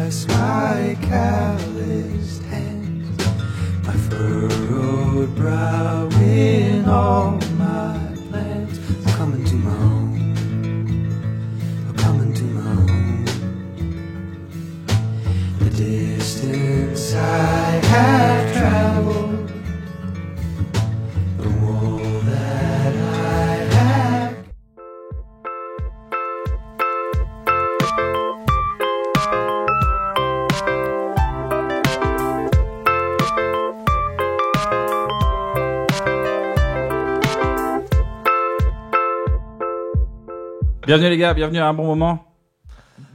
caress my calloused hands, my furrowed brow in all my plans. I'm coming to my own, I'm coming to my own. The distance I have traveled, the wall that I have. Bienvenue les gars, bienvenue à un bon moment.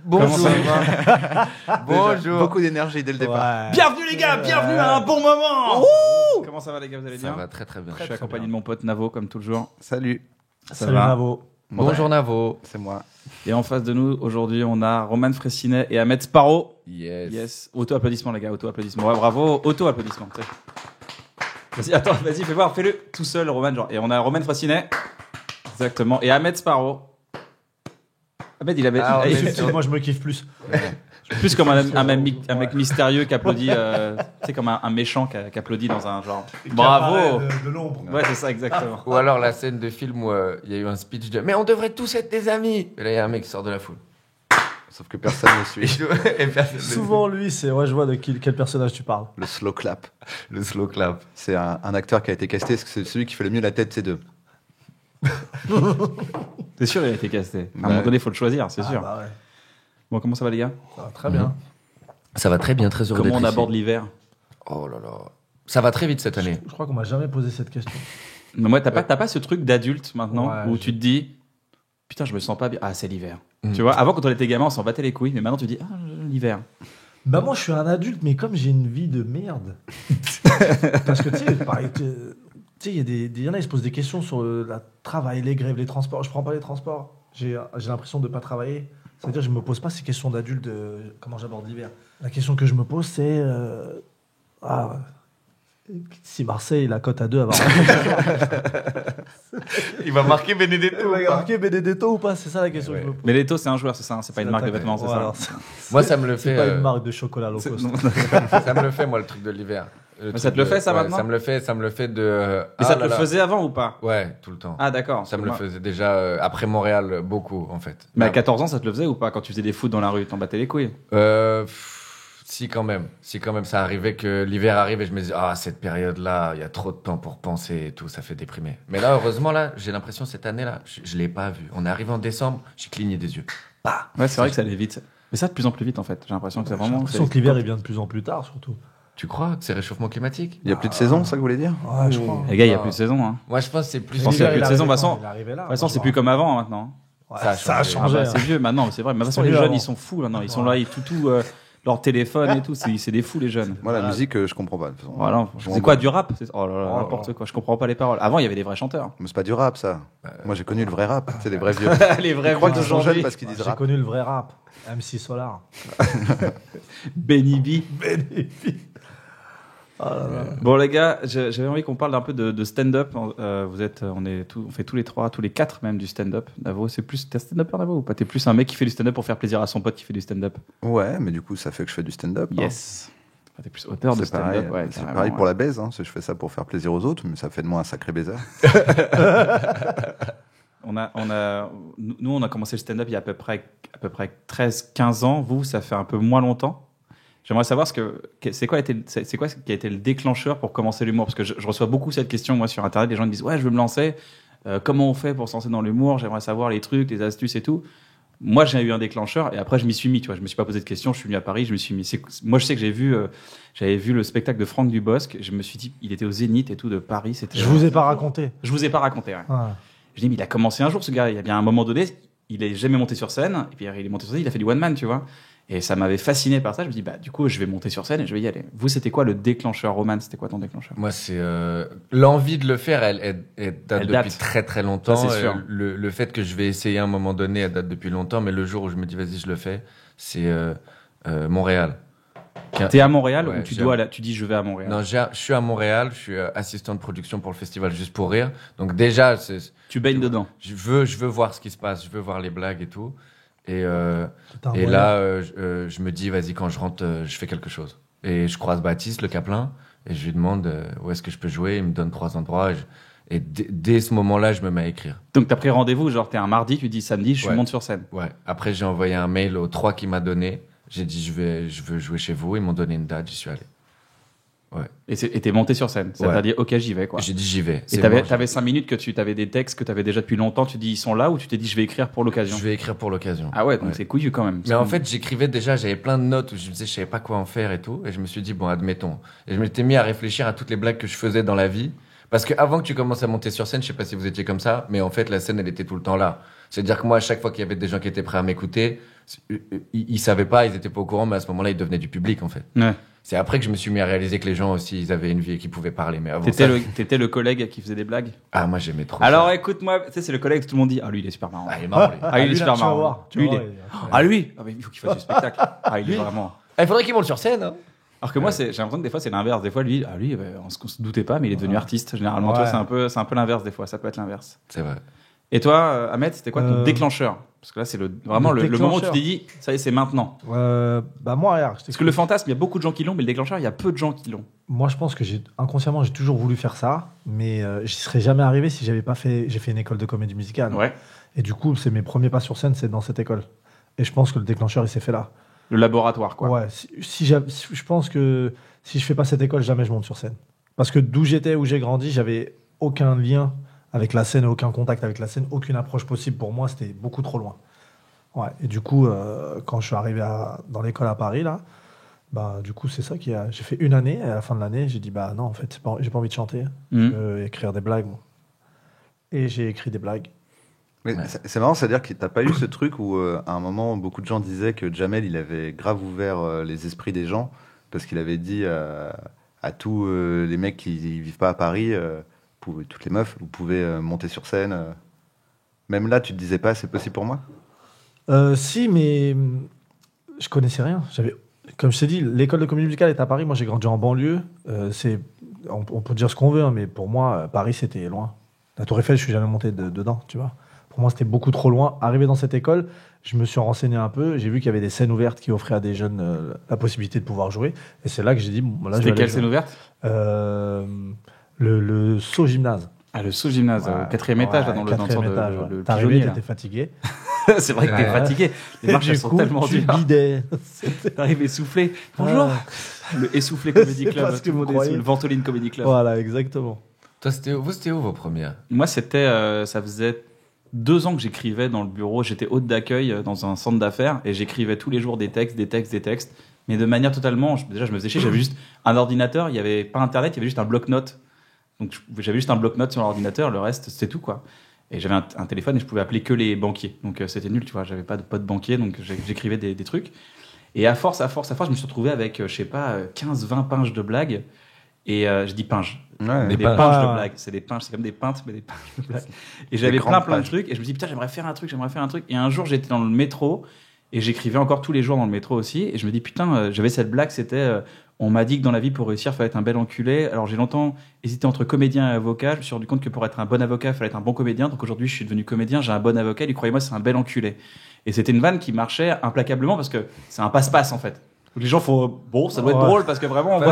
Bonjour. Comment ça va? Bonjour. Beaucoup d'énergie dès le départ. Bienvenue les gars, bienvenue à un bon moment. Comment ça va les gars, vous allez Ça bien? va très très bien. Je suis accompagné de mon pote Navo comme toujours. Salut, Ça Salut va? Navo. Bonjour Navo. c'est moi. Et en face de nous aujourd'hui on a Roman Fressinet et Ahmed Sparrow. Yes. Yes. Auto-applaudissements les gars, auto-applaudissements. Ouais, bravo, auto-applaudissements. Vas-y, attends, vas-y, fais voir, fais-le tout seul Roman. Genre. Et on a Roman Fressinet. Exactement. Et Ahmed Sparrow. Ahmed il avait... Ah, on il- est il- sur- Moi je me kiffe plus. plus comme un mec mystérieux qui applaudit, tu sais, comme un méchant qui applaudit dans un genre. Bravo! De l'ombre. Ouais, c'est ça, exactement. Ou alors la scène de film où il y a eu un speech de mais on devrait tous être des amis. Et là il y a un mec qui sort de la foule. Sauf que personne ne suit. Et personne ne Souvent lui, c'est ouais, je vois de quel personnage tu parles. Le slow clap. suit. Le slow clap. C'est un acteur qui a été casté, c'est celui qui fait le mieux la tête de ces deux. C'est sûr, il a été casté. À un Ouais. moment donné, il faut le choisir, c'est Ah, sûr. bah ouais. Bon, comment ça va, les gars? Ça va très bien. Ça va très bien, très heureux Comment d'être on ici. aborde l'hiver? Oh là là. Ça va très vite cette année. Je crois qu'on m'a jamais posé cette question. Mais moi, t'as pas ce truc d'adulte maintenant Ouais, où tu te dis, putain, je me sens pas bien. Ah, c'est l'hiver. Mm. Tu vois, avant, quand on était gamin, on s'en battait les couilles, mais maintenant, tu dis, ah, l'hiver. Bah moi je suis un adulte, mais comme j'ai une vie de merde. Parce que tu sais, pareil, tu sais, il y en a, ils se posent des questions sur le travail, les grèves, les transports. Je prends pas les transports. J'ai l'impression de pas travailler. Ça veut dire que je me pose pas ces questions d'adulte de comment j'aborde l'hiver. La question que je me pose, c'est si Marseille la cote à 2 avant. Il va marquer Benedetto. Il va marquer Benedetto ou pas? C'est ça la question que je me pose. Mais Leto, c'est un joueur, c'est ça, hein, c'est pas une marque de vêtements, c'est Voilà, ça. Moi ça me le C'est fait. pas une marque de chocolat low cost. Ça me le fait moi le truc de l'hiver. Mais ça te le fait, ça, maintenant Ça me le fait de. Et ça te le faisait avant ou pas? Ouais, tout le temps. Ah, d'accord. Ça me le faisait déjà après Montréal beaucoup en fait. Mais à 14 ans, ça te le faisait ou pas? Quand tu faisais des foot dans la rue, t'en battais les couilles? Si quand même, ça arrivait que l'hiver arrive et je me disais cette période-là, il y a trop de temps pour penser et tout, ça fait déprimer. Mais là, heureusement là, j'ai l'impression cette année-là, je l'ai pas vu. On est arrivé en décembre, j'ai cligné des yeux. Bah, Ouais, c'est vrai que ça allait vite. Mais ça, de plus en plus vite, en fait. J'ai l'impression que c'est J'ai vraiment. l'impression que l'hiver il vient de plus en plus tard surtout. tu crois que c'est réchauffement climatique? Il n'y a plus de saison, ça que vous voulez dire? Ouais, je crois. Les gars, il n'y a plus de saison. Hein. Moi, je pense que c'est plus. Je pense qu'il y a plus de saison. De toute Il façon, est arrivé là. de toute façon, c'est plus comme avant maintenant. Ouais, Ça a ça a changé. Ah changé. bah, c'est vieux maintenant, mais c'est vrai. Mais de toute façon, C'est les mieux jeunes, avant. ils sont fous maintenant. Ils sont Ouais. là, ils tout leur téléphone et tout. C'est des fous, les jeunes. Moi, la musique, je comprends pas. De toute façon. Voilà. Je C'est quoi m'en- du rap? Oh là là, Oh là n'importe là. quoi. Je comprends pas les paroles. Avant, il y avait des vrais chanteurs. Mais c'est pas du rap, ça. Moi, j'ai connu le vrai rap. C'est des vrais vieux. Les vrais Je crois vieux qu'ils sont jeunes d'aujourd'hui. parce qu'ils disent J'ai rap. connu le vrai rap. MC Solar. Benny B. Oh là là. Bon les gars, j'avais envie qu'on parle un peu de stand-up. On fait tous les trois, tous les quatre même du stand-up. Navo, c'est plus t'es un stand-upper Navo ou pas? T'es plus un mec qui fait du stand-up pour faire plaisir à son pote qui fait du stand-up. Ouais, mais du coup, ça fait que je fais du stand-up. hein. Yes. Enfin, t'es plus auteur de C'est pareil, stand-up. Ouais, c'est carrément, pareil ouais. pour la baise. Hein. Je fais ça pour faire plaisir aux autres, mais ça fait de moi un sacré baiser. Nous, on a commencé le stand-up il y a à peu près 13-15 ans. Vous, ça fait un peu moins longtemps. J'aimerais savoir c'est quoi qui a été le déclencheur pour commencer l'humour? Parce que je reçois beaucoup cette question, moi, sur Internet. Les gens me disent, ouais, je veux me lancer. Comment on fait pour se lancer dans l'humour? J'aimerais savoir les trucs, les astuces et tout. Moi, j'ai eu un déclencheur et après, je m'y suis mis. Tu vois, je me suis pas posé de questions. Je suis venu à Paris, je me suis mis. Moi, je sais que j'avais vu le spectacle de Franck Dubosc. Je me suis dit, il était au Zénith et tout de Paris. C'était. Je vous ai pas raconté. Je vous ai pas raconté. Ouais. Ouais. Je dis, mais il a commencé un jour, ce gars. Il y a bien un moment donné, il est jamais monté sur scène. Et puis, il est monté sur scène, il a fait du one man, tu vois. Et ça m'avait fasciné par ça. Je me dis, bah, du coup, je vais monter sur scène et je vais y aller. Vous, c'était quoi le déclencheur? Roman, c'était quoi ton déclencheur? Moi, c'est l'envie de le faire. Elle date Elle depuis date. très très longtemps. Ça, c'est sûr. Le fait que je vais essayer à un moment donné, elle date depuis longtemps. Mais le jour où je me dis vas-y, je le fais, c'est Montréal. T'es à Montréal Ouais, ou tu dis je vais à Montréal? Non, je suis à Montréal. Je suis assistant de production pour le festival Juste pour rire. Donc déjà, Tu baignes dedans. je veux voir ce qui se passe. Je veux voir les blagues et tout. Putain, Et ouais. là, je me dis, vas-y, quand je rentre, je fais quelque chose. Et je croise Baptiste, le Caplin, et je lui demande où est-ce que je peux jouer. Il me donne 3 endroits. Et dès ce moment-là, je me mets à écrire. Donc t'as pris rendez-vous, genre t'es un mardi, tu dis samedi, je Ouais. monte sur scène. Ouais. Après, j'ai envoyé un mail aux 3 qu'il m'a donné. J'ai dit, je veux jouer chez vous. Ils m'ont donné une date, j'y suis allé. Et t'es monté sur scène. Ça Ouais. t'a dit, ok, j'y vais, quoi. J'ai dit, j'y vais. Et C'est t'avais bon, 5 minutes que t'avais des textes que t'avais déjà depuis longtemps, tu dis, ils sont là, ou tu t'es dit, je vais écrire pour l'occasion? je vais écrire pour l'occasion. Ah ouais, donc c'est couillu quand même. Mais en fait, j'écrivais déjà, j'avais plein de notes où je me disais, je savais pas quoi en faire et tout. Et je me suis dit, bon, admettons. Et je m'étais mis à réfléchir à toutes les blagues que je faisais dans la vie. Parce que avant que tu commences à monter sur scène, je sais pas si vous étiez comme ça, mais en fait, la scène, elle était tout le temps là. C'est-à-dire que moi, à chaque fois qu'il y avait des gens qui étaient prêts à m'écouter, ils savaient pas, ils étaient pas au courant, mais à ce moment-là, ils devenaient du public, en fait. Ouais. C'est après que je me suis mis à réaliser que les gens aussi, ils avaient une vie et qu'ils pouvaient parler. Mais avant T'étais ça, t'étais le collègue qui faisait des blagues? ah, moi, j'aimais trop Alors ça. écoute-moi, tu sais, c'est le collègue que tout le monde dit, ah lui, il est super marrant. Ah, il est marrant, lui. Ah, il est lui, super là, tu vas marrant. voir, tu Lui, vas il voir, est- Ah lui, ah, mais il faut qu'il fasse du spectacle. Ah, il est vraiment. Il faudrait qu'il monte sur scène, hein. Alors que moi, j'ai l'impression que des fois, c'est l'inverse. Des fois, lui, on se doutait pas, mais il est devenu artiste. Généralement, Ouais. toi, c'est un peu l'inverse des fois. Ça peut être l'inverse. C'est vrai. Et toi, Ahmed, c'était quoi ton déclencheur? Parce que là, c'est vraiment Le le moment où tu déclencheur. t'es dit, ça y est, c'est maintenant. Bah moi, regarde, Parce que le fantasme, il y a beaucoup de gens qui l'ont, mais le déclencheur, il y a peu de gens qui l'ont. moi, je pense que inconsciemment, j'ai toujours voulu faire ça, mais j'y serais jamais arrivé si j'avais pas fait. J'ai fait une école de comédie musicale. Ouais. Et du coup, c'est mes premiers pas sur scène, c'est dans cette école. Et je pense que le déclencheur, il s'est fait là. Le laboratoire, quoi. Ouais. Je pense que si je fais pas cette école, jamais je monte sur scène. Parce que d'où j'étais, où j'ai grandi, j'avais aucun lien avec la scène, aucun contact avec la scène, aucune approche possible pour moi. C'était beaucoup trop loin. Ouais. Et du coup, quand je suis arrivé dans l'école à Paris là. Bah, du coup, c'est ça qui a. J'ai fait une année, et à la fin de l'année, j'ai dit, bah non, en fait, j'ai pas envie de chanter, écrire des blagues. Moi. Et j'ai écrit des blagues. Mais Ouais. c'est marrant, c'est-à-dire que t'as pas eu ce truc où, à un moment, beaucoup de gens disaient que Jamel, il avait grave ouvert les esprits des gens, parce qu'il avait dit à tous les mecs qui vivent pas à Paris, toutes les meufs, vous pouvez monter sur scène. Même là, tu te disais pas, c'est possible pour moi? Si, mais je connaissais rien. Comme je t'ai dit, l'école de comédie musicale est à Paris. Moi, j'ai grandi en banlieue. On peut dire ce qu'on veut, hein, mais pour moi, Paris, c'était loin. La Tour Eiffel, je suis jamais monté dedans, tu vois. Pour moi, c'était beaucoup trop loin. Arrivé dans cette école, je me suis renseigné un peu. J'ai vu qu'il y avait des scènes ouvertes qui offraient à des jeunes la possibilité de pouvoir jouer. Et c'est là que j'ai dit, bon, là, je vais C'était aller quelle jouer. scène ouverte? Le Sceaux Gymnase. Ah, le sous-gymnase, Ouais. au 4e étage, là, dans le quatrième étage, ouais. le T'arrivais, pigeonnier, là. t'étais fatigué. C'est vrai que t'es Ouais. fatigué. Les marches, Et elles du sont coup, tellement tu dures. bidais. T'arrives essoufflé. Bonjour. Le Essoufflé Comedy C'est Club. pas ce que Tout le vous monde est croyez. sous le Ventoline Comedy Club. Voilà, exactement. Toi, c'était où vos premières? Moi, ça faisait 2 ans que j'écrivais dans le bureau. J'étais hôte d'accueil dans un centre d'affaires et j'écrivais tous les jours des textes, mais de manière totalement. Déjà, je me faisais chier. J'avais juste un ordinateur. Il n'y avait pas Internet. Il y avait juste un bloc-notes. Donc, j'avais juste un bloc-notes sur l'ordinateur. Le reste, c'était tout, quoi. Et j'avais un téléphone et je pouvais appeler que les banquiers. Donc, c'était nul, tu vois. J'avais pas de pote banquier, donc j'écrivais des trucs. Et à force, je me suis retrouvé avec, je sais pas, 15-20 pinges de blagues. Et je dis pinges. Ouais. Des pinges. pinges de Ouais. blagues. C'est des pinges, c'est comme des pintes, mais des pinges de blagues. Et j'avais grandes plein de pages. trucs. Et je me dis, putain, j'aimerais faire un truc. Et un jour, j'étais dans le métro. Et j'écrivais encore tous les jours dans le métro aussi. Et je me dis, putain, j'avais cette blague, c'était on m'a dit que dans la vie, pour réussir, il fallait être un bel enculé. Alors j'ai longtemps hésité entre comédien et avocat. Je me suis rendu compte que pour être un bon avocat, il fallait être un bon comédien. Donc aujourd'hui, je suis devenu comédien, j'ai un bon avocat. Et croyez-moi, c'est un bel enculé. Et c'était une vanne qui marchait implacablement parce que c'est un passe-passe en fait. Donc les gens font, bon, ça doit être Ouais. drôle parce que vraiment, tu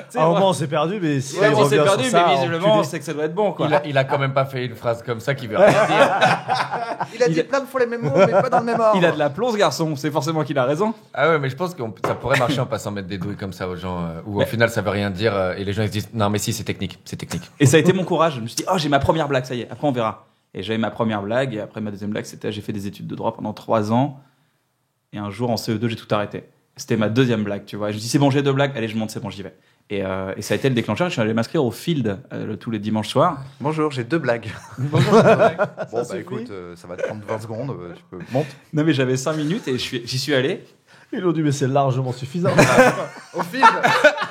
sais, À un moment, on s'est perdu, mais si ouais, on on s'est revient perdu, sur ça, mais visiblement, enculé. c'est que ça doit être bon, quoi. Il a quand même pas fait une phrase comme ça qui veut rien dire. Il a dit plein de fois les mêmes mots, mais pas dans le même ordre. Il a de la plomb, ce garçon. C'est forcément qu'il a raison. Ah ouais, mais je pense que ça pourrait marcher en passant mettre des douilles comme ça aux gens, où au final ça veut rien dire, et les gens ils se disent non mais si c'est technique. Et ça a été mon courage. Je me suis dit, oh, j'ai ma première blague, ça y est. Après, on verra. Et j'avais ma première blague. Et après, ma deuxième blague, c'était, j'ai fait des études de droit pendant 3 ans. Et un jour, en CE2, j'ai tout arrêté. C'était ma deuxième blague, tu vois. Et je me suis dit, c'est bon, j'ai 2 blagues. Allez, je monte, c'est bon, j'y vais. Et ça a été le déclencheur. Je suis allé m'inscrire au Field tous les dimanches soirs. Bonjour, j'ai 2 blagues. Bonjour. Bon, bah suffit. écoute, ça va te prendre 20 secondes, tu peux. Monte. Non, mais j'avais 5 minutes et j'y suis allé. Ils ont dit, mais c'est largement suffisant. Au film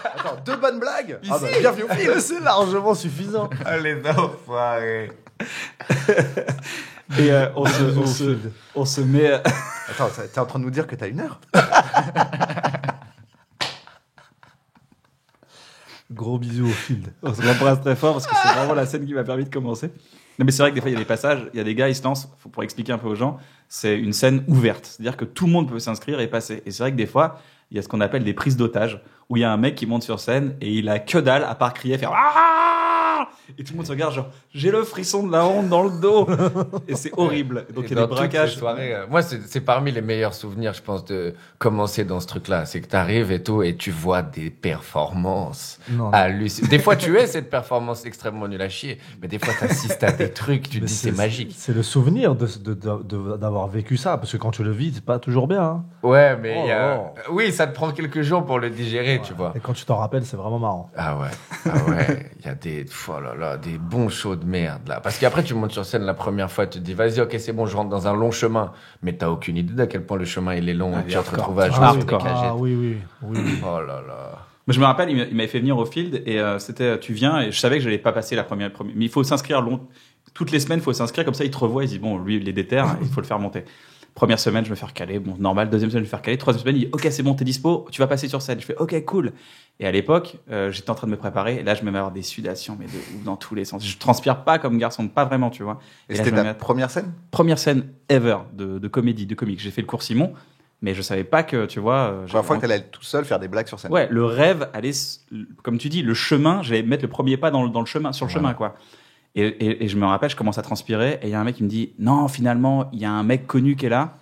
Attends, 2 bonnes blagues Ah bah, bienvenue au film. C'est largement suffisant. Allez, enfoirés. Et on se met. Attends, t'es en train de nous dire que t'as 1 heure Gros bisous au field. On se l'embrasse très fort parce que c'est vraiment la scène qui m'a permis de commencer. Non, mais c'est vrai que des fois, il y a des passages, il y a des gars, ils se lancent, pour expliquer un peu aux gens, c'est une scène ouverte. C'est-à-dire que tout le monde peut s'inscrire et passer. Et c'est vrai que des fois, il y a ce qu'on appelle des prises d'otages, où il y a un mec qui monte sur scène et il a que dalle à part crier, faire ah, et tout le monde se regarde genre j'ai le frisson de la honte dans le dos et c'est horrible. Donc Et il y a des dans toutes braquages. ces soirées, moi, c'est parmi les meilleurs souvenirs, je pense, de commencer dans ce truc-là. C'est que t'arrives et tout, et tu vois des performances Non, non. hallucinantes. Des fois, tu es cette performance extrêmement nulle à chier, mais des fois, t'assistes à des trucs, tu te Mais dis c'est magique. C'est le souvenir d'avoir vécu ça, parce que quand tu le vis, c'est pas toujours bien. Hein. Ouais, mais Oh il y a... là. Oui, ça te prend quelques jours pour le digérer, tu vois. Et quand tu t'en rappelles, c'est vraiment marrant. Ah ouais, il y a des, oh là là, des bons shows de merde là. Parce qu'après tu montes sur scène la première fois, tu te dis vas-y, ok, c'est bon, je rentre dans un long chemin, mais t'as aucune idée d'à quel point le chemin il est long et tu te retrouves à jouer Ah, sur des hardcore. cagettes. Ah oui. Oh là là. Mais je me rappelle, il m'avait fait venir au field et c'était tu viens et je savais que j'allais pas passer la première mais il faut s'inscrire toutes les semaines, il faut s'inscrire comme ça il te revoit, il dit bon, lui il est déter, il faut le faire monter. Première semaine, je me fais recaler, bon, normal. Deuxième semaine, je me fais recaler. Troisième semaine, il dit, ok, c'est bon, t'es dispo, tu vas passer sur scène. Je fais, ok, cool. Et à l'époque, j'étais en train de me préparer. Et là, je me mets à avoir des sudations, mais de ouf dans tous les sens. Je transpire pas comme garçon, pas vraiment, tu vois. Et là, c'était je me ta mets à- première scène? première scène ever de comédie, de comique. J'ai fait le cours Simon, mais je savais pas que, tu vois. Première fois que t'allais tout seul faire des blagues sur scène. Ouais, le rêve, comme tu dis, le chemin, j'allais mettre le premier pas dans le chemin, sur le chemin, quoi. Et je me rappelle, je commence à transpirer, et il y a un mec qui me dit, non, finalement, il y a un mec connu qui est là.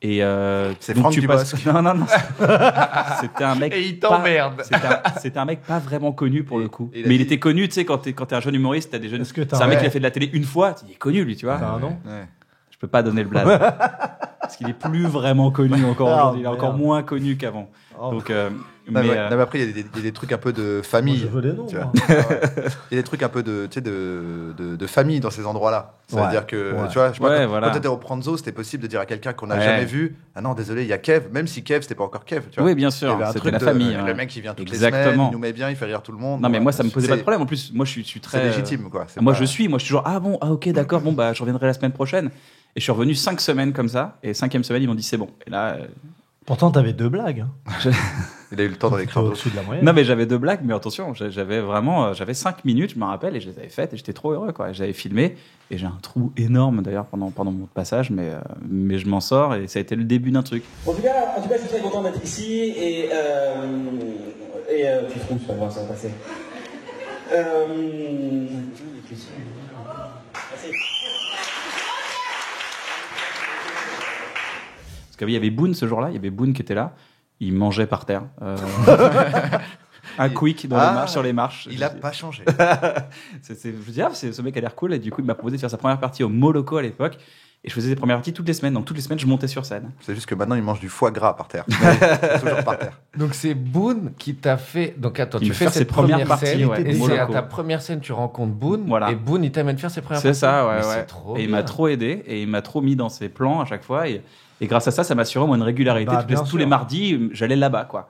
Et C'est donc Franck tu passes. Dubosc. Non. C'était un mec. Et il pas- t'emmerde. C'était un mec pas vraiment connu pour le coup. il a Mais il dit- était connu, tu sais, quand t'es un jeune humoriste, t'as des jeunes. Est-ce que t'as C'est un mec ouais. qui a fait de la télé une fois, il est connu lui, tu vois. T'as un nom Ouais. Je peux pas donner le blaze. Parce qu'il est plus vraiment connu encore Ah, aujourd'hui. Il est merde. encore moins connu qu'avant. Oh, Donc, Non, mais, mais, non, mais après, il y a des trucs un peu de moi, famille. je veux les noms. Tu vois. moi. Il y a des trucs un peu de, tu sais, de famille dans ces endroits-là. C'est-à-dire Ouais. que, Ouais. tu vois, je sais pas, Ouais, quand, voilà. quand t'étais au Pranzo, c'était possible de dire à quelqu'un qu'on n'a Ouais. jamais vu, ah non, désolé, il y a Kev, même si Kev, c'était pas encore Kev, tu vois. oui, bien Il y sûr, avait un c'était truc la de- famille. Le ouais. mec qui vient toutes les Exactement. semaines, il nous met bien, il fait rire tout le monde. Non, mais Ouais. moi, ça me posait pas de C'est- problème. En plus, moi, je suis très. C'est légitime, quoi. C'est Moi, pas- je suis toujours, ah bon, ah ok, d'accord, bon, bah, je reviendrai la semaine prochaine. Et je suis revenu 5 semaines comme ça. Et 5e semaine, ils m'ont dit, c'est bon. Et là, Pourtant, t'avais 2 blagues. Hein. Il a eu le temps d'en T'es écrire d'autres. au-dessus de la moyenne. non, mais j'avais 2 blagues, mais attention, j'avais vraiment, j'avais 5 minutes, je me rappelle, et je les avais faites, et j'étais trop heureux, quoi. J'avais filmé, et j'ai un trou énorme d'ailleurs pendant mon passage, mais je m'en sors, et ça a été le début d'un truc. En tout cas, je suis très content d'être ici et tu trouves, c'est pas grave, ça va passer. Merci. Parce qu'il y avait Boone ce jour-là, il y avait Boone qui était là, il mangeait par terre. Un quick dans les marches, sur les marches. Il a pas changé. Je me dis, ce mec a l'air cool, et du coup, il m'a proposé de faire sa première partie au Moloko à l'époque, et je faisais ses premières parties toutes les semaines, donc toutes les semaines, je montais sur scène. C'est juste que maintenant, il mange du foie gras par terre. Mais c'est toujours par terre. Donc c'est Boone qui t'a fait. Donc attends, Qui tu me fais fait ses cette premières première parties, scène, ouais, et au c'est à Moloko. ta première scène tu rencontres Boone, Voilà. et Boone il t'amène faire ses premières C'est parties. ça, ouais, Mais ouais. c'est trop Et il bien. m'a trop aidé, et il m'a trop mis dans ses plans à chaque fois, et grâce à ça, ça m'a assuré moi une régularité. Bah, bien tous sûr. les mardis, j'allais là-bas, quoi.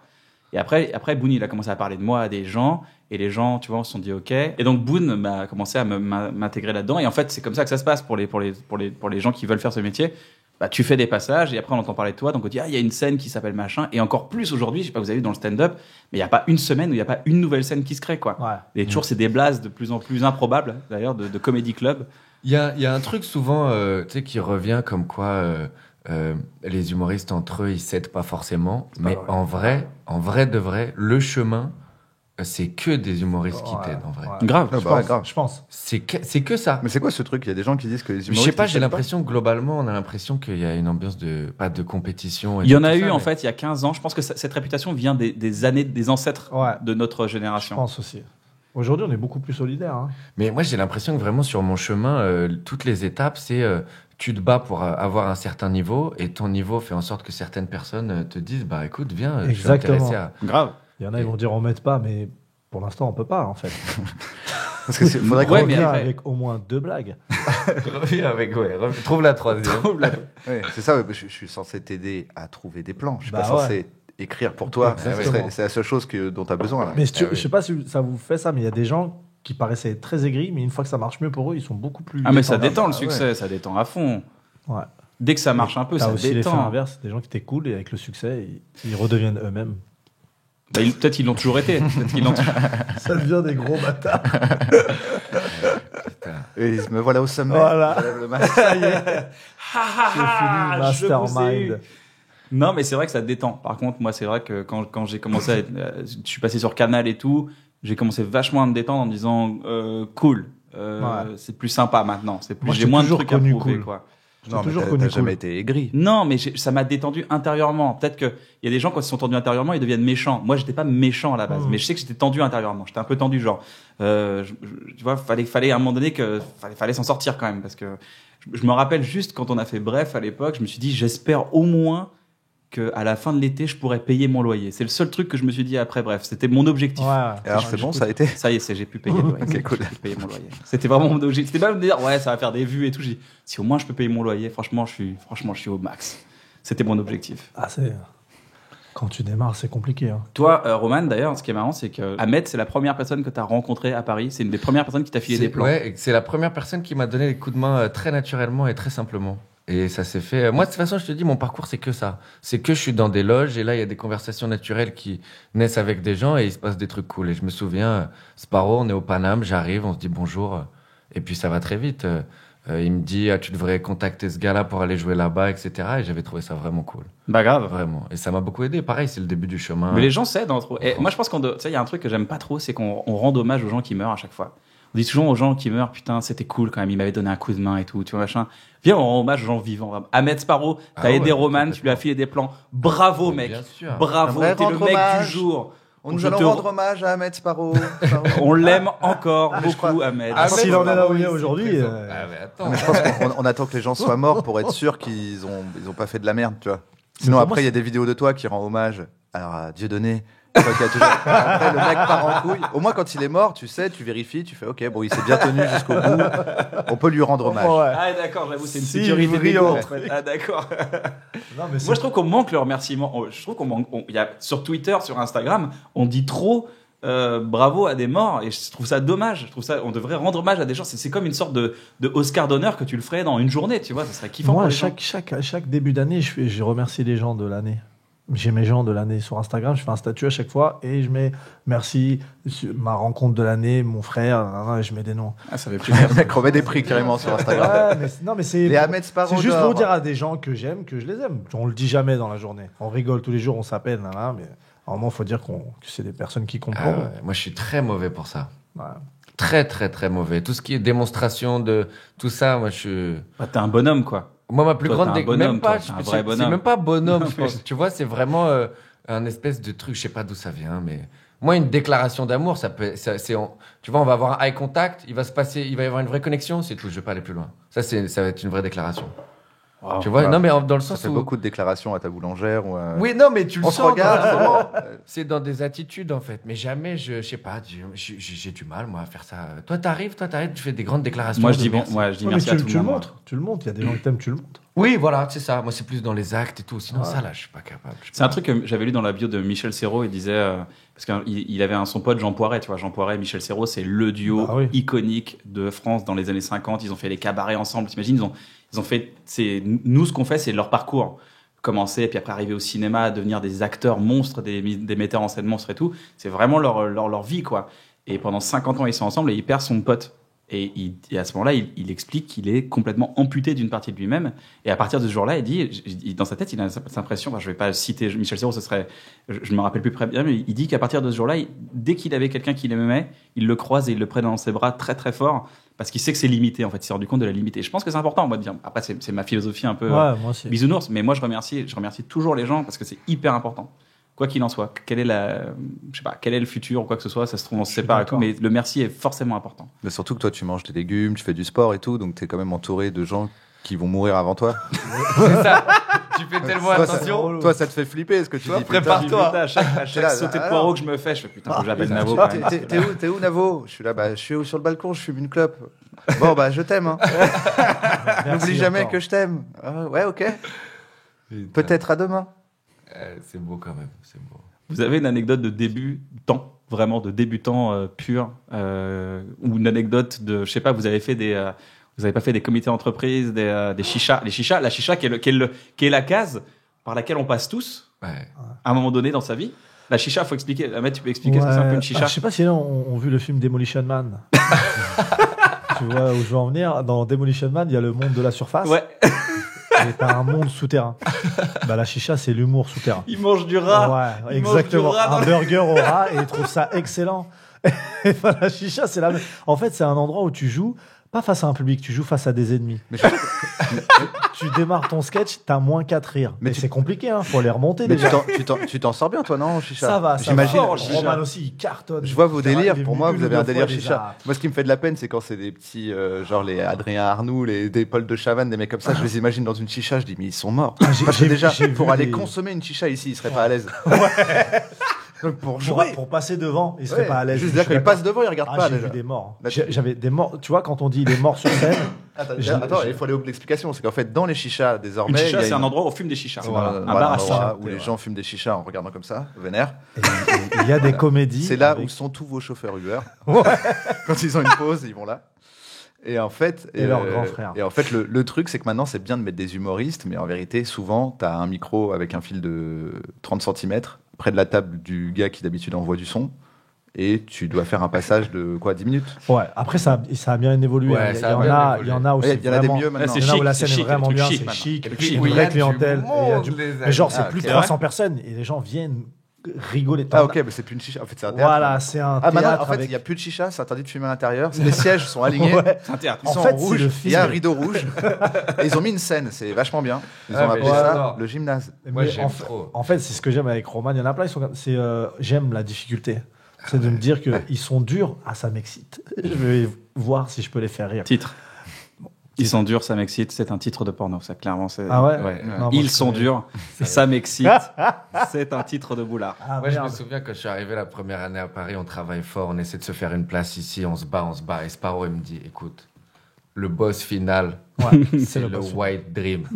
Et après Boone, il a commencé à parler de moi à des gens, et les gens, tu vois, on se sont dit OK. Et donc Boone m'a commencé à m'intégrer là-dedans. Et en fait, c'est comme ça que ça se passe pour les gens qui veulent faire ce métier. Bah, tu fais des passages, et après on entend parler de toi, donc on dit, il y a une scène qui s'appelle machin. Et encore plus aujourd'hui, je sais pas, vous avez vu dans le stand-up, mais il n'y a pas une semaine où il n'y a pas une nouvelle scène qui se crée, quoi. Ouais. Et toujours, c'est des blases de plus en plus improbables, d'ailleurs, de comedy club. Il y a un truc souvent tu sais, qui revient comme quoi les humoristes entre eux ils s'aident pas forcément, mais vrai. en vrai de vrai, le chemin c'est que des humoristes qui Ouais, t'aident en vrai. ouais. Grave. Ah Je bah ouais, pense, grave. je pense. C'est que ça. Mais c'est quoi ce truc? Il y a des gens qui disent que les Je humoristes. sais pas, ils j'ai s'aident l'impression que globalement, on a l'impression qu'il y a une ambiance pas de compétition. et Il y en tout a ça, eu, en mais- fait, il y a 15 ans. Je pense que cette réputation vient des années, des ancêtres Ouais. de notre Je génération. pense aussi. Aujourd'hui, on est beaucoup plus solidaires. Hein. Mais moi, j'ai l'impression que vraiment sur mon chemin, toutes les étapes, c'est tu te bats pour avoir un certain niveau et ton niveau fait en sorte que certaines personnes te disent bah écoute, viens, je suis Exactement. intéressé à. Grave. Il y en a, ils vont dire on m'aide pas, mais pour l'instant, on peut pas, en fait. Parce que faudrait Ouais, qu'on mais Reviens après- avec au moins 2 blagues. Reviens avec, trouve la troisième. Ouais, c'est ça, ouais, je suis censé t'aider à trouver des plans. Je suis Bah pas censé ouais. écrire pour toi. Exactement. C'est la seule chose dont tu as besoin. Là. Mais si tu- Ah oui. je sais pas si ça vous fait ça, mais il y a des gens qui paraissaient très aigris, mais une fois que ça marche mieux pour eux, ils sont beaucoup plus. Ah, mais ça détendus. détend le Ah, succès, ça détend à fond. Ouais. Dès que ça marche un peu, T'as ça aussi l'effet détend. inverse, des gens qui t'écoulent et avec le succès, ils redeviennent eux-mêmes. Bah, peut-être ils l'ont toujours été. Peut-être qu'ils l'ont Ça devient des gros bâtards. Putain. Et me voilà au sommet. Voilà. Je lève le masque. Ça y est. Ah, C'est fini, Mastermind. Non, mais c'est vrai que ça détend. Par contre, moi, c'est vrai que quand j'ai commencé à je suis passé sur Canal et tout, j'ai commencé vachement à me détendre en me disant cool. C'est plus sympa maintenant. C'est plus, Moi, je j'ai t'ai moins de toujours trucs à connu prouver, cool. quoi. Non, mais toujours t'as connu jamais cool. été aigri. Non, mais ça m'a détendu intérieurement. Peut-être qu'il y a des gens, quand ils sont tendus intérieurement, ils deviennent méchants. Moi, j'étais pas méchant à la base, mais je sais que j'étais tendu intérieurement. J'étais un peu tendu, genre, tu vois, fallait à un moment donné fallait s'en sortir quand même, parce que je me rappelle juste quand on a fait Bref à l'époque, je me suis dit, j'espère au moins qu'à la fin de l'été, je pourrais payer mon loyer. C'est le seul truc que je me suis dit après Bref. C'était mon objectif. Et alors, c'est bon, ça a été. Ça y est, j'ai pu payer le loyer. Ok, cool. J'ai pu payer mon loyer. C'était vraiment mon objectif. C'était pas de me dire, ouais, ça va faire des vues et tout. J'ai dit, si au moins je peux payer mon loyer, franchement, je suis au max. C'était mon objectif. Ah, quand tu démarres, c'est compliqué. Hein. Toi, Roman, d'ailleurs, ce qui est marrant, c'est que Ahmed, c'est la première personne que tu as rencontrée à Paris. C'est une des premières personnes qui t'a filé des plans. Ouais, c'est la première personne qui m'a donné des coups de main très naturellement et très simplement. Et ça s'est fait. Moi, de toute façon, je te dis, mon parcours, c'est que ça. C'est que je suis dans des loges et là, il y a des conversations naturelles qui naissent avec des gens et il se passe des trucs cool. Et je me souviens, Sparrow, on est au Paname, j'arrive, on se dit bonjour. Et puis ça va très vite. Il me dit, tu devrais contacter ce gars-là pour aller jouer là-bas, etc. Et j'avais trouvé ça vraiment cool. Bah grave. Vraiment. Et ça m'a beaucoup aidé. Pareil, c'est le début du chemin. Mais les gens s'aident entre eux. Et moi, je pense tu sais, il y a un truc que j'aime pas trop, c'est qu'on rend hommage aux gens qui meurent à chaque fois. On dit toujours aux gens qui meurent, putain, c'était cool quand même, il m'avait donné un coup de main et tout, tu vois, machin. Viens, on rend hommage aux gens vivants. Ahmed Sparrow, t'as aidé Roman, tu lui as filé des plans. Bravo, mec. Bien sûr. Bravo, J'aimerais t'es le rendre mec hommage. du jour. Nous Je allons te- rendre hommage à Ahmed Sparrow. On l'aime encore mais je beaucoup, crois- Ahmed. Ah, S'il en est là où il est oui, aujourd'hui. c'est présent. Ah, mais attends. Mais je pense qu'on attend que les gens soient morts pour être sûr qu'ils ont pas fait de la merde, tu vois. Sinon, pour après, moi, il y a des vidéos de toi qui rend hommage à Dieudonné. Toi qui as toujours... Après, le mec part en couille. Au moins, quand il est mort, tu sais, tu vérifies, tu fais OK, bon, il s'est bien tenu jusqu'au bout. On peut lui rendre hommage. Ouais. Ah, d'accord, j'avoue, c'est une Si, sécurité brillant, d'égo, en fait. Ah, d'accord. Non, mais Moi, je trouve qu'on manque le remerciement. Je trouve qu'on manque. Il y a, sur Twitter, sur Instagram, on dit trop bravo à des morts et je trouve ça dommage. Je trouve ça, on devrait rendre hommage à des gens. C'est comme une sorte de Oscar d'honneur que tu le ferais dans une journée, tu vois. Ça serait kiffant. Moi, pour les gens. chaque début d'année, je remercie les gens de l'année. J'ai mes gens de l'année sur Instagram, je fais un statut à chaque fois et je mets merci, ma rencontre de l'année, mon frère, et je mets des noms. Ah, ça fait plaisir. Le mec remet des prix carrément sur Instagram. Ouais, mais non, mais c'est Les Ahmed Sparrow c'est juste d'or. pour dire à des gens que j'aime que je les aime. On le dit jamais dans la journée. On rigole tous les jours, on s'appelle, mais à un moment, il faut dire que c'est des personnes qui Ah comprennent. ouais. Moi, je suis très mauvais pour ça. Ouais. Très, très, très mauvais. Tout ce qui est démonstration de tout ça, moi, je suis. Bah, t'es un bonhomme, quoi. Moi, ma plus Toi, grande t'es un bonhomme, même pas, toi, t'es un vrai c'est bonhomme. même pas bonhomme, Non, je pense. Tu vois, c'est vraiment un espèce de truc, je sais pas d'où ça vient, mais moi, une déclaration d'amour, ça peut, tu vois, on va avoir un eye contact, il va y avoir une vraie connexion, c'est tout. Je vais pas aller plus loin. Ça va être une vraie déclaration. Wow. Tu vois, voilà. non, mais dans le Ça sens fait où. beaucoup de déclarations à ta boulangère. Ou Oui, non, mais tu le on se sens. regarde. dans- vraiment. C'est dans des attitudes, en fait. Mais jamais, je sais pas, j'ai du mal, moi, à faire ça. Toi, t'arrives, tu fais des grandes déclarations. Moi, je de dis merci. ouais, je dis Ouais, mais merci à tout tu le le monde. montres. Tu le montres. Il y a des gens qui t'aiment, tu le montres. Oui, voilà, c'est ça. Moi, c'est plus dans les actes et tout. Sinon, Ouais. ça, là, je suis pas capable. Je sais C'est un pas. truc que j'avais lu dans la bio de Michel Serrault. Il disait, parce qu'il avait son pote Jean Poiret, tu vois. Jean Poiret et Michel Serrault, c'est le duo Bah oui. iconique de France dans les années 50. Ils ont fait les cabarets ensemble. T'imagines, ils ont fait, nous, ce qu'on fait, c'est leur parcours. Commencer, et puis après arriver au cinéma, devenir des acteurs monstres, des metteurs en scène monstres et tout. C'est vraiment leur vie, quoi. Et pendant 50 ans, ils sont ensemble et il perd son pote. Et à ce moment-là, il explique qu'il est complètement amputé d'une partie de lui-même. Et à partir de ce jour-là, il dit, dans sa tête, il a cette impression, enfin, je vais pas citer Michel Serrault, je me rappelle plus très bien, mais il dit qu'à partir de ce jour-là, dès qu'il avait quelqu'un qu'il aimait, il le croise et il le prenne dans ses bras très très fort, parce qu'il sait que c'est limité, en fait. Il s'est rendu compte de la limité. Et je pense que c'est important, moi, de dire. Après, c'est ma philosophie un peu Ouais, moi aussi. bisounours, mais moi, je remercie toujours les gens parce que c'est hyper important. Quoi qu'il en soit, quel est le futur ou quoi que ce soit, ça se trouve, on se suis sépare et tout, d'accord. mais le merci est forcément important. Mais surtout que toi, tu manges des légumes, tu fais du sport et tout, donc tu es quand même entouré de gens qui vont mourir avant toi. C'est ça. Tu fais tellement Toi, ça- attention. Toi, ça te fait flipper ce que tu dis. prépare-toi. Putain, à chaque là, sauté de alors. poireau que je me fais, je fais putain, faut que j'appelle Navo Putain, quand même. T'es où, Navo? Je suis là, je suis sur le balcon, je fume une clope. Bon, je t'aime. Hein. N'oublie jamais encore. que je t'aime. Ah, ouais, ok. Peut-être à demain. C'est beau quand même. C'est beau. Vous avez une anecdote de débutant, vraiment de débutant pur, ou une anecdote de, je sais pas, vous avez pas fait des comités d'entreprise, des chichas, la chicha qui est la case par laquelle on passe tous Ouais. à un moment donné dans sa vie. La chicha, faut expliquer. Ahmed, tu peux expliquer ce que c'est un peu une Ah, chicha? je sais pas si les gens ont vu le film Demolition Man. Tu vois où je veux en venir? Dans Demolition Man, il y a le monde de la surface. Ouais. Et t'as un monde souterrain. Bah, la chicha, c'est l'humour souterrain. Il mange du rat. Ouais, Il mange exactement. du rat dans Un burger au rat et ils trouvent ça excellent. Et bah, la chicha, c'est la même. En fait, c'est un endroit où tu joues pas face à un public, tu joues face à des ennemis. Mais Tu démarres ton sketch, t'as moins 4 rires. Mais tu- c'est compliqué, hein, faut les remonter Mais déjà. tu t'en sors bien, toi, non, chicha? Ça va, ça J'imagine. va. fort, chicha. Roman aussi, il cartonne. Je vois vos Il est délires. venu Pour moi, une vous ou avez un deux délire fois chicha. déjà. Moi, ce qui me fait de la peine, c'est quand c'est des petits, genre les Adrien Arnoux, des Paul de Chavannes, des mecs comme ça. Je les imagine dans une chicha. Je dis, mais ils sont morts. j'ai- Parce que j'ai- déjà, j'ai pour vu aller des- consommer une chicha ici, ils seraient pas à l'aise. Donc pour Pour, jouer, pour passer devant, il serait ouais, pas à l'aise. juste Je dire suis quand ils d'accord. passent devant, ils regardent Ah, pas j'ai déjà. vu des morts. Là, J'avais des morts. Tu vois, quand on dit il est mort sur scène, Attends, Je- attends, je- il faut aller au bout de l'explication. C'est qu'en fait, dans les chichas, désormais, Une il y chicha, a c'est une- un endroit où on fume des chichas. Voilà, Un voilà, bar à un endroit chicha. où les gens fument des chichas en regardant comme ça, vénère. il y a des comédies. C'est là avec- où sont tous vos chauffeurs Uber. Ouais. Quand ils ont une pause, ils vont là. Et en fait, Et leurs grands frères. Et en fait, le truc, c'est que maintenant, c'est bien de mettre des humoristes, mais en vérité, souvent, tu as un micro avec un fil de 30 cm près de la table du gars qui d'habitude envoie du son. Et tu dois faire un passage de quoi, 10 minutes? Ouais, après, ça a bien évolué. Ouais, il, y ça a en bien a, évolué. il y en a aussi. Il y en a des vraiment- mieux Là, maintenant. c'est Il y en a où la chic, scène c'est est chic, vraiment le truc bien, chic c'est maintenant. chic, Et une puis, vraie où il y a du clientèle. et il y a monde, du- les Mais genre, amis. c'est Ah, plus de ok. 300 personnes et les gens viennent rigoler. Ah, ok, mais c'est plus une chicha. En fait, c'est un théâtre. Voilà, c'est un Ah, maintenant, théâtre en fait, il avec... n'y a plus de chicha, c'est interdit de fumer à l'intérieur. Les sièges sont alignés. Ouais. C'est un théâtre. Ils En sont fait, en c'est rouge. le Il y a un film. rideau rouge. Et ils ont mis une scène. C'est vachement bien. Ils ont Ah, mais appelé ça j'adore. le gymnase. Moi, Mais j'aime en fait- trop. En fait, c'est ce que j'aime avec Roman. Il y en a plein, ils sont comme... c'est j'aime la difficulté. C'est de me dire qu'ils sont durs. Ah, ça m'excite. Je vais voir si je peux les faire rire. Titre. Ils sont durs, ça m'excite. C'est un titre de porno, ça, clairement. C'est... Ah ouais, Non, moi, Ils je sont connais. durs, ça m'excite. C'est un titre de boulard. Ah, Moi, je me merde. souviens quand je suis arrivé la première année à Paris, on travaille fort, on essaie de se faire une place ici, on se bat. Et Sparrow, il me dit, écoute, le boss final, Ouais, c'est le boss. White Dream.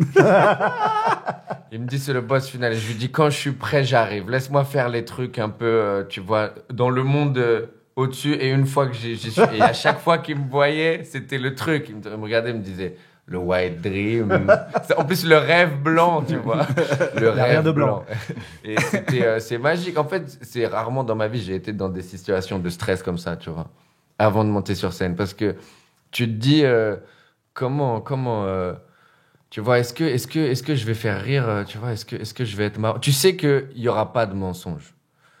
Il me dit, c'est le boss final. Et je lui dis, quand je suis prêt, j'arrive. Laisse-moi faire les trucs un peu, tu vois, dans le monde au-dessus. Et une fois que j'y suis, et à chaque fois qu'il me voyait, c'était le truc. Il me regardait, il me disait, le White Dream. C'est en plus, le rêve blanc, tu vois. Le Y a rien rêve de blanc. Et c'est magique. En fait, c'est rarement dans ma vie, j'ai été dans des situations de stress comme ça, tu vois, avant de monter sur scène. Parce que tu te dis, comment, tu vois, est-ce que je vais faire rire, tu vois, est-ce que je vais être marrant? Tu sais qu'il n'y aura pas de mensonge.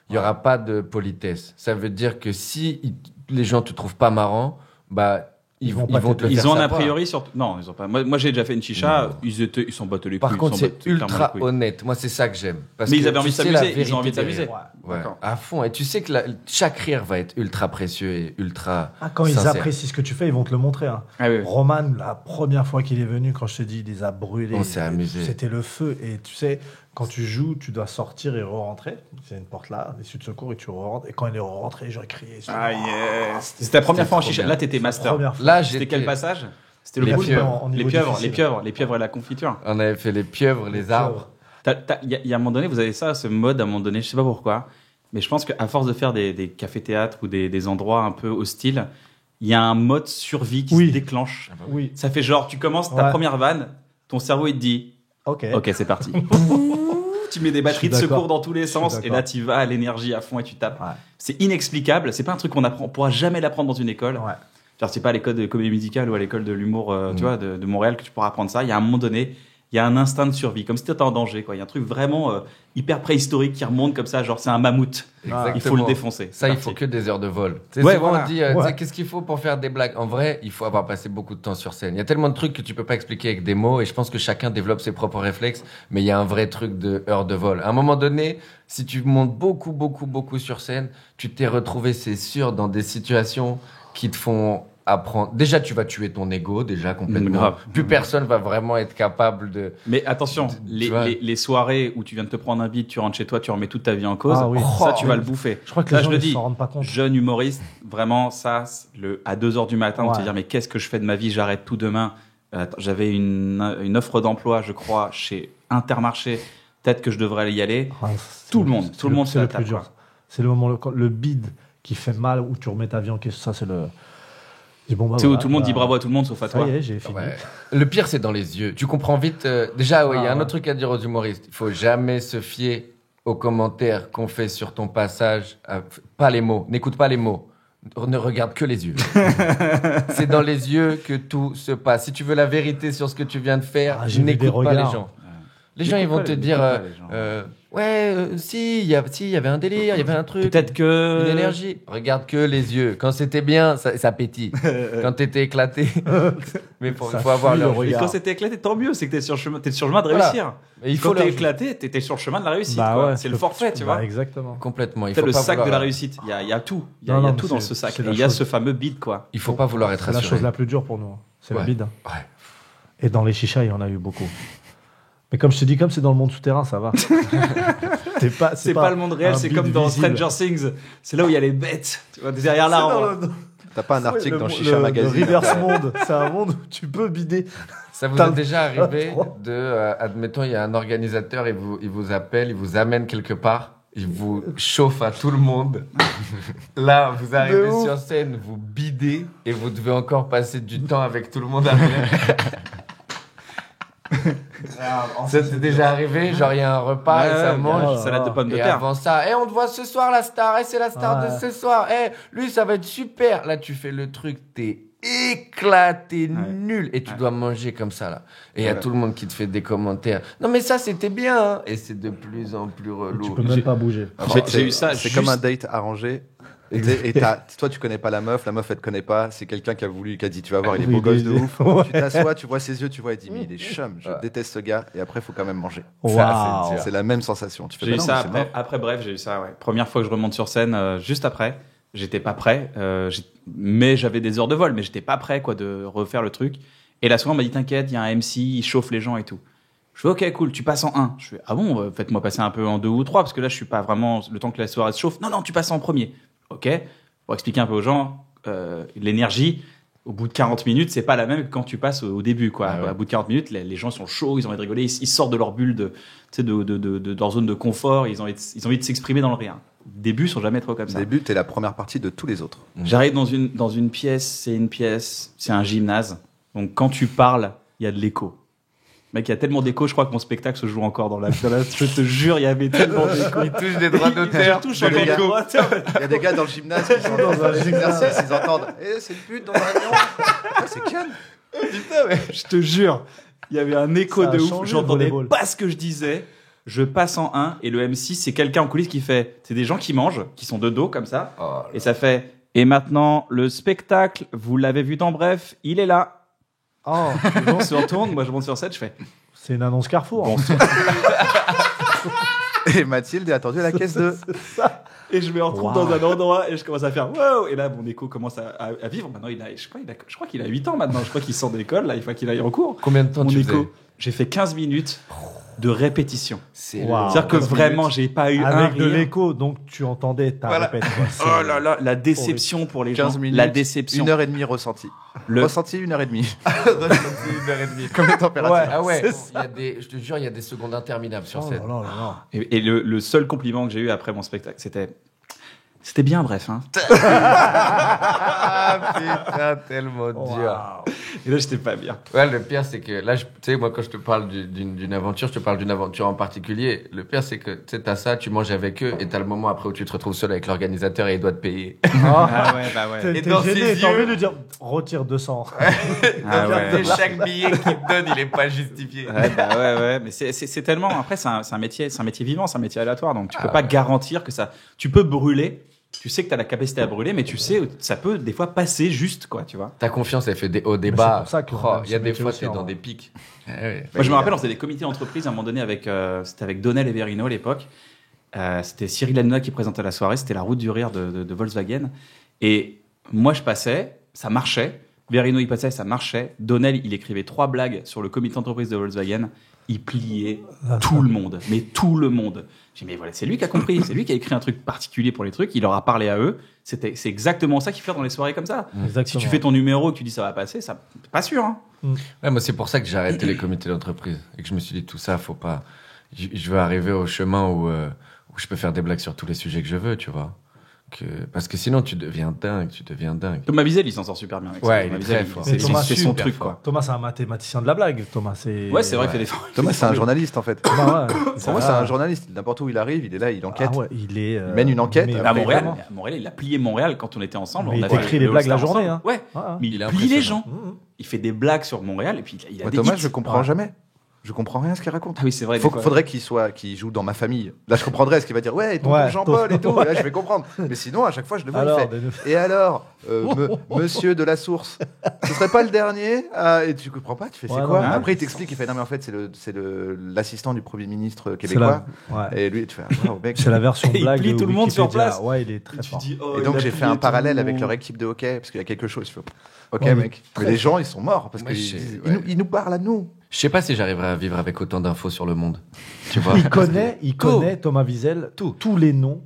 Il n'y aura pas de politesse. Ça veut dire que si les gens te trouvent pas marrant, bah, ils vont te le Ils faire ont un a savoir. priori sur. Non, ils ont pas. Moi j'ai déjà fait une chicha. Ils s'en battaient les couilles. Par contre, ils s'en c'est battaient clairement ultra les couilles. honnête. Moi, c'est ça que j'aime. Parce Mais ils que avaient tu envie de sais la s'amuser. Ils ont envie de vérité s'amuser. derrière. Ouais. Ouais, D'accord. à fond. Et tu sais que chaque rire va être ultra précieux et ultra Ah, quand ils sincère. apprécient ce que tu fais, ils vont te le montrer. Hein. Ah oui, oui. Roman, la première fois qu'il est venu, quand je te dis, il les a brûlés. On s'est amusé. C'était le feu. Et tu sais, quand tu joues, tu dois sortir et re-rentrer. C'est une porte là, l'issue de secours, et tu re-rentres. Et quand il est rentré, les gens criaient. Ah yes. C'était ta première fois en trop chicha. bien. Là, t'étais master. Première fois. Là, C'était j'étais... quel passage? C'était Les le poulpe. pieuvres. En Les niveau pieuvres, difficile. les pieuvres et la confiture. On avait fait les pieuvres, les arbres. Il y a un moment donné, vous avez ça, ce mode à un moment donné, je sais pas pourquoi, mais je pense qu'à force de faire des cafés-théâtres ou des endroits un peu hostiles, il y a un mode survie qui Oui. se déclenche. Oui, Ça fait genre, tu commences ta Ouais. première vanne, ton cerveau il te dit, ok. ok, c'est parti. Tu mets des batteries de Je suis secours d'accord. dans tous les Je suis sens et d'accord. là tu vas à l'énergie à fond et tu tapes. Ouais. C'est inexplicable, c'est pas un truc qu'on apprend, on pourra jamais l'apprendre dans une école. Ouais. Genre, c'est pas à l'école de comédie musicale ou à l'école de l'humour, Mm. tu vois, de Montréal que tu pourras apprendre ça. Il y a un moment donné, il y a un instinct de survie, comme si t'étais en danger, quoi. Il y a un truc vraiment hyper préhistorique qui remonte comme ça, genre c'est un mammouth. Exactement. Il faut le défoncer. Ça, C'est il parti. faut que des heures de vol. Tu sais, Ouais, souvent, voilà. on dit, tu sais, qu'est-ce qu'il faut pour faire des blagues? En vrai, il faut avoir passé beaucoup de temps sur scène. Il y a tellement de trucs que tu peux pas expliquer avec des mots, et je pense que chacun développe ses propres réflexes, mais il y a un vrai truc de heures de vol. À un moment donné, si tu montes beaucoup sur scène, tu t'es retrouvé, c'est sûr, dans des situations qui te font apprendre. Déjà, tu vas tuer ton ego, déjà, complètement. Grave. Plus personne va vraiment être capable de... Mais attention, Tu vois. les soirées où tu viens de te prendre un beat, tu rentres chez toi, tu remets toute ta vie en cause, Ah oui. ça tu Oh, vas oui. le bouffer. Je crois que Ça, les gens je le ne dis. s'en rendent pas compte. Jeune humoriste, vraiment, ça, à 2h du matin, on te Ouais. dire, mais qu'est-ce que je fais de ma vie, j'arrête tout demain. Attends, j'avais une offre d'emploi, je crois, chez Intermarché, peut-être que je devrais y aller. Ah, Tout le monde se c'est la le tape, plus dur. quoi. C'est le moment, le bide qui fait mal, où tu remets ta vie en question. Ça, c'est le. Je dis, bon, bah, Tu sais, où voilà, tout le monde bah, dit bravo à tout le monde, sauf à Ça toi. y est, j'ai fini. Ouais. Le pire, c'est dans les yeux. Tu comprends vite. Déjà, il y a un ouais. autre truc à dire aux humoristes. Il faut jamais se fier aux commentaires qu'on fait sur ton passage. Pas les mots, n'écoute pas les mots. Ne regarde que les yeux. C'est dans les yeux que tout se passe. Si tu veux la vérité sur ce que tu viens de faire, j'ai vu des n'écoute pas les regards. gens. Les gens, ils vont te dire, si, il y avait un délire, il y avait un truc. Peut-être que. Une énergie. Regarde que les yeux. Quand c'était bien, ça pétille. Quand t'étais éclaté. Mais il faut avoir fuit le le Et regard. quand c'était éclaté, tant mieux, c'est que t'es sur le chemin de Voilà. réussir. Mais il Quand faut t'es leur- éclaté, t'étais sur le chemin de la réussite. Bah quoi. ouais, C'est le forfait, tu bah, vois. exactement. Complètement. Il C'est faut le pas sac de vouloir- la réussite. Il y a tout. Il y a Non, tout mais dans c'est- ce sac. c'est Et la il y a chose- ce fameux bide, quoi. Il faut pas vouloir être C'est la rassuré. chose la plus dure pour nous. C'est Ouais. le bide. Ouais. Et dans les chichas, il y en a eu beaucoup. Mais comme je te dis, comme c'est dans le monde souterrain, ça va. C'est pas le monde réel, un c'est bide comme dans visible. Stranger Things. C'est là où il y a les bêtes. Tu vois, derrière l'arbre. T'as pas un article dans Chicha le Magazine reverse monde, c'est un monde où tu peux bider. Ça vous T'as est déjà arrivé droit. de, admettons, il y a un organisateur, il vous appelle, il vous amène quelque part, il vous chauffe à tout le monde. Là, vous arrivez De ouf. sur scène, vous bidez et vous devez encore passer du temps avec tout le monde après. Ça t'est déjà arrivé? Genre, il y a un repas et ça Ouais, mange. salade de pommes de Et terre. avant ça, on te voit ce soir la star, c'est la star Ouais. de ce soir, lui ça va être super. Là tu fais le truc, t'es éclaté, nul, et tu dois manger comme ça là. Et il y a tout le monde qui te fait des commentaires. Non mais ça c'était bien, hein. Et c'est de plus en plus relou. Tu peux même pas bouger. J'ai eu ça. C'est juste- comme un date arrangé. Et toi, tu connais pas la meuf elle te connaît pas. C'est quelqu'un qui a dit, tu vas voir, il est beau Oui, gosse de oui. ouf. Ouais. Tu t'assois, tu vois ses yeux, tu vois, il dit, mais il est chum, je Ouais. déteste ce gars. Et après, il faut quand même manger. Waouh. C'est la même sensation. Tu fais, J'ai bah eu non, ça mais c'est après, mort. après, bref, j'ai eu ça, ouais. Première fois que je remonte sur scène, juste après. J'étais pas prêt, mais j'avais des heures de vol, mais j'étais pas prêt, quoi, de refaire le truc. Et là, souvent, on m'a dit, t'inquiète, il y a un MC, il chauffe les gens et tout. Je fais, ok, cool, tu passes en 1. Je fais, ah bon, faites-moi passer un peu en 2 ou 3, parce que là, je suis pas vraiment, le temps que la soirée se chauffe. Non, non, tu passes en premier. Ok. Pour expliquer un peu aux gens, l'énergie, au bout de 40 minutes, c'est pas la même que quand tu passes au début, quoi. Ah ouais. Au bout de 40 minutes, les gens sont chauds, ils ont envie de rigoler, ils sortent de leur bulle tu sais, de leur zone de confort, ils ont envie de s'exprimer dans le rien. Au début, ils sont jamais trop comme Au ça. début, t'es la première partie de tous les autres. J'arrive dans une pièce, c'est un gymnase. Donc quand tu parles, il y a de l'écho. Mec, il y a tellement d'écho, je crois que mon spectacle se joue encore dans la je te jure, il y avait tellement d'écho. Il touche des droits d'auteur. Je touche de encore des l'écho. droits d'auteur. Il y a des gars dans le gymnase qui sont dans un exercice, ils entendent, c'est le but dans un avion. Ah, c'est Ken. Je te jure, il y avait un écho Ça a de ouf. changé, J'entendais le volleyball. pas ce que je disais. Je passe en 1 et le MC, c'est quelqu'un en coulisses qui fait. C'est des gens qui mangent, qui sont de dos comme ça. Oh, Et ça fait. Et maintenant, le spectacle, vous l'avez vu dans Bref, il est là. Oh, On se retourne, moi je monte sur scène, je fais. c'est une annonce Carrefour. Et Mathilde est attendue à la caisse 2. Et je me retrouve Wow. dans un endroit et je commence à faire wow. Et là, mon écho commence à vivre. Maintenant, je crois qu'il a 8 ans maintenant. Je crois qu'il sort de l'école, là, il faut qu'il aille en cours. combien de temps Mon tu écho, faisais? j'ai fait 15 minutes de répétition. C'est Wow. C'est-à-dire que 15 vraiment, minutes. j'ai pas eu un Avec de rire. l'écho, donc tu entendais ta Voilà. répète. quoi. C'est- Oh là là, la déception pour les 15 gens. minutes, La déception. 1h30 ressenti. Le- Ressenti 1h30. Une heure et demie. Comme les températures. Ouais. Ah ouais, C'est ça. je te jure, il y a des secondes interminables sur Oh scène. là là là là. Et le seul compliment que j'ai eu après mon spectacle, c'était bien, bref. Hein. Ah putain, tellement dur. Waouh. Et là, j'étais pas bien. Ouais, le pire, c'est que là, tu sais, moi, quand je te parle d'une aventure, je te parle d'une aventure en particulier. Le pire, c'est que tu sais, t'as ça, tu manges avec eux, et t'as le moment après où tu te retrouves seul avec l'organisateur et il doit te payer. Ah ouais, bah ouais. T'es Et dans gêné, ses t'as envie yeux- de dire retire 200. Ah ouais. Et chaque billet qu'il te donne, il est pas justifié. Ouais, bah ouais. Mais c'est tellement. Après, c'est un métier vivant, c'est un métier aléatoire. Donc, tu peux Ah pas ouais. garantir que ça. Tu peux brûler. Tu sais que tu as la capacité à brûler, mais tu sais, ça peut des fois passer juste, quoi, tu vois. Ta confiance, elle fait des hauts, des Mais bas. c'est pour ça que Oh, il y a ce des métier fois, aussi, t'es en dans vrai. des pics. Eh ouais. Moi, je me rappelle, on faisait des comités d'entreprise à un moment donné c'était avec Donnel et Verino à l'époque. C'était Cyril Hanouna qui présentait la soirée. C'était la route du rire de Volkswagen. Et moi, je passais, ça marchait. Verino, il passait, ça marchait. Donnel, il écrivait 3 blagues sur le comité d'entreprise de Volkswagen. Il pliait tout le monde, mais tout le monde. J'ai dit, mais voilà, c'est lui qui a compris. C'est lui qui a écrit un truc particulier pour les trucs. Il leur a parlé à eux. C'est exactement ça qu'il fait dans les soirées comme ça. Si Exactement. tu fais ton numéro et que tu dis ça va passer, ça, pas sûr, hein. Ouais, moi, c'est pour ça que j'ai arrêté les comités d'entreprise. Et que je me suis dit, tout ça, faut pas. Je veux arriver au chemin où je peux faire des blagues sur tous les sujets que je veux, tu vois. Parce que sinon, tu deviens dingue. Thomas Wiesel, il s'en sort super bien avec ça. Ouais, Thomas il est Wiesel, très fort. Mais Thomas, c'est son super truc, fort. quoi. Thomas, c'est un mathématicien de la blague. Thomas, c'est. Ouais, c'est vrai Ouais. qu'il fait des Thomas, c'est un journaliste en fait. Bah ouais. Pour moi, c'est un journaliste. N'importe où il arrive, il est là, il enquête. Ah ouais, il mène une enquête, mais mais À Montréal, vraiment. il a plié Montréal quand on était ensemble. Mais on il a fait t'écrit le les blagues la All-Star journée, ensemble. hein. Ouais. Ah, Mais Il il est plie les impressionnant. gens. Il fait des blagues sur Montréal et puis il a Moi, des Thomas, hits. je comprends Ouais. jamais. Je comprends rien ce qu'il raconte. Ah oui, c'est vrai. des fois. Faudrait qu'il joue dans ma famille. Là, je comprendrais ce qu'il va dire. Ouais, ton Ouais, Jean-Paul et tout. ouais. Là, je vais comprendre. Mais sinon, à chaque fois, je le vois, Alors, il fait. Et alors, monsieur de la source, ce serait pas le dernier Et tu comprends pas, tu fais Ouais, c'est quoi non, Après, il t'explique, il fait non, mais en fait, c'est l'assistant du Premier ministre c'est québécois. la... ouais. Et lui, tu fais wow, mec. C'est la version Il blague plie de tout le monde sur Wikipédia. place. Ouais, il est très Tu fort. dis, oh, Et il donc, a j'ai plié fait un tout parallèle le avec monde. leur équipe de hockey, parce qu'il y a quelque chose. Je fais, ok, Ouais, mais mec. Mais les gens, ils sont morts, parce Moi, qu'ils ouais. ils nous parlent à nous. Je sais pas si j'arriverai à vivre avec autant d'infos sur le monde. Tu vois Il connaît Thomas Wiesel, tous les noms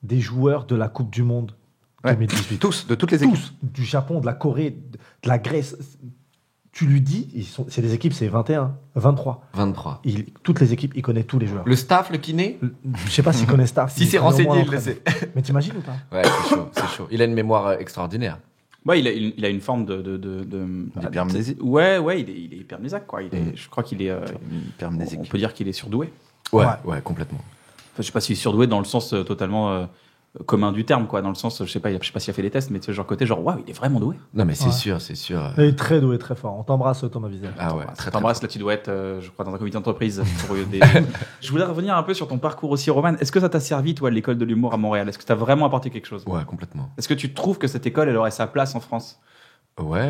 des joueurs de la Coupe du Monde Ouais. 2018. Tous, de toutes les équipes. Tous, du Japon, de la Corée, de la Grèce. Tu lui dis, c'est des équipes, c'est 21, 23. 23. Toutes les équipes, il connaît tous les joueurs. Le staff, le kiné Je sais pas s'il connaît Star. Si c'est renseigné, il le sait. Mais t'imagines ou pas? Ouais, c'est chaud. Il a une mémoire extraordinaire. Ouais, il a une forme de D'hypermnésie. Ouais, il est hypermnésiaque, quoi. Je crois qu'il est. Hypermnésique. On peut dire qu'il est surdoué. Ouais, complètement. Enfin, je sais pas s'il est surdoué dans le sens totalement commun du terme, quoi. Dans le sens, je sais pas s'il a fait des tests, mais tu sais, genre côté, genre, waouh, il est vraiment doué. Non, mais c'est Ouais. sûr. Il est très doué, très fort. On t'embrasse, Thomas Wiesel. Ah ouais, Très t'embrasse, là, tu dois être, je crois, dans un comité d'entreprise. Je voulais revenir un peu sur ton parcours aussi, Roman. Est-ce que ça t'a servi, toi, l'école de l'humour à Montréal? Est-ce que t'as vraiment apporté quelque chose? Ouais, complètement. Est-ce que tu trouves que cette école, elle aurait sa place en France? Ouais,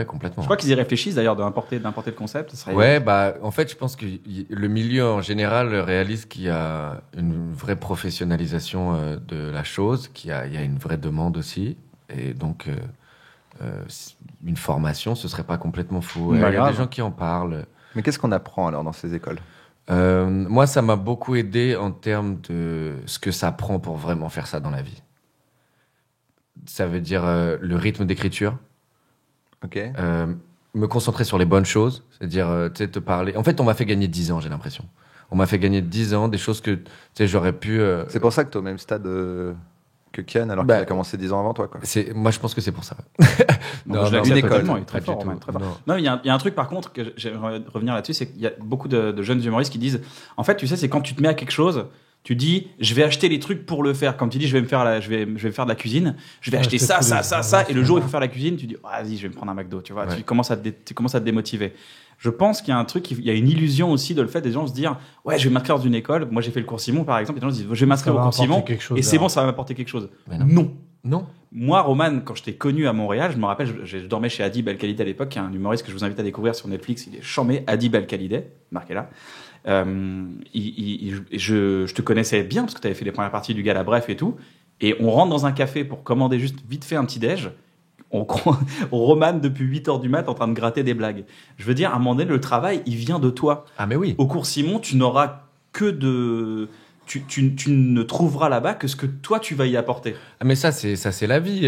complètement. Je crois qu'ils y réfléchissent d'ailleurs d'importer le concept. Ce serait... Ouais, bah, en fait, je pense que le milieu en général réalise qu'il y a une vraie professionnalisation de la chose, il y a une vraie demande aussi. Et donc, une formation, ce serait pas complètement fou. Il y a grave. des gens qui en parlent. Mais qu'est-ce qu'on apprend alors dans ces écoles? Moi, ça m'a beaucoup aidé en termes de ce que ça prend pour vraiment faire ça dans la vie. Ça veut dire le rythme d'écriture. Ok. Me concentrer sur les bonnes choses, c'est-à-dire tu sais, te parler. En fait, on m'a fait gagner 10 ans, j'ai l'impression. On m'a fait gagner 10 ans, des choses que tu sais, j'aurais pu. C'est pour ça que tu es au même stade que Kian, alors Bah, qu'il a commencé 10 ans avant toi. Quoi. Moi, je pense que c'est pour ça. Non, je l'accepte une école. totalement, il est très Pas fort, du Roman, tout. très fort. Non. Non, il y a un truc par contre que j'aimerais revenir là-dessus, c'est qu'il y a beaucoup de jeunes humoristes qui disent, en fait, tu sais, c'est quand tu te mets à quelque chose, tu dis, je vais acheter les trucs pour le faire. Comme tu dis, je vais faire de la cuisine, je vais acheter acheter ça, tous ça, les- ça, ça, et le jour où il faut faire la cuisine, tu dis, ah, vas-y, je vais me prendre un McDo, tu vois. Ouais. Tu commences à te démotiver. Je pense qu'il y a un truc, il y a une illusion aussi de le fait des gens se dire, ouais, je vais m'inscrire dans une école. Moi, j'ai fait le cours Simon, par exemple, et les gens se disent, je vais m'inscrire Ça au va cours Simon, apporter quelque chose et c'est derrière. bon, ça va m'apporter quelque chose. Mais non. Non. Non. Moi, Roman, quand je t'ai connu à Montréal, je me rappelle, je dormais chez Adib El-Khalidé à l'époque, qui est un humoriste que je vous invite à découvrir sur Netflix. Il est chambé, Adib El-Khalidé, marquez là. Je te connaissais bien parce que tu avais fait les premières parties du Gala Bref et tout. Et on rentre dans un café pour commander juste vite fait un petit déj. On romane depuis 8h du mat en train de gratter des blagues. Je veux dire, à un moment donné, le travail, il vient de toi. Ah, mais oui. Au cours Simon, tu n'auras que de... Tu ne trouveras là-bas que ce que toi, tu vas y apporter. Ah, mais ça, c'est la vie.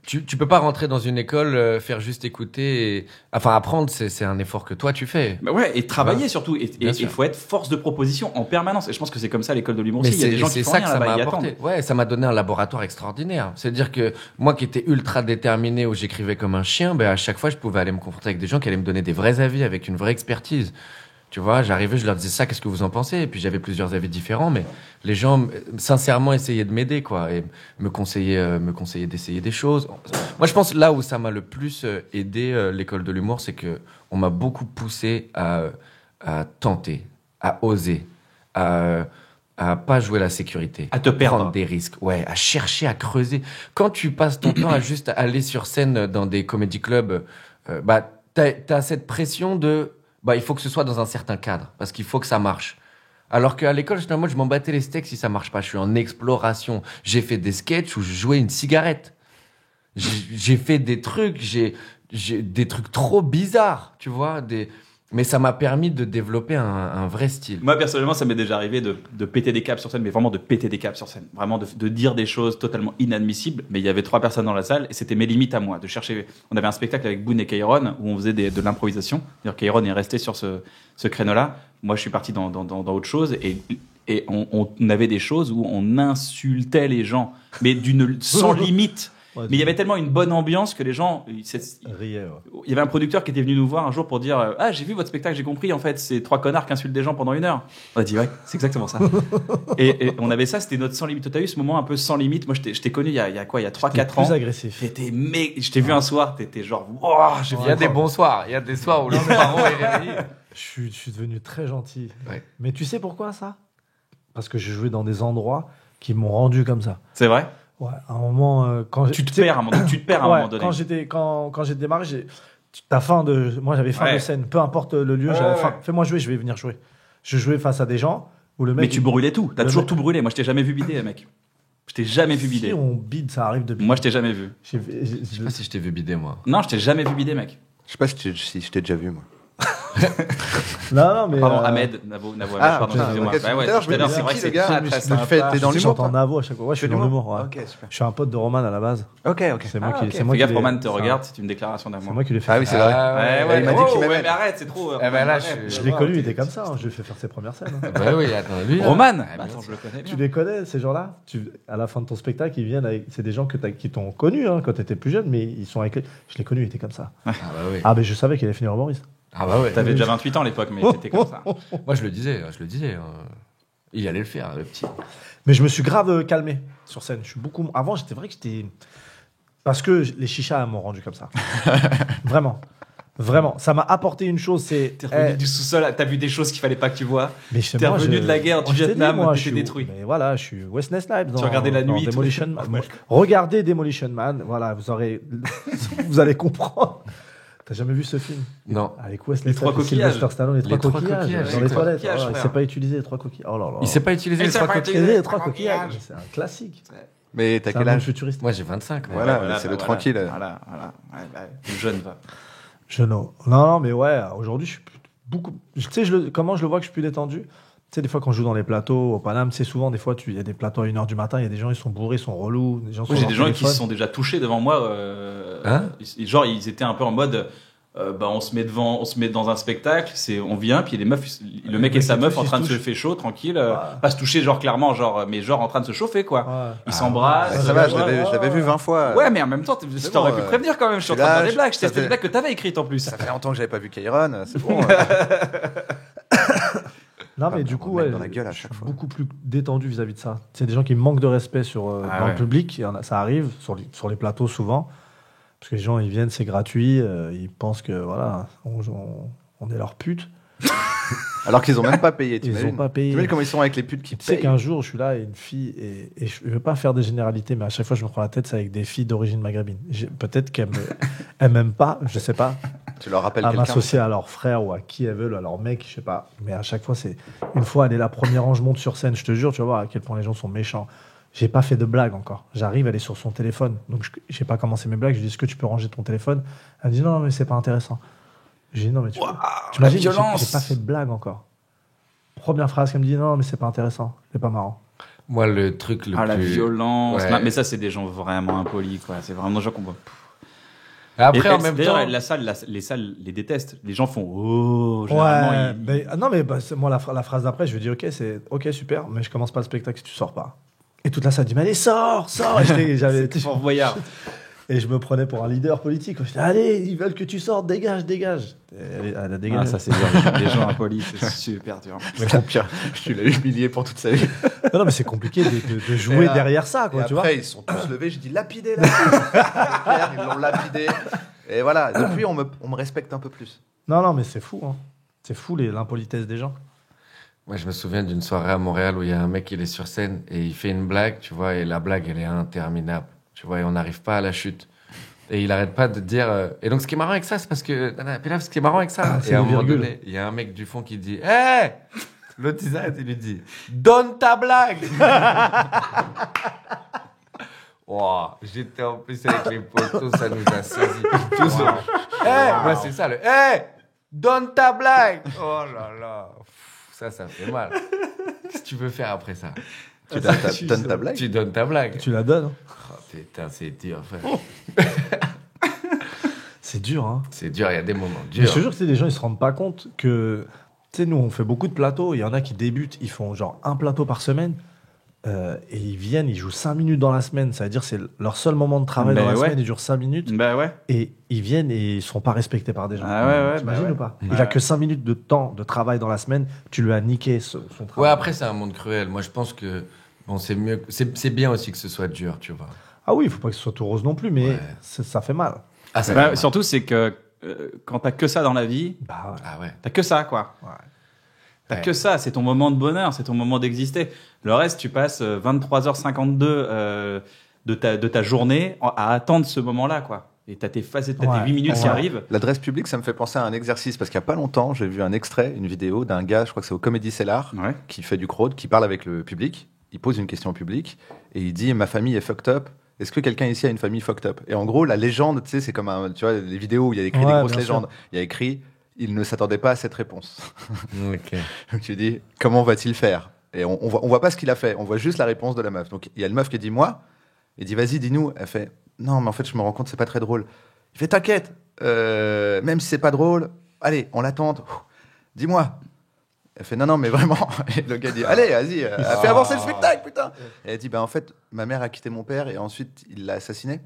Tu peux pas rentrer dans une école, faire juste écouter. Enfin, apprendre, c'est un effort que toi, tu fais. Bah ouais, et travailler Ouais. surtout. Et Bien il sûr. faut être force de proposition en permanence. Et je pense que c'est comme ça l'école de l'humour Mais aussi. Il y a des gens c'est qui font ça rien que ça là-bas, m'a ils apporté. attendent. Ouais, ça m'a donné un laboratoire extraordinaire. C'est-à-dire que moi qui étais ultra déterminé, où j'écrivais comme un chien, ben à chaque fois, je pouvais aller me confronter avec des gens qui allaient me donner des vrais avis, avec une vraie expertise. Tu vois, j'arrivais, je leur disais ça, qu'est-ce que vous en pensez? Et puis j'avais plusieurs avis différents, mais les gens, sincèrement, essayaient de m'aider, quoi, et me conseillaient d'essayer des choses. Moi, je pense là où ça m'a le plus aidé, l'école de l'humour, c'est que on m'a beaucoup poussé à tenter, à oser, à pas jouer la sécurité, À te perdre. prendre des risques, ouais, à chercher, à creuser. Quand tu passes ton temps à juste aller sur scène dans des comédie clubs, bah t'as cette pression de bah il faut que ce soit dans un certain cadre parce qu'il faut que ça marche. Alors qu'à l'école, moi, je m'en battais les steaks si ça marche pas. Je suis en exploration. J'ai fait des sketchs où je jouais une cigarette. J'ai fait des trucs, j'ai des trucs trop bizarres, tu vois, Mais ça m'a permis de développer un vrai style. Moi, personnellement, ça m'est déjà arrivé de péter des câbles sur scène, mais vraiment de péter des câbles sur scène. Vraiment de dire des choses totalement inadmissibles. Mais il y avait 3 personnes dans la salle et c'était mes limites à moi. De chercher. On avait un spectacle avec Boone et Kairon où on faisait de l'improvisation. C'est-à-dire Kairon est resté sur ce créneau-là. Moi, je suis parti dans autre chose et on avait des choses où on insultait les gens, mais sans limite. Ouais, Mais il y avait tellement une bonne ambiance que les gens. Riait, ouais. Il y avait un producteur qui était venu nous voir un jour pour dire Ah, j'ai vu votre spectacle, j'ai compris, en fait, c'est 3 connards qui insultent des gens pendant 1 heure. On a dit Ouais, c'est exactement ça. et on avait ça, c'était notre sans limite. T'as eu ce moment un peu sans limite. Moi, je t'ai connu il y a 3-4 ans. Plus agressif. Je t'ai vu un soir, t'étais genre Wow, Il y a des bons soirs. Il y a des soirs où le parent est réveillé. Je suis devenu très gentil. Ouais. Mais tu sais pourquoi ça? Parce que j'ai joué dans des endroits qui m'ont rendu comme ça. C'est vrai Ouais, à un moment, quand Tu te perds à un moment donné. Ouais, quand j'ai démarré, t'as faim moi j'avais faim Ouais. de scène, peu importe le lieu, j'avais faim. Fais-moi jouer, je vais venir jouer. Je jouais face à des gens où le mec. Mais tu brûlais tout. T'as le toujours mec- tout brûlé. Moi, je t'ai jamais vu bider, mec. Je t'ai jamais vu bider. Si on bide, ça arrive de bide. Moi, je t'ai jamais vu. Je sais pas si je t'ai vu bider, moi. Non, je t'ai jamais vu bider, mec. Je sais pas si je t'ai déjà vu, moi. Non, mais. Pardon, Ahmed, Navo, Ahmed, pardon, putain, excusez-moi. ok, Bah ouais, tout à l'heure, je me tout à l'heure, disais, c'est vrai qui, que le c'est gars très, Mais très je me sympa. fais- t'es dans l'humour, J'entends toi Navo à chaque fois. Ouais, je suis Fais dans l'humour. l'humour. Ouais. Ok, super. Je suis un pote de Roman à la base. Ok. C'est moi Ah, qui. ok. C'est moi Fais qui gaffe, l'ai- Roman te c'est regarde, c'est une déclaration d'amour. moi qui l'ai fait. Ah oui, c'est faire. vrai. Ouais, ouais, il m'a dit oh, qu'il ouais, m'aimait. mais arrête, c'est trop. Eh ben là, arrête. Je l'ai connu, il était comme ça. Je lui ai fait faire ses premières scènes. Bah oui, attends, lui. là. Roman Ah, Bah, bien attends, je le connais Tu bien. les connais, ces gens-là À la fin de ton spectacle, ils viennent avec. C'est des gens qui t'ont connu quand t'étais plus jeune, mais ils sont avec. Je l'ai connu, il était comme ça. Ah bah oui. Ah, mais je savais qu'il allait finir humoriste. Ah bah ouais. T'avais déjà 28 ans à l'époque, mais t'étais comme ça. Moi, je le disais. Il allait le faire, le petit. Mais je me suis grave calmé sur scène. Je suis beaucoup. Avant, j'étais vrai que j'étais. Parce que les chichas m'ont rendu comme ça. Vraiment. Vraiment. Ça m'a apporté une chose, c'est. T'es revenu du sous-sol, t'as vu des choses qu'il fallait pas que tu vois. Mais je sais, T'es moi, revenu de la guerre du je t'ai dit, Vietnam, moi, t'étais je suis- détruit. Mais voilà, je suis Wesley Snipes. Dans, regardais La dans Nuit, tout. Demolition Man. Ouais. Regardez Demolition Man. Voilà, vous allez comprendre. T'as jamais vu ce film Non. Avec Wesley Les 3 Snipes et coquillages. Sylvester Stallone, les 3 trois coquillages. coquillages, Dans les les trois toilettes. coquillages, Oh, il frère. sait pas utiliser les 3 coquillages. Oh là là. Il sait pas utiliser les sait 3 pas coquilles. utiliser les 3 coquillages. C'est un classique. Mais t'as C'est un quel monde âge futuriste. Moi, j'ai 25. moi. Voilà, mais c'est le tranquille. Voilà. Ouais, bah, le jeune va. Non, mais ouais, aujourd'hui, je suis beaucoup. Tu sais, comment je le vois que je suis plus détendu. Tu sais, des fois, quand je joue dans les plateaux au Paname, c'est souvent, des fois, il y a des plateaux à 1h du matin, il y a des gens, ils sont bourrés, ils sont relous. Des gens sont Moi, j'ai sur des leur gens qui se téléphone. sont déjà touchés devant moi. Hein Genre, ils étaient un peu en mode. On se met dans un spectacle, on vient, puis les meufs, le mec et sa meuf en train de se faire chaud, tranquille, pas se toucher, genre clairement, mais genre en train de se chauffer, quoi. Ouais. Ils s'embrassent. Ça va, je l'avais vu 20 fois. Ouais, mais en même temps, t'aurais pu bon, prévenir quand même. Je suis en je suis train de là, faire des blagues. ça C'était des fait- blagues que t'avais écrites en plus. Ça fait longtemps que j'avais pas vu Kairon, c'est bon. Non, mais Ah, du on coup, me met ouais, dans la gueule à je chaque suis fois. beaucoup plus détendu vis-à-vis de ça. C'est des gens qui manquent de respect dans ouais. le public. Ça arrive sur les plateaux souvent. Parce que les gens, ils viennent, c'est gratuit. Ils pensent que, voilà, on est leur pute. Alors qu'ils ont même pas payé, Ils t'imagines ont pas payé. T'imagines comment ils sont avec les putes qui Tu sais payent qu'un jour, je suis là et une fille, et je ne veux pas faire des généralités, mais à chaque fois, je me prends la tête, c'est avec des filles d'origine maghrébine. Peut-être qu'elles m'aiment pas, je sais pas, Tu leur rappelles à quelqu'un m'associer à leur frère ou à qui elles veulent, à leur mec, je sais pas. Mais à chaque fois, une fois, elle est la première rang, je monte sur scène, je te jure, tu vas voir à quel point les gens sont méchants. J'ai pas fait de blague encore. J'arrive, elle est sur son téléphone, donc j'ai pas commencé mes blagues. Je lui dis, est-ce que tu peux ranger ton téléphone? Elle me dit, non, mais c'est pas intéressant. J'ai dit, non, mais tu imagines, j'ai pas fait de blague encore. Première phrase qu'elle me dit, non, mais c'est pas intéressant, c'est pas marrant. Moi, le truc le Ah, la plus. violence. Ouais. Mais ça, c'est des gens vraiment impolis, quoi. C'est vraiment des gens qu'on voit. Après, Et en même d'ailleurs, temps. les salles les détestent. Les gens font oh. Généralement, Non, mais moi, la phrase d'après, je lui dis, c'est ok, super, mais je commence pas le spectacle si tu sors pas. Et toute la salle dit, mais allez, sors. Et j'avais. Fort Boyard. Et je me prenais pour un leader politique. Je disais, allez, ils veulent que tu sortes, dégage. Et elle a dégagé. Ah, ça, c'est dur. Les gens impolis, c'est super dur. Mais bon, pire, tu l'as humilié pour toute sa vie. Non, mais c'est compliqué de jouer Et là, derrière ça, quoi, Et tu après, vois. ils sont tous levés, j'ai dit lapidé, Claire, ils l'ont lapidé. Et voilà, depuis, on me respecte un peu plus. Non, mais c'est fou, hein. C'est fou, l'impolitesse des gens. Moi, je me souviens d'une soirée à Montréal où il y a un mec, il est sur scène et il fait une blague, tu vois, et la blague, elle est interminable, tu vois, et on n'arrive pas à la chute. Et il arrête pas de dire. Et donc, ce qui est marrant avec ça, c'est parce que. Puis là, ce qui est marrant avec ça, c'est et à un les moment virgules. donné, il y a un mec du fond qui dit hé. L'autre, il s'arrête et lui dit donne ta blague. Wow, j'étais en plus avec les potos, ça nous a saisis. Tous. Hé, moi, c'est ça, le hé. Donne ta blague. Oh là là. Ça fait mal. Qu'est-ce que tu veux faire après ça? Tu donnes ta blague. Tu donnes ta blague. Tu la donnes. Oh, putain, c'est dur, frère. C'est dur, hein. C'est dur, il y a des moments Mais durs. je te jure que les gens, ils se rendent pas compte que, tu sais, nous, on fait beaucoup de plateaux. Il y en a qui débutent, ils font genre un plateau par semaine. Et ils viennent, ils jouent 5 minutes dans la semaine. Ça veut dire que c'est leur seul moment de travail Ben dans la ouais. semaine. Ils durent 5 minutes. Bah ouais. Et ils viennent et ils sont pas respectés par des gens. Ah ouais, ouais, T'imagines bah ouais. ou pas? Ouais. Il a que 5 minutes de temps de travail dans la semaine. Tu lui as niqué son travail. Ouais, après, c'est un monde cruel. Moi, je pense que bon, c'est mieux. C'est bien aussi que ce soit dur, tu vois. Ah oui, il faut pas que ce soit tout rose non plus, mais Ouais. ça fait mal. Ah, ça Bah, fait mal. surtout, c'est que quand t'as que ça dans la vie, Bah ouais. Ah ouais. t'as que ça, quoi. Ouais. T'as Ouais. que ça, c'est ton moment de bonheur, c'est ton moment d'exister. Le reste, tu passes 23h52 de ta journée à attendre ce moment-là, quoi. Et t'as tes 8 minutes qui Ouais. arrivent. L'adresse publique, ça me fait penser à un exercice parce qu'il n'y a pas longtemps, j'ai vu un extrait, une vidéo d'un gars, je crois que c'est au Comedy Cellar, Ouais. qui fait du crowd, qui parle avec le public. Il pose une question au public et il dit: ma famille est fucked up. Est-ce que quelqu'un ici a une famille fucked up? Et en gros, la légende, tu sais, c'est comme tu vois, les vidéos où il y a écrit Ouais, des grosses bien sûr. légendes. Il y a écrit: il ne s'attendait pas à cette réponse. Ok. Donc tu dis: comment va-t-il faire? Et on voit pas ce qu'il a fait, on voit juste la réponse de la meuf. Donc il y a le meuf qui dit moi, il dit vas-y dis-nous. Elle fait non mais en fait je me rends compte c'est pas très drôle. Il fait t'inquiète, même si c'est pas drôle, allez on l'attend. Dis-moi. Elle fait non mais vraiment. Et le gars dit allez vas-y, fais avancer le spectacle putain. Et elle dit bah en fait ma mère a quitté mon père et ensuite il l'a assassiné.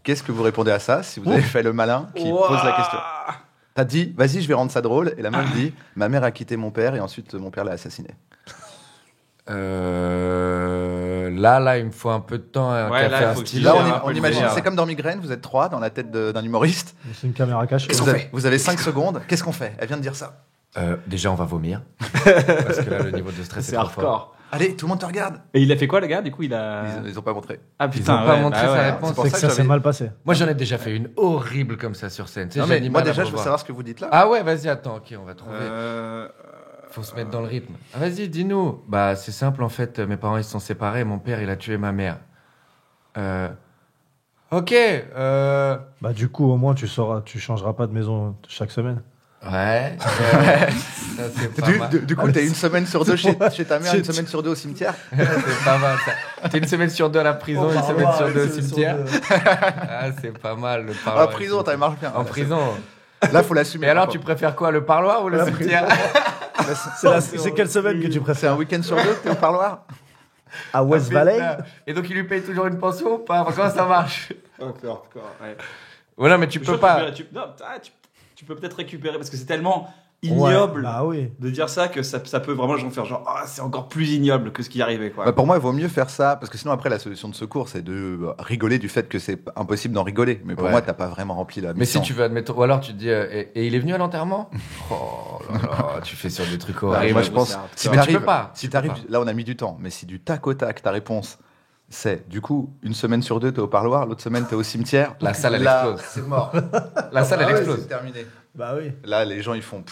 Qu'est-ce que vous répondez à ça si vous avez fait le malin qui pose la question? T'as dit, vas-y, je vais rendre ça drôle. Et la meuf dit, ma mère a quitté mon père et ensuite mon père l'a assassiné. Là, il me faut un peu de temps à Ouais, là, faire il un faut que style. tu Là, gères on, un peu on le imagine, délire. c'est comme dans Migraine, vous êtes 3 dans la tête d'un humoriste. C'est une caméra cachée. Vous avez 5 secondes. Qu'est-ce qu'on fait? Elle vient de dire ça. Déjà, on va vomir. Parce que là, le niveau de stress est C'est trop fort. hardcore. Allez, tout le monde te regarde. Et il a fait quoi, le gars? Du coup, il a. Ils ont pas montré. Ah Ils putain, ont pas ouais, montré bah sa ouais. réponse. C'est pour C'est ça que que ça s'est j'avais- mal passé. Moi, j'en ai déjà fait une horrible comme ça sur scène. Tu sais, Non, j'ai mais du moi mal à déjà, je veux revoir. savoir ce que vous dites là. Ah ouais, vas-y, attends, ok, on va trouver. Euh, Faut se mettre dans le rythme. Ah, vas-y, dis-nous. Bah, c'est simple, en fait, mes parents, ils se sont séparés. Mon père, il a tué ma mère. Ok. Bah du coup, au moins, tu changeras pas de maison chaque semaine. Ouais. Ça, c'est pas mal. Du coup, t'es une semaine sur deux chez ta mère, une semaine sur deux au cimetière. C'est pas mal, ça. T'es une semaine sur deux à la prison, une semaine sur deux au cimetière. Ah, c'est pas mal, le parloir. En prison, ça marche bien. En prison. Là, faut l'assumer. Et alors, par tu contre. préfères quoi, le parloir ou le cimetière? C'est quelle semaine que tu C'est préfères? un week-end sur deux, t'es au parloir. À West Valley? Et donc, il lui paye toujours une pension ou pas? Comment ça marche? Encore, ouais. Voilà, mais tu peux pas. Tu peux peut-être récupérer parce que c'est tellement ignoble Ouais, bah oui. de dire ça que ça peut vraiment faire genre ah c'est encore plus ignoble que ce qui arrivait quoi. Bah, pour moi, il vaut mieux faire ça, parce que sinon, après, la solution de secours, c'est de rigoler du fait que c'est impossible d'en rigoler. Mais pour Ouais. moi, t'as pas vraiment rempli la Mais si mission. tu veux admettre. Ou alors, tu te dis. Et il est venu à l'enterrement? Oh là là, tu fais sur des trucs Bah, horribles. moi, je pense, c'est si Mais tu t'arrives, peux pas. si Tu peux t'arrives, pas. là, on a mis du temps, mais si du tac au tac, ta réponse, c'est, du coup, une semaine sur deux, t'es au parloir, l'autre semaine, t'es au cimetière. La salle, elle Là, explose. c'est mort. La salle, elle Ah ouais, explose. c'est terminé. Bah oui. Là, les gens, ils font,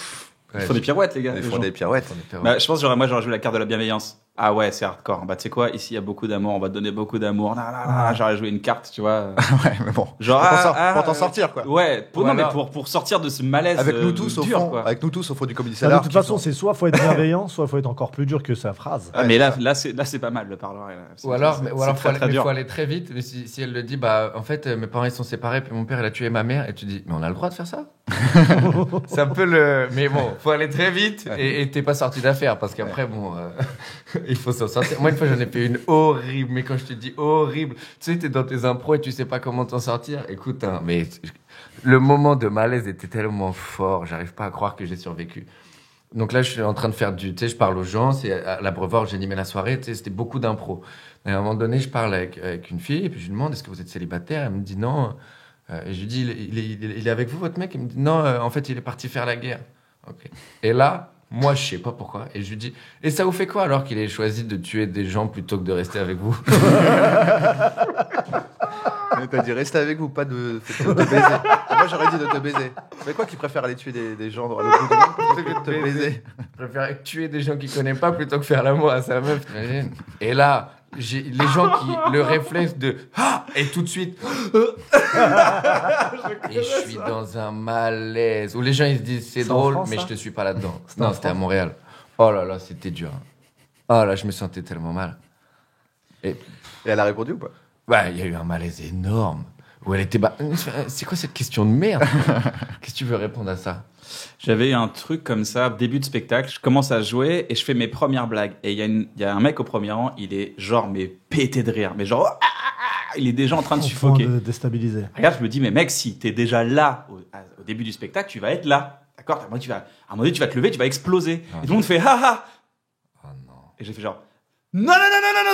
Ils font des pirouettes les gars. ils les font gens. des pirouettes. Bah, je pense que moi j'aurais joué la carte de la bienveillance. Ah ouais, c'est hardcore. Bah tu sais quoi, ici il y a beaucoup d'amour, on va te donner beaucoup d'amour. J'aurais joué une carte, tu vois. Ouais, mais bon. Genre Pour t'en sortir, quoi. Ouais, Ou non mais alors- pour sortir de ce malaise Avec nous tous au dur, fond, quoi. avec nous tous au fond du Comedy Ça, Cellar. de toute qui façon, sont- c'est soit faut être bienveillant, soit faut être encore plus dur que sa phrase. Ah, mais là c'est pas mal le parloir. Ou alors, faut dur. aller très vite. Mais si elle le dit, bah, en fait, mes parents ils sont séparés, puis mon père il a tué ma mère, et tu dis, mais on a le droit de faire ça? C'est un peu le. Mais bon, faut aller très vite, et t'es pas sorti d'affaire, parce qu'après, bon, il faut s'en sortir. Moi, une fois, j'en ai fait une horrible, mais quand je te dis horrible, tu sais, t'es dans tes impros et tu sais pas comment t'en sortir. Écoute, hein, mais le moment de malaise était tellement fort, j'arrive pas à croire que j'ai survécu. Donc là, je suis en train de faire tu sais, je parle aux gens, c'est à l'Abreuvoir, j'ai animé la soirée, tu sais, c'était beaucoup d'impro. Et à un moment donné, je parle avec une fille, et puis je lui demande, est-ce que vous êtes célibataire? Elle me dit non. Et je lui dis, il est avec vous, votre mec? Il me dit, non, en fait, il est parti faire la guerre. Ok. Et là, moi, je sais pas pourquoi. Et je lui dis, et ça vous fait quoi alors qu'il ait choisi de tuer des gens plutôt que de rester avec vous? Mais t'as dit rester avec vous, pas de te baiser. Moi, j'aurais dit de te baiser. Mais quoi, qui préfère aller tuer des gens dans le bout du monde plutôt que de te baiser? Je préfère tuer des gens qu'il connaît pas plutôt que faire l'amour à sa meuf, t'imagines? Et là, les gens qui le réflexe de et tout de suite et je suis dans un malaise où les gens ils se disent c'est C'est en drôle France, mais ça je te suis pas là-dedans. C'était en Non, c'était à France Montréal. Oh là là, c'était dur. Oh là, je me sentais tellement mal. Et Et elle a répondu ou pas? il y a eu un malaise énorme où elle était c'est quoi cette question de merde? Qu'est-ce que tu veux répondre à ça? J'avais un truc comme ça, début de spectacle, je commence à jouer et je fais mes premières blagues. Et il y a un mec au premier rang, il est genre, mais pété de rire. Mais genre, il est déjà en train de Au point suffoquer. de déstabiliser. Regarde, je me dis, mais mec, si t'es déjà là au début du spectacle, tu vas être là. D'accord? À un moment donné, tu vas te lever, tu vas exploser. Ah, et tout le monde fait, ha ha! Oh non. Et j'ai fait genre, non,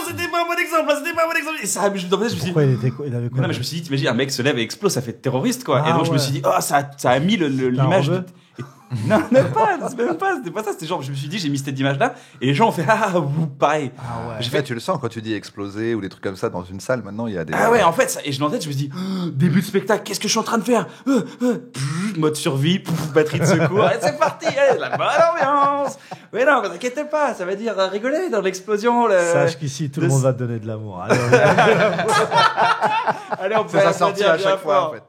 c'était pas un bon exemple, c'était pas un bon exemple. Et ça, je me suis dit, Pourquoi il avait quoi? non, mais je me suis dit, t'imagines, un mec se lève et explose, ça fait terroriste, quoi. Ah, et donc, je me ouais. suis dit, oh, ça a mis l'image. rebeu Non, même pas, c'était pas ça. C'était genre, je me suis dit, j'ai mis cette image-là, et les gens ont fait, pareil. Ah ouais. J'ai Tu le sens quand tu dis exploser ou des trucs comme ça dans une salle. Maintenant, il y a des. Ah ouais, en fait, et je l'entends, je me dis, début de spectacle, qu'est-ce que je suis en train de faire? Mode survie, batterie de secours, et c'est parti, allez, la bonne ambiance. Mais non, t'inquiète pas, ça veut dire rigoler dans l'explosion. Sache qu'ici, tout le monde va te donner de l'amour. Allez, Allez, on peut C'est sa sortie à chaque fois, en fait.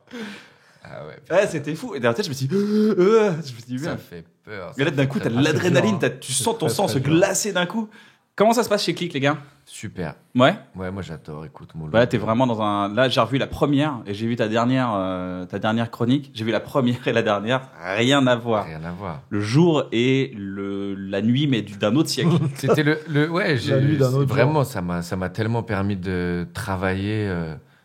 Ah ouais. Ouais, c'était fou. Et dans la tête, je me suis dit, je me suis dit, Ça merde. fait peur. Et là, d'un coup, t'as de l'adrénaline, tu sens ton très, sang très se dur. glacer d'un coup. Comment ça se passe chez Click, les gars? Super. Ouais. Ouais, moi j'adore. Écoute, mon Ouais, t'es vraiment dans un. Là, j'ai revu la première et j'ai vu ta dernière chronique. J'ai vu la première et la dernière. Rien à voir. Rien à voir. Le jour et la nuit, mais d'un autre siècle. C'était ouais, La nuit d'un autre vraiment, ça m'a tellement permis de travailler.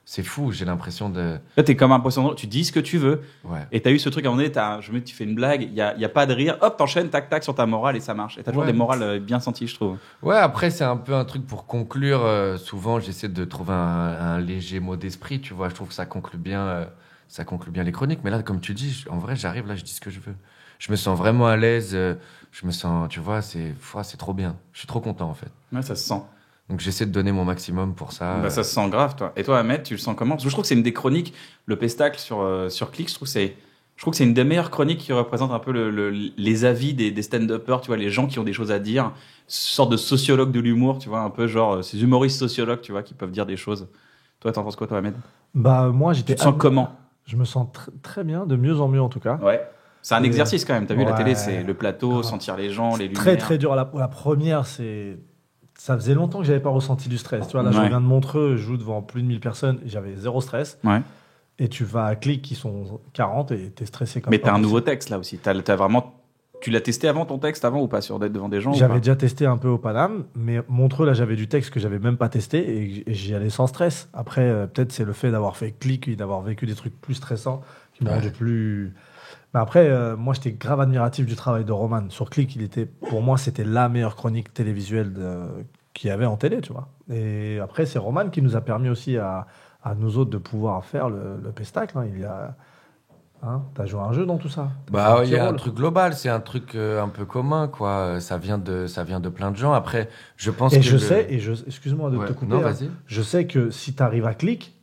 C'est fou, j'ai l'impression de. Là, t'es comme un poisson drôle. Tu dis ce que tu veux. Ouais. Et t'as eu ce truc à un moment donné, tu fais une blague, il y a pas de rire, hop, t'enchaînes, tac, tac, sur ta morale et ça marche. Et t'as toujours Ouais. des morales bien senties, je trouve. Ouais, après, c'est un peu un truc pour conclure. Souvent, j'essaie de trouver un léger mot d'esprit, tu vois. Je trouve que ça conclut bien les chroniques. Mais là, comme tu dis, en vrai, j'arrive là, je dis ce que je veux. Je me sens vraiment à l'aise. Je me sens, tu vois, c'est trop bien. Je suis trop content, en fait. Ouais, ça se sent. Donc, j'essaie de donner mon maximum pour ça. Bah, ça se sent grave, toi. Et toi, Ahmed, tu le sens comment? Parce que je trouve que c'est une des chroniques, le pestacle sur Click, je trouve que c'est une des meilleures chroniques qui représente un peu les avis des stand-uppers, tu vois, les gens qui ont des choses à dire, une sorte de sociologue de l'humour, tu vois, un peu genre ces humoristes sociologues, tu vois, qui peuvent dire des choses. Toi, t'en penses quoi, toi, Ahmed? Bah, moi, Tu te sens comment? Je me sens très bien, de mieux en mieux en tout cas. Ouais. C'est un Et exercice quand même. T'as vu, la ouais. télé, c'est le plateau, Grave. sentir les gens, les lumières. Très très dur. La première, ça faisait longtemps que j'avais pas ressenti du stress. Tu vois, là, je Ouais. viens de Montreux, je joue devant plus de 1000 personnes, et j'avais zéro stress. Ouais. Et tu vas à Click, qui sont 40, et t'es stressé comme Mais pas t'as un possible. nouveau texte là aussi. T'as vraiment. Tu l'as testé avant ton texte, avant ou pas, sur d'être devant des gens ou J'avais pas déjà testé un peu au Paname, mais Montreux, là, j'avais du texte que j'avais même pas testé, et j'y allais sans stress. Après, peut-être c'est le fait d'avoir fait Click et d'avoir vécu des trucs plus stressants qui m'ont Ouais. rendu plus. Mais après, moi, j'étais grave admiratif du travail de Roman. Sur Click, pour moi, c'était la meilleure chronique télévisuelle qu'il y avait en télé, tu vois. Et après, c'est Roman qui nous a permis aussi à nous autres de pouvoir faire le pestacle. Hein. T'as joué à un jeu dans tout ça. Bah, il y a un rôle. truc global, c'est un truc un peu commun, quoi. Ça vient de plein de gens. Après, je pense Et que. excuse-moi de Ouais. te couper. Non, hein. vas-y. Je sais que si tu arrives à Click,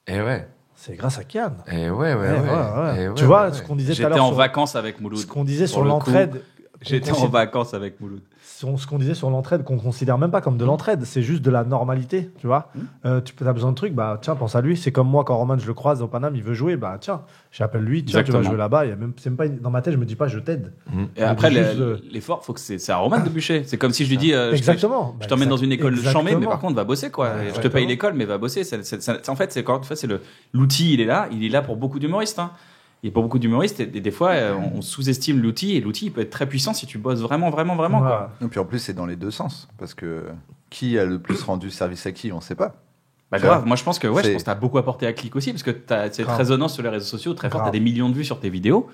Et ouais. c'est grâce à Kian. Et ouais. Et ouais, Tu vois, ouais, ce ouais. qu'on disait tout à J'étais l'heure en sur, vacances avec Mouloud. ce qu'on disait Pour sur le coup, l'entraide. J'étais qu'on en considère- vacances avec Mouloud. ce qu'on disait sur l'entraide, qu'on considère même pas comme de l'entraide, c'est juste de la normalité, tu vois. Tu as besoin de trucs, bah tiens, pense à lui. C'est comme moi quand Roman, je le croise au Paname, il veut jouer, bah tiens, j'appelle lui, tiens, tu vas Exactement. jouer là-bas. C'est même pas dans ma tête, je me dis pas, je t'aide. Et après, juste, l'effort, faut que c'est à Roman de bûcher. C'est comme si je lui dis, Exactement. je t'emmène dans une école chambée, mais par Exactement. contre, va bosser, quoi. Ouais, Je te exactement. paye l'école, mais va bosser. En fait, c'est l'outil, il est là pour beaucoup d'humoristes, hein. Et pour beaucoup d'humoristes, et des fois, on sous-estime l'outil, et l'outil, il peut être très puissant si tu bosses vraiment, quoi. Ouais. Et puis en plus, c'est dans les deux sens. Parce que qui a le plus rendu service à qui, on ne sait pas. Bah Tu vois, grave, moi je pense que c'est- t'as beaucoup apporté à Click aussi, parce que t'as cette Grave. résonance sur les réseaux sociaux très forte, Grave. t'as des millions de vues sur tes vidéos.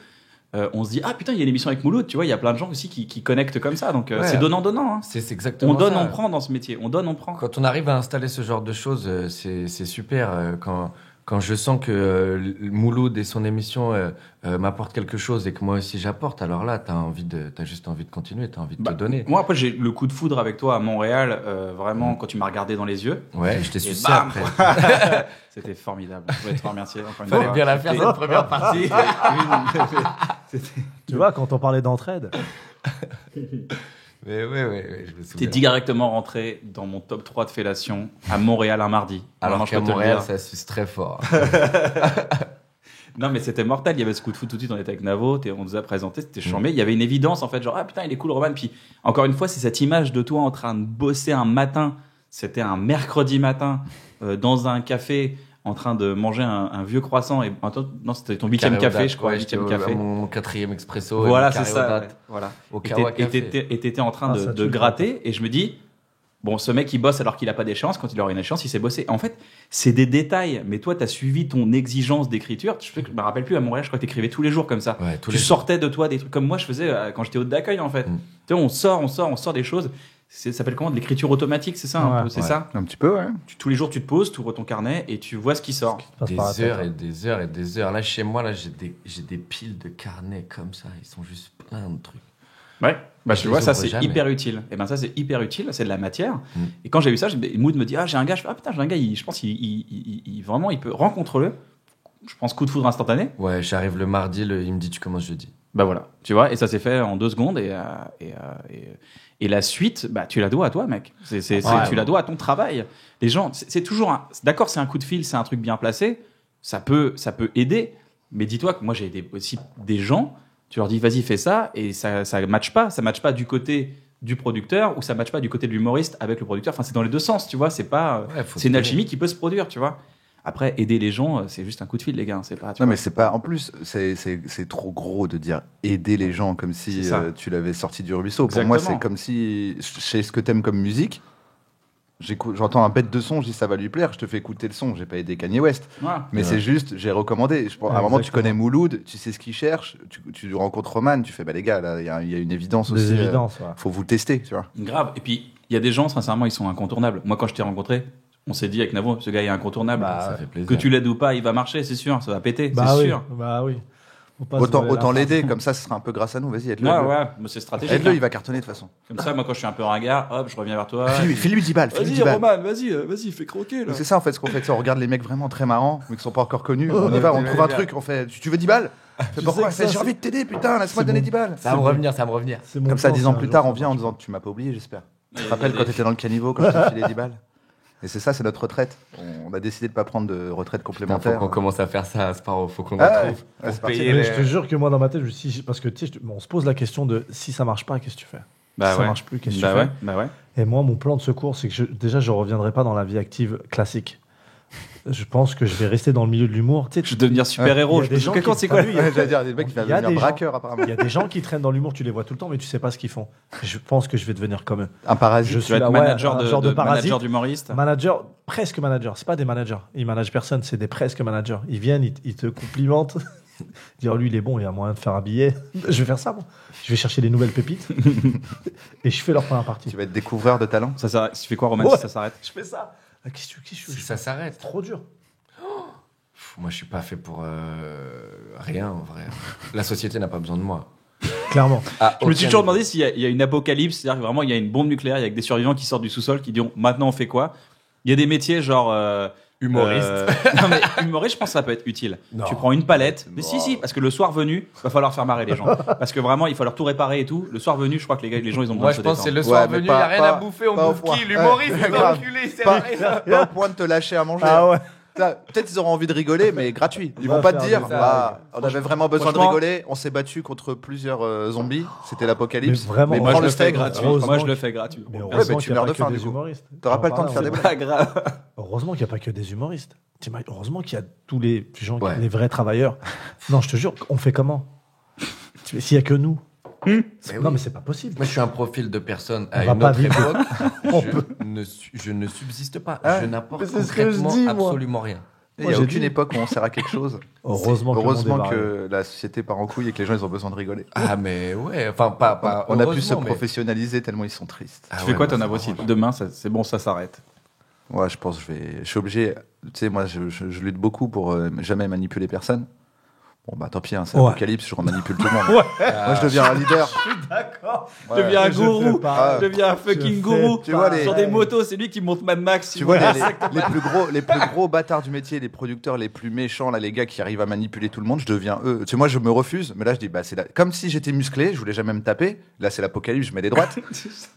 On se dit, ah putain, il y a une émission avec Mouloud, tu vois, il y a plein de gens aussi qui connectent comme ça, donc Ouais. c'est donnant-donnant. Hein. C'est exactement On donne, ça. on prend dans ce métier, on donne, on prend. Quand on arrive à installer ce genre de choses, c'est super. Quand je sens que Mouloud et son émission m'apportent quelque chose et que moi aussi j'apporte, alors là, t'as juste envie de continuer, t'as envie de Bah, te donner. Moi, après, j'ai le coup de foudre avec toi à Montréal, vraiment, quand tu m'as regardé dans les yeux. Ouais, je t'ai Et sucé bam après. C'était formidable. Je voulais te remercier encore une Fallait fois. bien la faire cette première partie. Tu vois, quand on parlait d'entraide, Mais ouais, je me T'es souviens. directement rentré dans mon top 3 de fellation à Montréal un mardi. Alors Vraiment, je qu'à peux te le Montréal, dire. ça suce très fort. Non, mais c'était mortel. Il y avait ce coup de foot tout de suite. On était avec Navo, on nous a présenté, c'était charmé. Il y avait une évidence, en fait, genre, ah putain, il est cool, Roman. Puis, encore une fois, c'est cette image de toi en train de bosser un matin. C'était un mercredi matin, dans un café, en train de manger un vieux croissant. Et, attends, non, c'était ton 8e café, je crois. Ouais, 8e j'étais café. mon 4e expresso. Voilà, et c'est mon ça. carré aux Ouais, dates voilà. Au Et Kawa t'étais- Café. et t'étais en train Ah, ça de tue, gratter. Et je me dis, bon, ce mec, il bosse alors qu'il a pas d'échéance. Quand il aura une échéance, il sait bosser. En fait, c'est des détails. Mais toi, t'as suivi ton exigence d'écriture. Je me rappelle plus, à Montréal, je crois que t'écrivais tous les jours comme ça. Ouais, tous Tu les sortais de toi des trucs comme moi, je faisais quand j'étais hôte d'accueil, en fait. Mm. Tu sais, on sort des choses. Ça s'appelle comment? De l'écriture automatique, c'est ça, un Ouais. peu, c'est Ouais. ça? Un petit peu, ouais. Tous les jours, tu te poses, tu ouvres ton carnet et tu vois ce qui sort. Passe par la Des tête, heures hein. et des heures et des heures. Là, chez moi, là, j'ai des piles de carnets comme ça. Ils sont juste plein de trucs. Ouais. Bah, Je tu les vois, ça, ouvre c'est jamais. hyper utile. Et ben, ça, c'est hyper utile. C'est de la matière. Mm. Et quand j'ai vu ça, Mood me dit, ah, j'ai un gars. Je fais, ah, putain, j'ai un gars, je pense qu'il vraiment, il peut, rencontre-le. Je pense coup de foudre instantané. Ouais, j'arrive le mardi, il me dit tu commences jeudi. Bah voilà. Tu vois, et ça s'est fait en 2 secondes. Et la suite, bah, tu la dois à toi, mec. Tu la dois à ton travail. Les gens, c'est toujours d'accord, c'est un coup de fil, c'est un truc bien placé. Ça peut aider. Mais dis-toi que moi, j'ai aidé aussi des gens. Tu leur dis, vas-y, fais ça. Et ça matche pas. Ça matche pas du côté du producteur ou ça matche pas du côté de l'humoriste avec le producteur. Enfin, c'est dans les deux sens, tu vois. C'est pas, Ouais, faut c'est une se alchimie qui peut se produire, tu vois. Après, aider les gens, c'est juste un coup de fil, les gars. C'est pas, tu Non, vois. mais c'est pas. En plus, c'est trop gros de dire aider les gens comme si C'est ça. tu l'avais sorti du ruisseau. Pour moi, Exactement. c'est comme si je sais ce que t'aimes comme musique. J'entends un bête de son, je dis ça va lui plaire, je te fais écouter le son. J'ai pas aidé Kanye West, Voilà. mais Ouais. c'est juste, j'ai recommandé. À un moment, tu Exactement. connais Mouloud, tu sais ce qu'il cherche, tu rencontres Roman, tu fais bah les gars, là, il y a une évidence Des aussi. évidences, ouais. Faut vous le tester, tu vois. Grave. Et puis, il y a des gens, sincèrement, ils sont incontournables. Moi, quand je t'ai rencontré, on s'est dit avec Navo, ce gars est incontournable. Bah, Ça fait plaisir. Que tu l'aides ou pas, il va marcher, c'est sûr. Ça va péter, Bah c'est oui, sûr. bah oui. Faut pas se Autant, voiler la autant face. l'aider, comme ça, ce sera un peu grâce à nous. Vas-y, aide-le. Ouais, aide-le. ouais, mais c'est stratégique. Aide-le, hein. il va cartonner de toute façon. Comme ça, moi, quand je suis un peu ringard, hop, je reviens vers toi. File-lui 10 balles, file-lui 10 Vas-y, balles. Roman, vas-y, fais croquer, là. C'est ça en fait ce qu'on fait, on regarde les mecs vraiment très marrants, mais qui sont pas encore connus. On y va, on trouve un truc, on fait tu veux 10 balles Fais pourquoi sais que ça, J'ai envie de t'aider, putain, laisse-moi c'est donner bon. 10 balles. Ça va me revenir. C'est mon Comme ça, plan, 10 ans c'est plus un tard, jour, on ça vient en marche. disant tu m'as pas oublié, j'espère. Tu Il y te a rappelles des- quand t'étais dans le caniveau, quand je t'ai filé 10 balles Et c'est ça, c'est notre retraite. On a décidé de pas prendre de retraite Putain, faut complémentaire. qu'on commence à faire ça, Sparrow. Faut qu'on Ah en ouais, trouve. ouais, Pour c'est parti. payer Mais les- je te jure que moi dans ma tête, parce que tu sais, on se pose la question de si ça marche pas, qu'est-ce que tu fais? Bah Si ouais. ça marche plus, qu'est-ce que Bah tu ouais, fais? bah ouais. Et moi, mon plan de secours, c'est que déjà, je reviendrai pas dans la vie active classique. Je pense que je vais rester dans le milieu de l'humour. Tu sais, Je vais devenir super-héros. il y a des gens Quand qui- c'est quoi t'as vu, Ouais, j'allais dire, des mecs qui Il y vont a devenir des gens- braqueurs apparemment. il y a des gens qui traînent dans l'humour, tu les vois tout le temps, mais tu sais pas ce qu'ils font. Je pense que je vais devenir comme eux. Un parasite. Je Tu suis vas là, être ouais, manager un genre de parasite. manager d'humoriste. Manager, presque manager. C'est pas des managers. Ils managent personne, c'est des presque managers. Ils viennent, ils te complimentent. Dire lui, il est bon, il y a moyen de faire un billet. Je vais faire ça, moi. Je vais chercher des nouvelles pépites. Et je fais leur première partie. Tu vas être découvreur de talent. Ça s'arrête. Tu fais quoi, Roman, Ouais. si ça s'arrête? Je fais ça. Ah, qu'est-ce que tu Si ça s'arrête. Trop dur. Moi, je suis pas fait pour rien, en vrai. La société n'a pas besoin de moi. Clairement. Je me suis toujours demandé s'il y a une apocalypse, c'est-à-dire que vraiment il y a une bombe nucléaire, il y a que des survivants qui sortent du sous-sol qui disent maintenant on fait quoi? Il y a des métiers genre Humoriste. non mais humoriste, je pense que ça peut être utile. Non. Tu prends une palette, mais si, parce que le soir venu, va falloir faire marrer les gens, parce que vraiment il va falloir tout réparer et tout. Le soir venu, je crois que les gens ils ont besoin Moi, de je se pense que c'est détendre. le soir Ouais, mais venu, il pas- n'y a rien pas- à bouffer, on pas au bouffe point. qui? L'humoriste, Ouais, il grave. enculé, c'est Pas- vrai. Pas au point de te lâcher à manger. Ah ouais. Ça, peut-être ils auront envie de rigoler, mais gratuit. Ils Va vont pas te faire dire, des bah, on avait vraiment besoin de franchement- rigoler, on s'est battu contre plusieurs zombies, c'était l'apocalypse. Mais vraiment, mais moi, prends je le le fais steak gratuit. heureusement Moi je le que- fais gratuit. Mais Bon, heureusement mais tu qu'il n'y a meurs pas de faim, que du des coup. humoristes. T'auras pas le temps de J'en faire des parlais, blagues. pas grave. Heureusement qu'il n'y a pas que des humoristes. Heureusement qu'il y a tous les gens, Ouais. les vrais travailleurs. Non, je te jure, on fait comment? S'il n'y a que nous. Non, mais c'est pas possible. Moi, je suis un profil de personne On à va une pas autre vivre. époque. Je ne subsiste pas. Ah, Je n'apporte mais c'est ce que je concrètement dis, moi. absolument rien. Il Moi, n'y a j'ai aucune dit- époque où on sert à quelque chose. Heureusement Heureusement que, que la société part en couille et que les gens ils ont besoin de rigoler. Ah, mais ouais, enfin, pas. On a pu se heureusement, mais- professionnaliser tellement ils sont tristes. Ah Tu ouais, fais quoi moi, ton ça avocat m'arrange. demain? C'est bon, ça s'arrête. Ouais, je pense que je suis obligé. Tu sais, moi, je lutte beaucoup pour jamais manipuler personne. Bon, bah tant pis, hein, c'est Ouais. l'apocalypse, je remanipule tout le monde. Moi, je deviens un leader. D'accord. Je deviens un Je gourou. fais pas. Je deviens un fucking Je gourou. fais Tu vois, Sur les- des motos, c'est lui qui monte Mad Max. Tu vois, les plus gros bâtards du métier, les producteurs les plus méchants, là, les gars qui arrivent à manipuler tout le monde, je deviens eux. Tu sais, moi, je me refuse, mais là, je dis, bah, comme si j'étais musclé, je voulais jamais me taper. Là, c'est l'apocalypse, je mets des droites.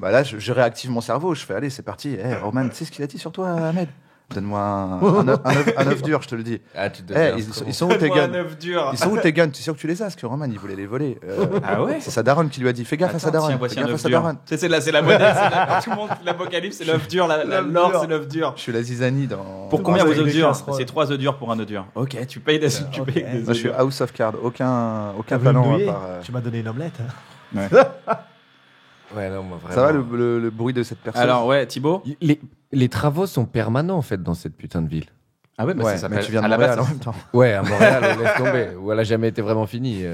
Bah, là, je réactive mon cerveau, je fais, allez, c'est parti. Hey, Roman, tu sais ce qu'il a dit sur toi, Ahmed? Donne-moi un œuf dur, je te le dis. Ah, tu te Eh, deviens ils sont où tes Donne-moi un guns? œuf dur. Ils sont où tes guns? Tu sais que tu les as, parce que Roman, il voulait les voler. Ah ouais? C'est sa daronne qui lui a dit, fais gaffe à sa Attends, daronne. tiens, Fais voici un gaffe à œuf sa dur. daronne. Tu sais, c'est la monnaie. Tout le monde, l'apocalypse, c'est l'œuf dur. L'or, c'est l'œuf dur. Je suis la zizanie dans. Pour combien avec vos œufs des durs? casseroles. C'est 3 œufs durs pour un œuf dur. Ok, tu payes des tu Ok. payes des Moi, œufs je suis durs. house of cards, aucun T'as voulu me talent à douiller part. Tu m'as donné une omelette. hein. Ouais, non, moi, vraiment. Ça va le bruit de cette personne? Alors ouais, Thibaut. Les travaux sont permanents, en fait, dans cette putain de ville. Ah ouais, Ouais, mais tu viens de à la Montréal base, en même temps. Ouais, à Montréal, on laisse tomber. Où elle a jamais été vraiment finie.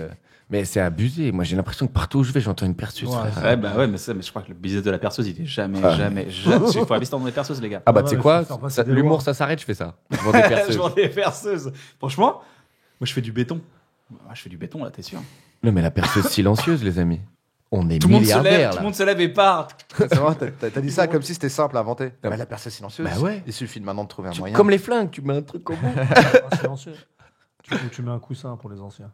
Mais c'est abusé. Moi, j'ai l'impression que partout où je vais, j'entends une perceuse. Ouais, frère. Ouais, bah ouais, mais je crois que le business de la perceuse, il est jamais. Il faut investir dans les perceuses, les gars. Ah bah, Ouais, tu sais mais quoi faut faire passer des L'humour, lois. ça s'arrête, je fais ça. Je vends des Je perceuses. vends des perceuses. Franchement, moi, je fais du béton. Moi, je fais du béton, là, t'es sûr? Non, mais la perceuse silencieuse, les amis. On est Tout le monde se lève, milliardaires, tout le là. monde se lève et part. C'est vrai, t'as dit ça comme si c'était simple à inventer. Bah, la perceuse silencieuse. Bah ouais. Il suffit de maintenant de trouver un moyen. Comme les flingues, tu mets un truc au bout. Un silencieux. Tu mets un coussin pour les anciens.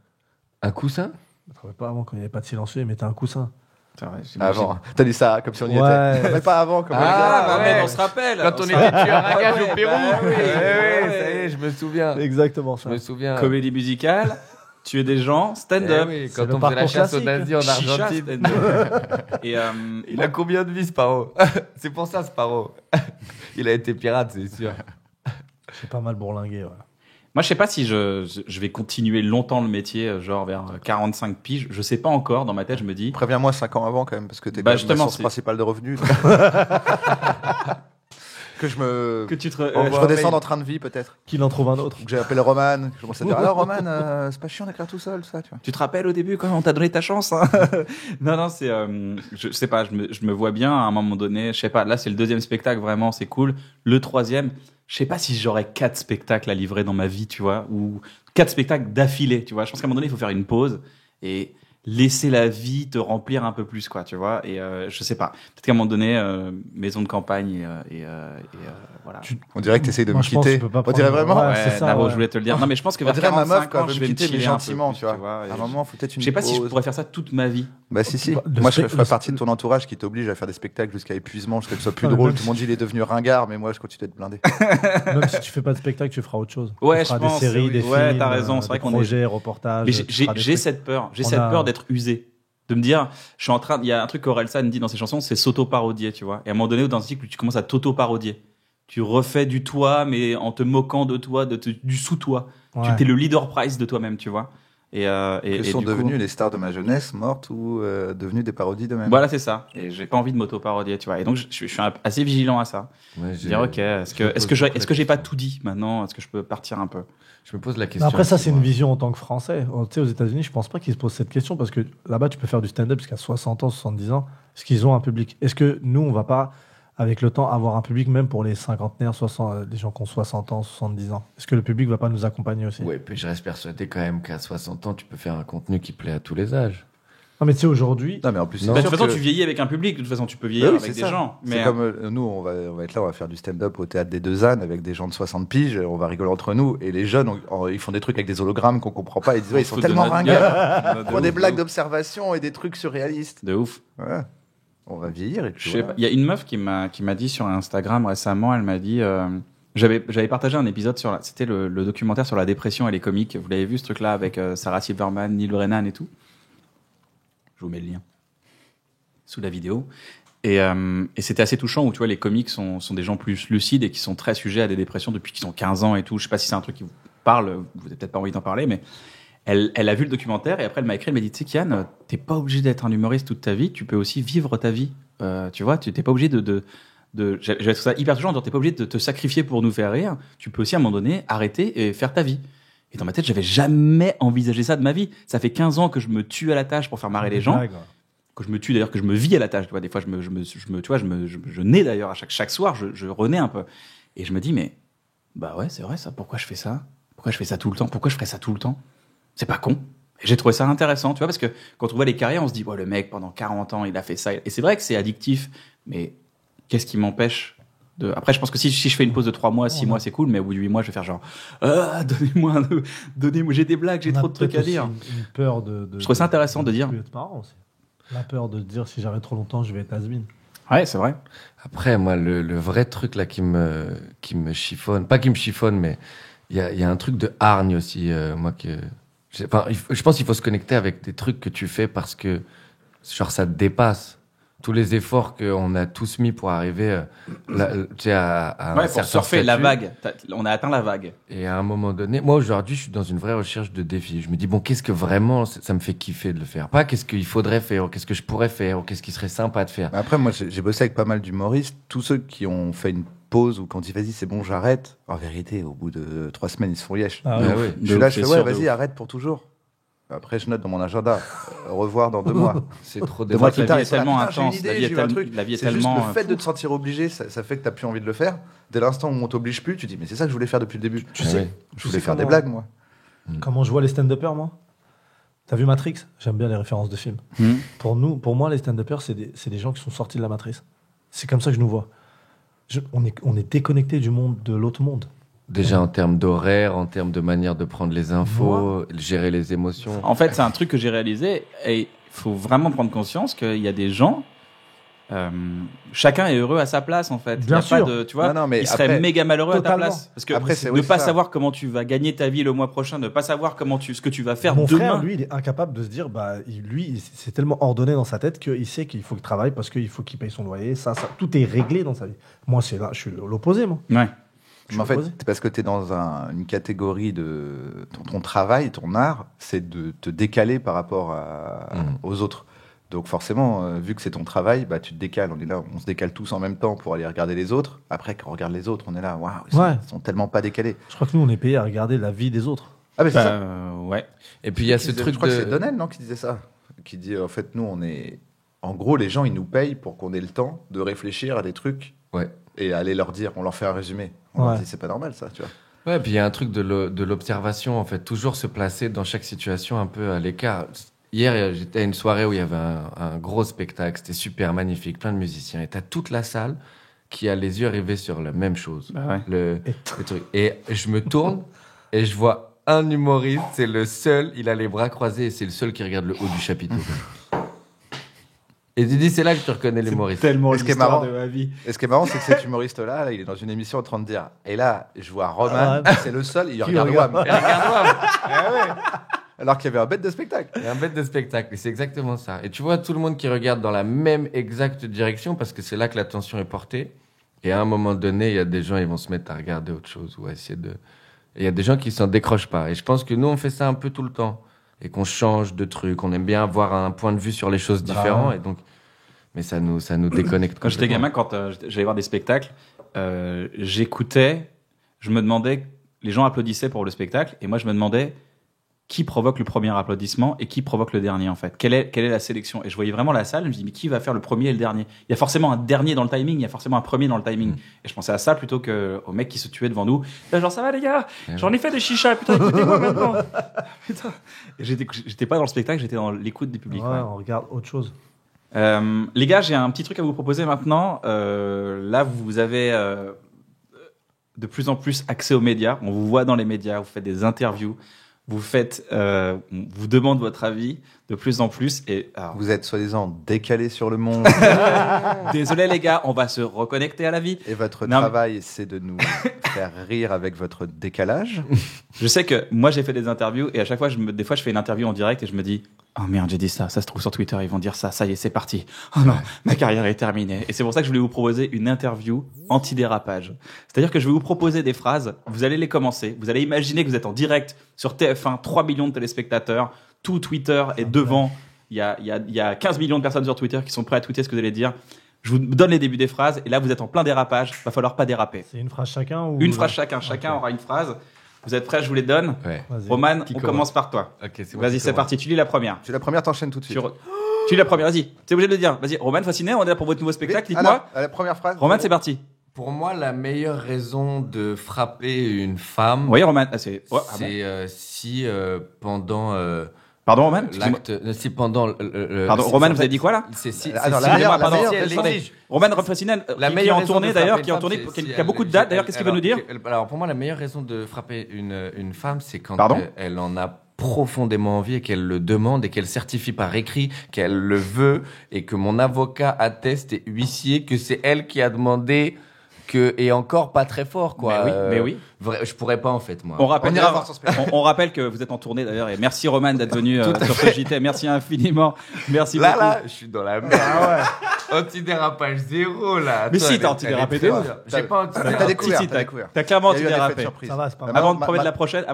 Un coussin Je ne travaillais pas avant quand il n'y avait pas de silencieux, ils mettaient un coussin. Avant. T'as dit ça comme si on y Ouais. était. Mais pas avant, comme Ah, bah, ouais. mais on se rappelle. Quand on se était rappelle. tueur à gage Ouais, au Pérou. bah oui, Ouais, ouais. ça y est, je me souviens. Exactement Je ça. me souviens. Comédie musicale, tuer des gens, Eh stand-up. oui, C'est quand le on faisait la parcours chasse aux classique. nazis en Chicha, Argentine. stand-up. Et Il a combien de vies, Sparrow C'est pour ça, Sparrow. Il a été pirate, c'est sûr. J'ai pas mal bourlingué. Ouais. moi, je sais pas si je vais continuer longtemps le métier, genre vers 45 piges. Je sais pas encore. Dans ma tête, je me dis. Préviens-moi 5 ans avant quand même, parce que t'es Bah, quand même justement, ma source c'est- principale de revenus. Que je me. Que tu te. Je redescende en train de vie peut-être. Qu'il en trouve un autre. Que j'ai appelé Roman. Je commence à dire alors Roman, c'est pas chiant d'écrire tout seul, ça, tu vois. Tu te rappelles au début quand on t'a donné ta chance hein. Non, c'est. Je sais pas, je me vois bien à un moment donné. Je sais pas, là, c'est le deuxième spectacle, vraiment, c'est cool. Le troisième, je sais pas si j'aurais 4 spectacles à livrer dans ma vie, tu vois, ou 4 spectacles d'affilée, tu vois. Je pense qu'à un moment donné, il faut faire une pause et laisser la vie te remplir un peu plus, quoi, tu vois. Et je sais pas, peut-être qu'à un moment donné, maison de campagne et voilà. On dirait que t'essayes de Moi, me je pense que quitter. tu peux pas On dirait prendre- vraiment. Ouais, c'est ça, Naro, ouais. je voulais te le dire. Non, mais je pense que On vers dirait ma 45 meuf quand ans, elle veut je me vais me quitter, mais chiller un peu gentiment, plus, tu vois. et À un moment, faut peut-être une je sais pas si je pause. pourrais faire ça toute ma vie. Bah si. Le Moi, je spect- ferais partie de ton entourage qui t'oblige à faire des spectacles jusqu'à épuisement, jusqu'à ce que ce soit plus Ah, mais drôle. même Tout le monde dit il est devenu ringard, mais moi, je continue d'être blindé. Même si tu fais pas de spectacle, tu feras autre chose. Ouais, tu feras je pense, des séries, oui. des Ouais, films, t'as raison, c'est vrai des qu'on est- projets, reportages. Mais tu feras des j'ai trucs. cette peur. J'ai On cette a- peur d'être usé. De me dire, je suis en train, il y a un truc qu'Orelsan dit dans ses chansons, c'est s'auto-parodier, tu vois. Et à un moment donné, dans un cycle, tu commences à t'auto-parodier. Tu refais du toi, mais en te moquant de toi, du sous-toi. Ouais. Tu t'es le leader price de toi-même, tu vois. Et Que sont du coup- devenus les stars de ma jeunesse, mortes ou devenues des parodies d'eux-mêmes. Voilà, c'est ça. Et j'ai pas envie de m'auto-parodier, tu vois. Et donc, je suis assez vigilant à ça. Ouais, Dire, ok, est-ce que j'ai pas tout dit maintenant? Est-ce que je peux partir un peu? Je me pose la Mais question. après, ça, aussi, c'est une moi. vision en tant que Français. Tu sais, aux États-Unis, je pense pas qu'ils se posent cette question parce que là-bas, tu peux faire du stand-up jusqu'à 60 ans, 70 ans. Est-ce qu'ils ont un public? Est-ce que nous, on va pas, avec le temps, avoir un public même pour les cinquantenaires, les gens qui ont 60 ans, 70 ans? Est-ce que le public va pas nous accompagner aussi? Ouais, puis je reste persuadé quand même qu'à 60 ans, tu peux faire un contenu qui plaît à tous les âges. Non, mais tu sais, aujourd'hui, Non, mais en plus, c'est Bah, de sûr toute façon, que- tu vieillis avec un public. De toute façon, tu peux vieillir Oui, avec c'est des ça. gens. C'est comme nous, on va être là, on va faire du stand-up au théâtre des Deux Ânes avec des gens de 60 piges, et on va rigoler entre nous. Et les jeunes, ils font des trucs avec des hologrammes qu'on comprend pas. Ils disent, ouais, ils sont tellement ringards. Ils font des blagues d'observation et des trucs surréalistes. de ouf. Ouais. On va vieillir et puis Je sais voilà. pas. Il y a une meuf qui m'a dit sur Instagram récemment, elle m'a dit, j'avais partagé un épisode c'était le documentaire sur la dépression et les comiques. Vous l'avez vu ce truc-là avec Sarah Silverman, Neil Brennan et tout. Je vous mets le lien sous la vidéo. Et c'était assez touchant où tu vois les comiques sont des gens plus lucides et qui sont très sujets à des dépressions depuis qu'ils ont 15 ans et tout. Je sais pas si c'est un truc qui vous parle, vous avez peut-être pas envie d'en parler, mais elle a vu le documentaire et après elle m'a écrit, elle m'a dit, tu sais Kian, t'es pas obligé d'être un humoriste toute ta vie, tu peux aussi vivre ta vie. Tu vois, tu t'es pas obligé j'avais trouvé ça hyper touchant, t'es pas obligé de te sacrifier pour nous faire rire, tu peux aussi à un moment donné arrêter et faire ta vie. Et dans ma tête, j'avais jamais envisagé ça de ma vie. Ça fait 15 ans que je me tue à la tâche pour faire marrer les gens, que je me tue d'ailleurs, que je me vis à la tâche. Tu vois, des fois, je nais d'ailleurs à chaque soir, je renais un peu. Et je me dis, mais bah ouais, c'est vrai ça. Pourquoi je fais ça? Pourquoi je fais ça tout le temps? Pourquoi je ferais ça tout le temps? C'est pas con. J'ai trouvé ça intéressant, tu vois, parce que quand on voit les carrières, on se dit, le mec, pendant 40 ans, il a fait ça. Et c'est vrai que c'est addictif, mais qu'est-ce qui m'empêche de... Après, je pense que si je fais une pause de 3 mois, 6 mois, c'est cool, mais au bout de 8 mois, je vais faire genre, donnez-moi, j'ai des blagues, j'ai On a trop de trucs à peut-être dire. aussi une peur de. Je trouve ça intéressant de dire. Ça peut être marrant aussi. La peur de dire si j'arrête trop longtemps, je vais être has-been. Ouais, c'est vrai. Après, moi, le vrai truc là qui me chiffonne, pas qui me chiffonne, mais il y a un truc de hargne aussi, moi que. Je pense qu'il faut se connecter avec des trucs que tu fais parce que genre ça te dépasse. Tous les efforts qu'on a tous mis pour arriver à un Ouais, pour certain surfer la statut. vague. On a atteint la vague. Et à un moment donné, moi aujourd'hui, je suis dans une vraie recherche de défis. Je me dis, bon, qu'est-ce que vraiment ça me fait kiffer de le faire? Pas qu'est-ce qu'il faudrait faire, ou qu'est-ce que je pourrais faire, ou qu'est-ce qui serait sympa de faire. Mais après, moi, j'ai bossé avec pas mal d'humoristes. Tous ceux qui ont fait une pause ou qui ont dit vas-y, c'est bon, j'arrête. En vérité, au bout de 3 semaines, ils se font yesh. Ah, Ah ouais. oui. Je suis là, je c'est fais sûr, ouais, de vas-y, arrête pour toujours. Après, je note dans mon agenda. Au revoir dans 2 mois. C'est trop De moi dépassé. la vie est ils sont là, tellement putain, j'ai une intense, idée, la vie est j'ai eu un tellement- truc. la vie est C'est juste tellement, le fait de te sentir obligé, ça fait que t'as plus envie de le faire. Dès l'instant où on t'oblige plus, tu dis mais c'est ça que je voulais faire depuis le début. Ah oui. Je voulais sais faire des comment- blagues, moi. Comment je vois les stand-uppers, moi? T'as vu Matrix? J'aime bien les références de films. Pour moi, les stand-uppers, c'est des gens qui sont sortis de la matrice. C'est comme ça que je nous vois. On est déconnecté du monde, de l'autre monde. Déjà en termes d'horaire, en termes de manière de prendre les infos, gérer les émotions. En fait, c'est un truc que j'ai réalisé et il faut vraiment prendre conscience qu'il y a des gens. Chacun est heureux à sa place en fait. Bien Il y a sûr. pas de, tu vois, Non, mais il serait après- méga malheureux à ta Totalement. place parce que Après, c'est ne aussi pas ça. savoir comment tu vas gagner ta vie le mois prochain, ne pas savoir ce que tu vas faire Mon demain. frère, lui, il est incapable de se dire, c'est tellement ordonné dans sa tête qu'il sait qu'il faut qu'il travaille parce qu'il faut qu'il paye son loyer. Ça, tout est réglé dans sa vie. Moi, c'est là, je suis l'opposé, moi. Ouais. Mais en fait, opposé. c'est parce que tu es dans une catégorie de ton travail, ton art, c'est de te décaler par rapport aux autres. Donc forcément, vu que c'est ton travail, bah, tu te décales. On est là, on se décale tous en même temps pour aller regarder les autres. Après, quand on regarde les autres, on est là, waouh, ils sont tellement pas décalés. Je crois que nous, on est payé à regarder la vie des autres. Ah, mais c'est ça. Ouais. Et puis il y a ce truc Je crois que c'est de... Donnel, non, qui disait ça. Qui dit, en fait, nous, on est. En gros, les gens, ils nous payent pour qu'on ait le temps de réfléchir à des trucs Ouais. et aller leur dire. On leur fait un résumé. On leur Ouais. dit, c'est pas normal, ça, tu vois. Ouais, puis il y a un truc de l'observation, en fait. Toujours se placer dans chaque situation un peu à l'écart. Hier, j'étais à une soirée où il y avait un gros spectacle. C'était super magnifique, plein de musiciens. Et t'as toute la salle qui a les yeux rivés sur la même chose. Bah ouais. Le truc. Et je me tourne et je vois un humoriste. C'est le seul, il a les bras croisés et c'est le seul qui regarde le haut du chapiteau. Et tu dis, c'est là que tu reconnais l'humoriste. Tellement Et ce qui est l'histoire marrant- de ma vie. Et ce qui est marrant, c'est que cet humoriste-là, là, il est dans une émission en train de dire. Et là, je vois Roman, Ah ouais. c'est le seul, il Qui regarde regarde Wham. Et regarde-moi. Alors qu'il y avait un bête de spectacle. Il y a un bête de spectacle, et c'est exactement ça. Et tu vois tout le monde qui regarde dans la même exacte direction parce que c'est là que l'attention est portée. Et à un moment donné, il y a des gens, ils vont se mettre à regarder autre chose ou à essayer de. Et il y a des gens qui s'en décrochent pas. Et je pense que nous, on fait ça un peu tout le temps et qu'on change de truc. On aime bien avoir un point de vue sur les choses différents. Et donc, mais ça nous déconnecte. Quand j'étais gamin, quand j'allais voir des spectacles, j'écoutais, je me demandais, les gens applaudissaient pour le spectacle, et moi je me demandais qui provoque le premier applaudissement et qui provoque le dernier en fait. Quelle est la sélection? Et je voyais vraiment la salle, je me dis mais qui va faire le premier et le dernier? Il y a forcément un dernier dans le timing, il y a forcément un premier dans le timing. Et je pensais à ça plutôt qu'au mec qui se tuait devant nous. Là, genre ça va les gars, j'en ai fait des chichas, putain écoutez-moi maintenant. Putain. Et j'étais pas dans le spectacle, j'étais dans l'écoute du public. Ouais, ouais. on regarde autre chose. Les gars, j'ai un petit truc à vous proposer maintenant. Là, vous avez de plus en plus accès aux médias. On vous voit dans les médias, vous faites des interviews, on vous demande votre avis de plus en plus. Et alors, Vous êtes soi-disant décalé sur le monde. désolé les gars, on va se reconnecter à la vie. Et votre Non, mais- travail, c'est de nous faire rire avec votre décalage. Je sais que moi j'ai fait des interviews et à chaque fois, des fois je fais une interview en direct et je me dis oh merde, j'ai dit ça se trouve sur Twitter, ils vont dire ça y est, c'est parti. Oh non, ma carrière est terminée. Et c'est pour ça que je voulais vous proposer une interview anti-dérapage. C'est-à-dire que je vais vous proposer des phrases, vous allez les commencer, vous allez imaginer que vous êtes en direct sur TF1, 3 millions de téléspectateurs, tout Twitter est devant, il y a 15 millions de personnes sur Twitter qui sont prêts à tweeter ce que vous allez dire. Je vous donne les débuts des phrases et là vous êtes en plein dérapage, va falloir pas déraper. C'est une phrase chacun ou... Une phrase chacun, chacun aura une phrase. Vous êtes prêts, je vous les donne. Ouais. Vas-y. Roman, Qui on commence commence par toi. Ok, c'est bon, Vas-y, qui c'est commence. parti, tu lis la première. Tu es la première, t'enchaînes tout de suite. Tu lis la première, vas-y. T'es obligé de le dire. Vas-y, Roman Fasciné, on est là pour votre nouveau spectacle, dites-moi. Alors, à la première phrase. Roman, c'est parti. Pour moi, la meilleure raison de frapper une femme, Oui, Roman, c'est... Ouais, ah bon. c'est si pendant Pardon, Roman Excusez-moi. Si pendant Pardon, Roman, vous avez dit quoi là C'est si. Alors, c'est la si- meilleure- pardon, la si meilleure- elle attendez. l'exige. Roman Refresinen, La qui est meilleure en raison tournée de d'ailleurs, frapper qui est en une tournée, femme, qui a beaucoup de dates d'ailleurs, qu'est-ce qu'il veut nous dire? Alors pour moi, la meilleure raison de frapper une femme, c'est quand Pardon elle en a profondément envie et qu'elle le demande et qu'elle certifie par écrit qu'elle le veut et que mon avocat atteste et huissier que c'est elle qui a demandé et encore pas très fort quoi. Mais oui. Je pourrais pas en fait moi. On rappelle, On ira voir son spectacle. on rappelle que vous êtes en tournée d'ailleurs, et merci Roman d'être venu sur ce JT, merci infiniment, merci beaucoup. Là, je suis dans la merde. Antidérapage zéro là. Mais Toi, si, t'as elle- antidérapé elle est de trop ouf. bien. J'ai pas T'as antidérapé. découvert, Si, t'as découvert. T'as clairement Il y a eu un effet de antidérapé. surprise. Ça va, c'est pas mal. Avant de Ma- mettre ma- la prochaine,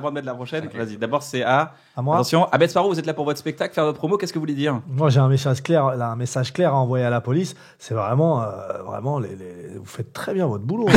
vas-y, d'abord c'est à moi attention, Ahmed Sparrow, vous êtes là pour votre spectacle, faire votre promo, qu'est-ce que vous voulez dire? Moi, j'ai un message clair à envoyer à la police. C'est vraiment, vous faites très bien votre boulot.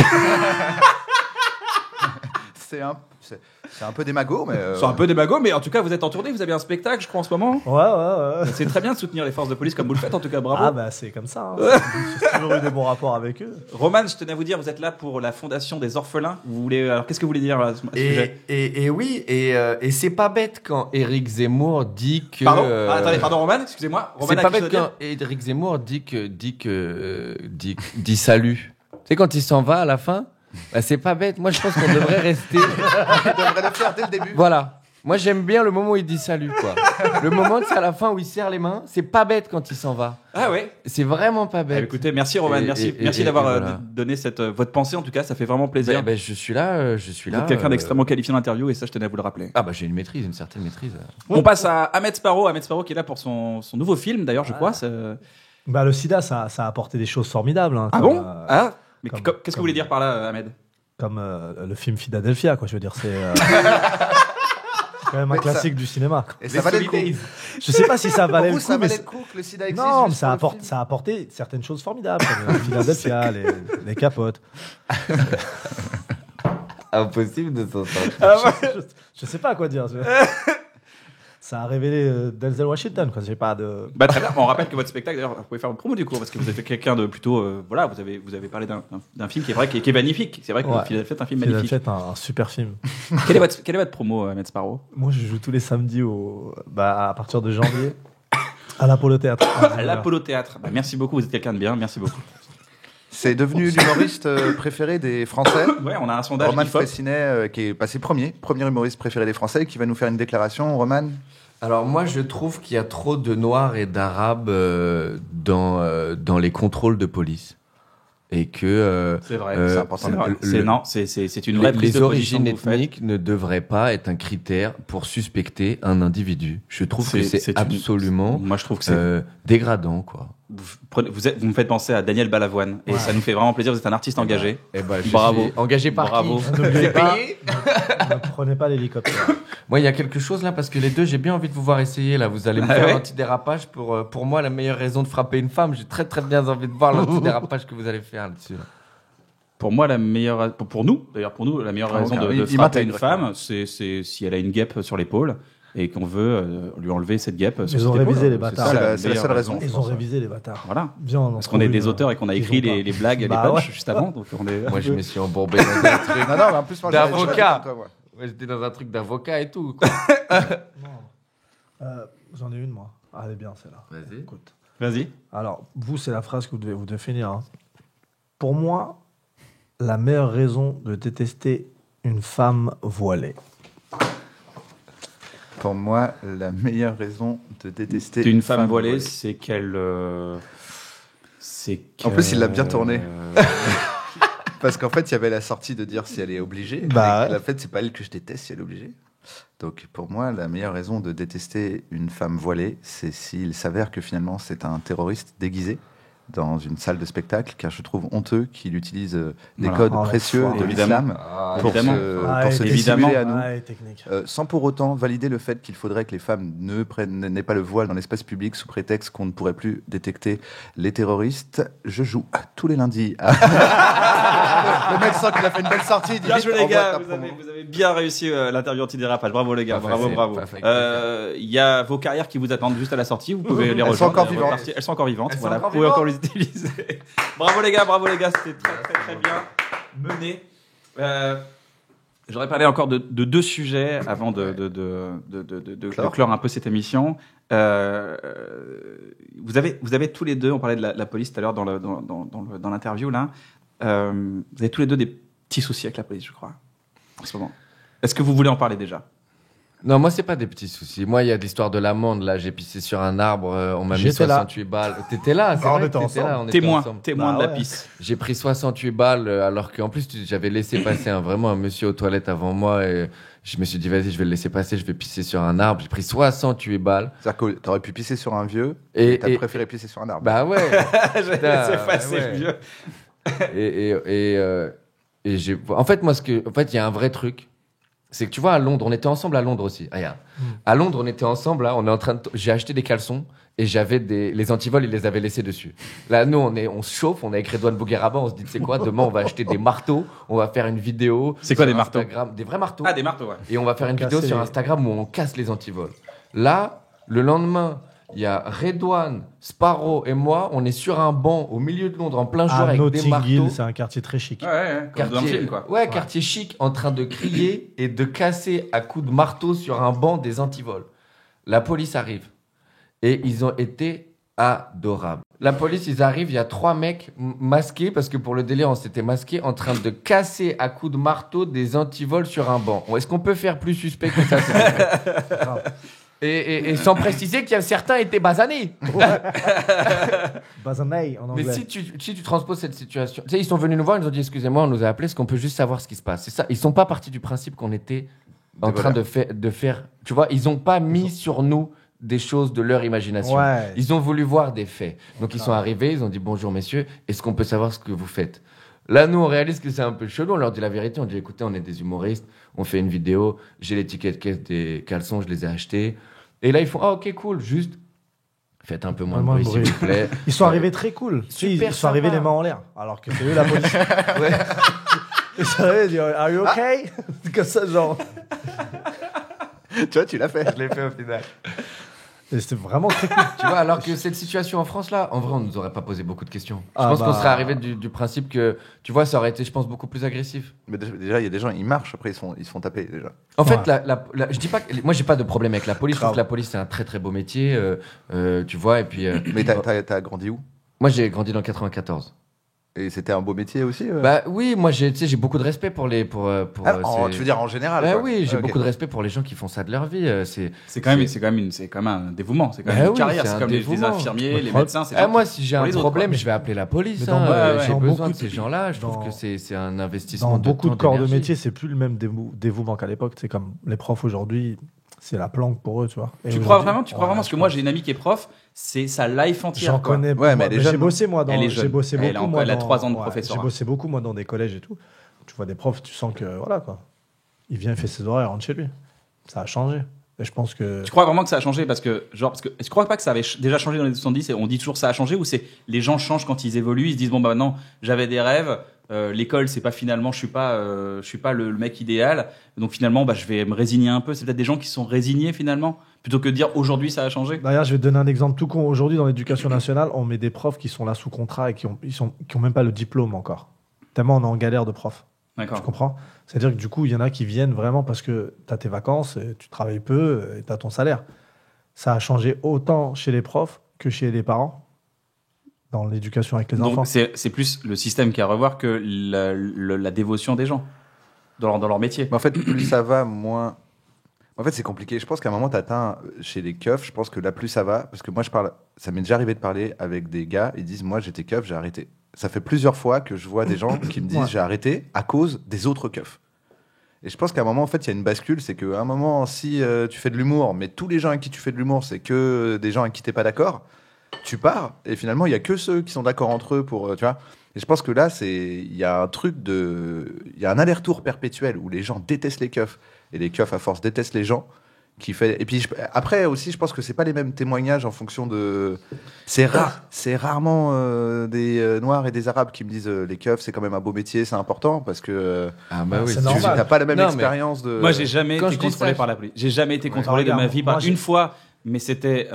C'est un peu démago, mais. C'est un peu démago, mais en tout cas vous êtes en tournée, vous avez un spectacle, je crois en ce moment. Ouais. C'est très bien de soutenir les forces de police comme vous le faites, en tout cas bravo. Ah bah c'est comme ça. Hein. J'ai toujours eu des bons rapports avec eux. Roman, je tenais à vous dire, vous êtes là pour la fondation des orphelins. Vous voulez, alors qu'est-ce que vous voulez dire à ce sujet? Et oui, et c'est pas bête quand Éric Zemmour dit que. Pardon attendez, pardon Roman, excusez-moi. Roman C'est a pas quelque chose bête à dire quand Éric Zemmour dit salut. Tu sais quand il s'en va à la fin, bah, c'est pas bête. Moi je pense qu'on devrait rester. Il devrait le faire dès le début. Voilà. Moi j'aime bien le moment où il dit salut quoi. Le moment c'est à la fin où il serre les mains, c'est pas bête quand il s'en va. Ah ouais. C'est vraiment pas Ah, bête. écoutez, merci Roman, merci d'avoir voilà. donné votre pensée en tout cas, ça fait vraiment plaisir. Ben, je suis là. Vous êtes quelqu'un d'extrêmement qualifié en interview et ça je tenais à vous le rappeler. Ah bah j'ai une certaine maîtrise. On passe à Ahmed Sparrow qui est là pour son nouveau film d'ailleurs, je crois. Bah le sida, ça a apporté des choses formidables. Hein, Ah comme, bon Ah mais comme- qu'est-ce que vous voulez dire par là, Ahmed? Comme le film Philadelphia, quoi. Je veux dire, c'est quand même un Mais ça- classique du cinéma. Quoi. Et ça valait le coup. Je sais pas si ça valait Pour le vous, coup, ça mais valait le coup que le sida existe. non, mais juste ça pour le film. a apporté certaines choses formidables, comme Philadelphia, les capotes. Impossible de s'en sortir. Je sais pas quoi dire. Ça a révélé Denzel Washington, quoi. J'ai pas de. Bah très bien, on rappelle que votre spectacle, d'ailleurs, vous pouvez faire une promo du coup, parce que vous êtes quelqu'un de plutôt, voilà, vous avez parlé d'un film qui est vrai, qui est magnifique. C'est vrai que Ouais. Philadelphie est un film magnifique. Philadelphia est un super film. Quelle est votre promo, Ahmed Sparrow? Moi, je joue tous les samedis à partir de janvier à l'Apollo Théâtre. À l'Apollo Théâtre. Bah, merci beaucoup, vous êtes quelqu'un de bien, merci beaucoup. C'est devenu l'humoriste préféré des Français. Ouais, on a un sondage Roman IFOP. Fressinet, qui est passé premier humoriste préféré des Français, qui va nous faire une déclaration. Roman, Alors moi je trouve qu'il y a trop de noirs et d'arabes dans les contrôles de police. Et que C'est vrai, c'est important. c'est une vraie prise les de origines position que vous faites. ethniques ne devraient pas être un critère pour suspecter un individu. Je trouve que c'est absolument Moi, je trouve que c'est. dégradant, quoi. Vous me faites penser à Daniel Balavoine et ça nous fait vraiment plaisir. Vous êtes un artiste engagé. Eh ben, je Bravo. suis engagé par Bravo. qui N'oubliez pas, payé ne prenez pas l'hélicoptère. Moi, il y a quelque chose là, parce que les deux, j'ai bien envie de vous voir essayer là. Vous allez me Ah faire ouais l'antidérapage pour moi, la meilleure raison de frapper une femme. J'ai très très bien envie de voir l'antidérapage que vous allez faire là-dessus. là. Pour moi, la meilleure, pour nous, la meilleure raison ok. de Il frapper m'intègre, une femme, c'est si elle a une guêpe sur l'épaule et qu'on veut lui enlever cette guêpe. sur Ils cette ont épaule. révisé les C'est bâtards. ça, C'est la meilleure seule raison. Ils ont révisé les bâtards. Voilà. Viens, on en Parce qu'on est trouve des une, auteurs et qu'on a ils écrit ont pas. les blagues et Bah les punchs ouais. juste avant. Donc on est. Moi, je me suis embourbé dans un truc. Non, mais en plus, moi, D'avocat. comme toi, moi. Ouais, j'étais dans un truc d'avocat et tout. quoi. J'en ai une, moi. Ah, elle est bien, celle-là. Vas-y. Écoute. Vas-y. Alors, vous, c'est la phrase que vous devez finir. Hein. Pour moi, la meilleure raison de détester une femme voilée. Pour moi, la meilleure raison de détester Une femme voilée, c'est qu'elle. En plus, il l'a bien tourné. Parce qu'en fait, il y avait la sortie de dire si elle est obligée. Bah, Et en fait, c'est pas elle que je déteste si elle est obligée. Donc, pour moi, la meilleure raison de détester une femme voilée, c'est s'il s'avère que finalement, c'est un terroriste déguisé dans une salle de spectacle, car je trouve honteux qu'il utilise des Voilà. codes Oh, précieux l'enfoiré. de l'islam pour évidemment. se évidemment. dissimuler à nous. Ouais, technique. Sans pour autant valider le fait qu'il faudrait que les femmes n'aient pas le voile dans l'espace public sous prétexte qu'on ne pourrait plus détecter les terroristes. Je joue tous les lundis. Le mec sent qu'il a fait une belle sortie. Il dit, Bien vite, joué les envoie gars, ta vous promo. avez bien réussi l'interview anti-dérapage. Bravo les gars, Pas bravo, facile, bravo. pas facile. Il y a vos carrières qui vous attendent juste à la sortie, vous pouvez les Elles rejoindre. sont encore et vivantes. repartir. Elles sont encore vivantes, Elles sont voilà, encore vous pouvez encore les vivantes. utiliser. Bravo les gars, c'était très très très bien mené. J'aurais parlé encore de deux sujets avant de clore un peu cette émission. Vous avez tous les deux, on parlait de la police tout à l'heure dans l'interview là. Vous avez tous les deux des petits soucis avec la police, je crois, en ce moment. Est-ce que vous voulez en parler déjà? Non, moi, c'est pas des petits soucis. Moi, il y a l'histoire de l'amende. Là, j'ai pissé sur un arbre. On m'a mis J'étais là. 68 balles. T'étais là, c'est On vrai. était T'étais ensemble. là, on était ensemble. Témoin Bah de la ouais. pisse. J'ai pris 68 balles alors qu'en plus, j'avais laissé passer vraiment un monsieur aux toilettes avant moi et je me suis dit, vas-y, je vais le laisser passer, je vais pisser sur un arbre. J'ai pris 68 balles. C'est-à-dire que t'aurais pu pisser sur un vieux Et- et t'as et- préféré pisser sur un arbre. Bah ouais. C'est Putain, facile, ouais. vieux. Et j'ai. En fait, moi, en fait, il y a un vrai truc. C'est que tu vois, à Londres, on était ensemble à Londres aussi. Regarde. À Londres, on était ensemble, là, on est en train de. J'ai acheté des caleçons et j'avais les antivols, ils les avaient laissés dessus. Là, nous, on se chauffe, on est avec Redouane Bougueraba, on se dit, tu sais quoi, demain, on va acheter des marteaux, on va faire une vidéo. C'est quoi sur des marteaux Instagram, des vrais marteaux. Ah, des marteaux, ouais. Et on va faire une vidéo Casser sur les- Instagram où on casse les antivols. Là, le lendemain, il y a Redouane, Sparrow et moi, on est sur un banc au milieu de Londres en plein jour À avec des Notting marteaux. Hill, c'est un quartier très chic. Ouais, comme dans le film, quoi. Ouais, quartier chic, en train de crier et de casser à coups de marteau sur un banc des antivols. La police arrive et ils ont été adorables. La police, ils arrivent, il y a 3 mecs masqués, parce que pour le délire, on s'était masqués, en train de casser à coups de marteau des antivols sur un banc. Est-ce qu'on peut faire plus suspect que ça, s'il vous plaît Grave. et sans préciser qu'il y a certains étaient basanés. Bazanay en anglais. Mais si tu transposes cette situation, tu sais, ils sont venus nous voir, ils nous ont dit excusez-moi, on nous a appelé, est-ce qu'on peut juste savoir ce qui se passe? C'est ça. Ils sont pas partis du principe qu'on était en train de faire. Tu vois, ils ont pas mis sur nous des choses de leur imagination. Ouais. Ils ont voulu voir des faits. Donc ils sont arrivés, ils ont dit bonjour messieurs, est-ce qu'on peut savoir ce que vous faites? Là, nous, on réalise que c'est un peu chelou. On leur dit la vérité. On dit écoutez, on est des humoristes, on fait une vidéo, j'ai les tickets de caisse des caleçons, je les ai achetés. Et là, ils font ah, ok, cool, juste faites un peu moins de Moins de bruit, s'il bruit. vous plaît. Ils sont arrivés très cool. Tu sais, Super ils sont arrivés sympa. les mains en l'air. Alors que c'est eux la police. Ouais. Ils sont arrivés, ils disent Are you okay? Comme ça, genre. Tu vois, tu l'as fait. Je l'ai fait au final. Et c'était vraiment très cool. Tu vois, alors que cette situation en France, là, en vrai, on nous aurait pas posé beaucoup de questions. Je Ah pense qu'on bah. serait arrivé du principe que, tu vois, ça aurait été, je pense, beaucoup plus agressif. Mais déjà, il y a des gens, ils marchent, après ils se font taper déjà. En Ouais. fait, je dis pas que, moi, j'ai pas de problème avec la police. Je trouve que la police, c'est un très très beau métier, tu vois, et puis. Mais t'as grandi où? Moi, j'ai grandi dans le 94. Et c'était un beau métier aussi Bah oui, moi, tu sais, j'ai beaucoup de respect pour les. tu veux dire en général Bah quoi. oui, j'ai Ah, ok. beaucoup de respect pour les gens qui font ça de leur vie. C'est quand même un dévouement, c'est quand même Bah une oui, carrière, c'est c'est un comme les dévouement. infirmiers, les Moi, médecins. C'est Ah, gens moi, qui- si j'ai pour un les autres, problème, quoi. je vais appeler la police. Mais dans- J'ai dans besoin de beaucoup ces de- gens-là. Je trouve dans- que c'est un investissement Dans de beaucoup temps, de corps de d'énergie. métier, c'est plus le même dévouement qu'à l'époque. C'est comme les profs aujourd'hui, c'est la planque pour eux, tu vois. Et Tu crois aujourd'hui- vraiment Parce que moi j'ai une amie qui est prof, c'est sa life entière. J'en quoi. connais. Ouais, mais moi, elle est j'ai jeune, bossé moi dans. Elle est J'ai jeune. bossé Elle a beaucoup encore- moi. elle a dans- 3 ans de ouais, professorat. J'ai bossé beaucoup moi dans des collèges et tout. Tu vois des profs, tu sens que voilà quoi. Il vient, il fait ses horaires, il rentre chez lui. Ça a changé. Et je pense que. Tu crois vraiment que ça a changé parce que je crois pas que ça avait déjà changé dans les 70 et on dit toujours ça a changé ou c'est les gens changent quand ils évoluent, ils se disent bon bah maintenant j'avais des rêves, l'école c'est pas finalement je suis pas le mec idéal donc finalement bah je vais me résigner un peu, c'est peut-être des gens qui sont résignés finalement plutôt que de dire aujourd'hui ça a changé. D'ailleurs, je vais te donner un exemple tout con. Aujourd'hui, dans l'éducation nationale, on met des profs qui sont là sous contrat et qui ont même pas le diplôme encore. Tellement on est en galère de profs. Tu D'accord. comprends? C'est-à-dire que du coup, il y en a qui viennent vraiment parce que tu as tes vacances, et tu travailles peu et tu as ton salaire. Ça a changé autant chez les profs que chez les parents dans l'éducation avec les enfants. Donc c'est plus le système qui a à revoir que la dévotion des gens dans leur métier. Mais en fait, plus ça va, moins. En fait, c'est compliqué. Je pense qu'à un moment, tu atteins chez les keufs, je pense que là, plus ça va. Parce que moi, ça m'est déjà arrivé de parler avec des gars. Ils disent moi, j'étais keuf, j'ai arrêté. Ça fait plusieurs fois que je vois des gens qui me disent Ouais. j'ai arrêté à cause des autres keufs. Et je pense qu'à un moment, en fait, il y a une bascule. C'est qu'à un moment, si tu fais de l'humour, mais tous les gens avec qui tu fais de l'humour, c'est que des gens avec qui t'es pas d'accord, tu pars. Et finalement, il y a que ceux qui sont d'accord entre eux pour. Tu vois. Et je pense que là, il y a un truc de. Il y a un aller-retour perpétuel où les gens détestent les keufs. Et les keufs, à force, détestent les gens. Qui fait... Et puis après aussi, je pense que c'est pas les mêmes témoignages en fonction de. C'est rare. C'est rarement des Noirs et des Arabes qui me disent les keufs, c'est quand même un beau métier, c'est important parce que Ah bah oui, C'est tu- normal. tu n'as pas la même Non, mais- expérience de. Moi, j'ai jamais quand été je dis contrôlé ça, par la police. J'ai jamais été contrôlé de regarde, ma vie par moi, j'ai- une fois, mais c'était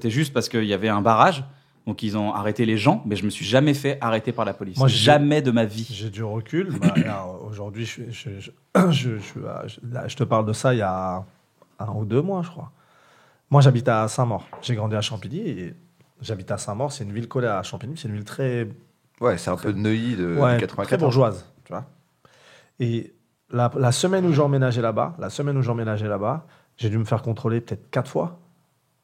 juste parce qu'il y avait un barrage Donc ils ont arrêté les gens, mais je me suis jamais fait arrêter par la police. Moi, Jamais de ma vie. J'ai du recul. Alors, aujourd'hui, je te parle de ça il y a 1 ou 2 mois, je crois. Moi, j'habite à Saint-Maur. J'ai grandi à Champigny et j'habite à Saint-Maur. C'est une ville collée à Champigny. C'est une ville très, Ouais, c'est un peu de Neuilly de très 94. bourgeoise, tu vois. Et la semaine où j'ai emménagé là-bas, j'ai dû me faire contrôler peut-être 4 fois,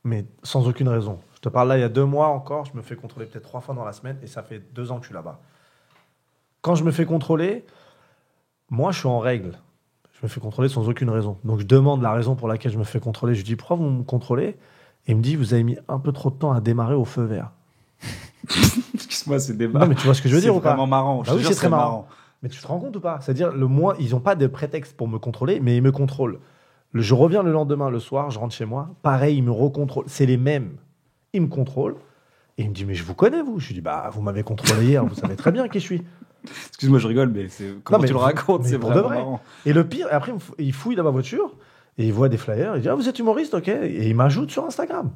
mais sans aucune raison. Je te parle là, il y a 2 mois encore, je me fais contrôler peut-être 3 fois dans la semaine et ça fait 2 ans que je suis là-bas. Quand je me fais contrôler, moi, je suis en règle. Je me fais contrôler sans aucune raison. Donc, je demande la raison pour laquelle je me fais contrôler. Je lui dis, pourquoi vous me contrôlez? Et il me dit, vous avez mis un peu trop de temps à démarrer au feu vert. Excuse-moi, c'est débat. Non, mais tu vois ce que je veux dire ou pas? C'est vraiment marrant. Bah oui, c'est très marrant. Mais tu te rends compte ou pas? C'est-à-dire, ils n'ont pas de prétexte pour me contrôler, mais ils me contrôlent. Je reviens le lendemain, le soir, je rentre chez moi. Pareil, ils me recontrôlent. C'est les mêmes. Ils me contrôlent. Et il me dit, mais je vous connais, vous. Je lui dis, bah, vous m'avez contrôlé hier, vous savez très bien qui je suis. Excuse-moi, je rigole, mais comment mais tu le racontes? mais C'est pour de vraiment vrai. marrant. Et le pire, après, il fouille dans ma voiture et il voit des flyers. Il dit, ah, vous êtes humoriste, ok. Et il m'ajoute sur Instagram.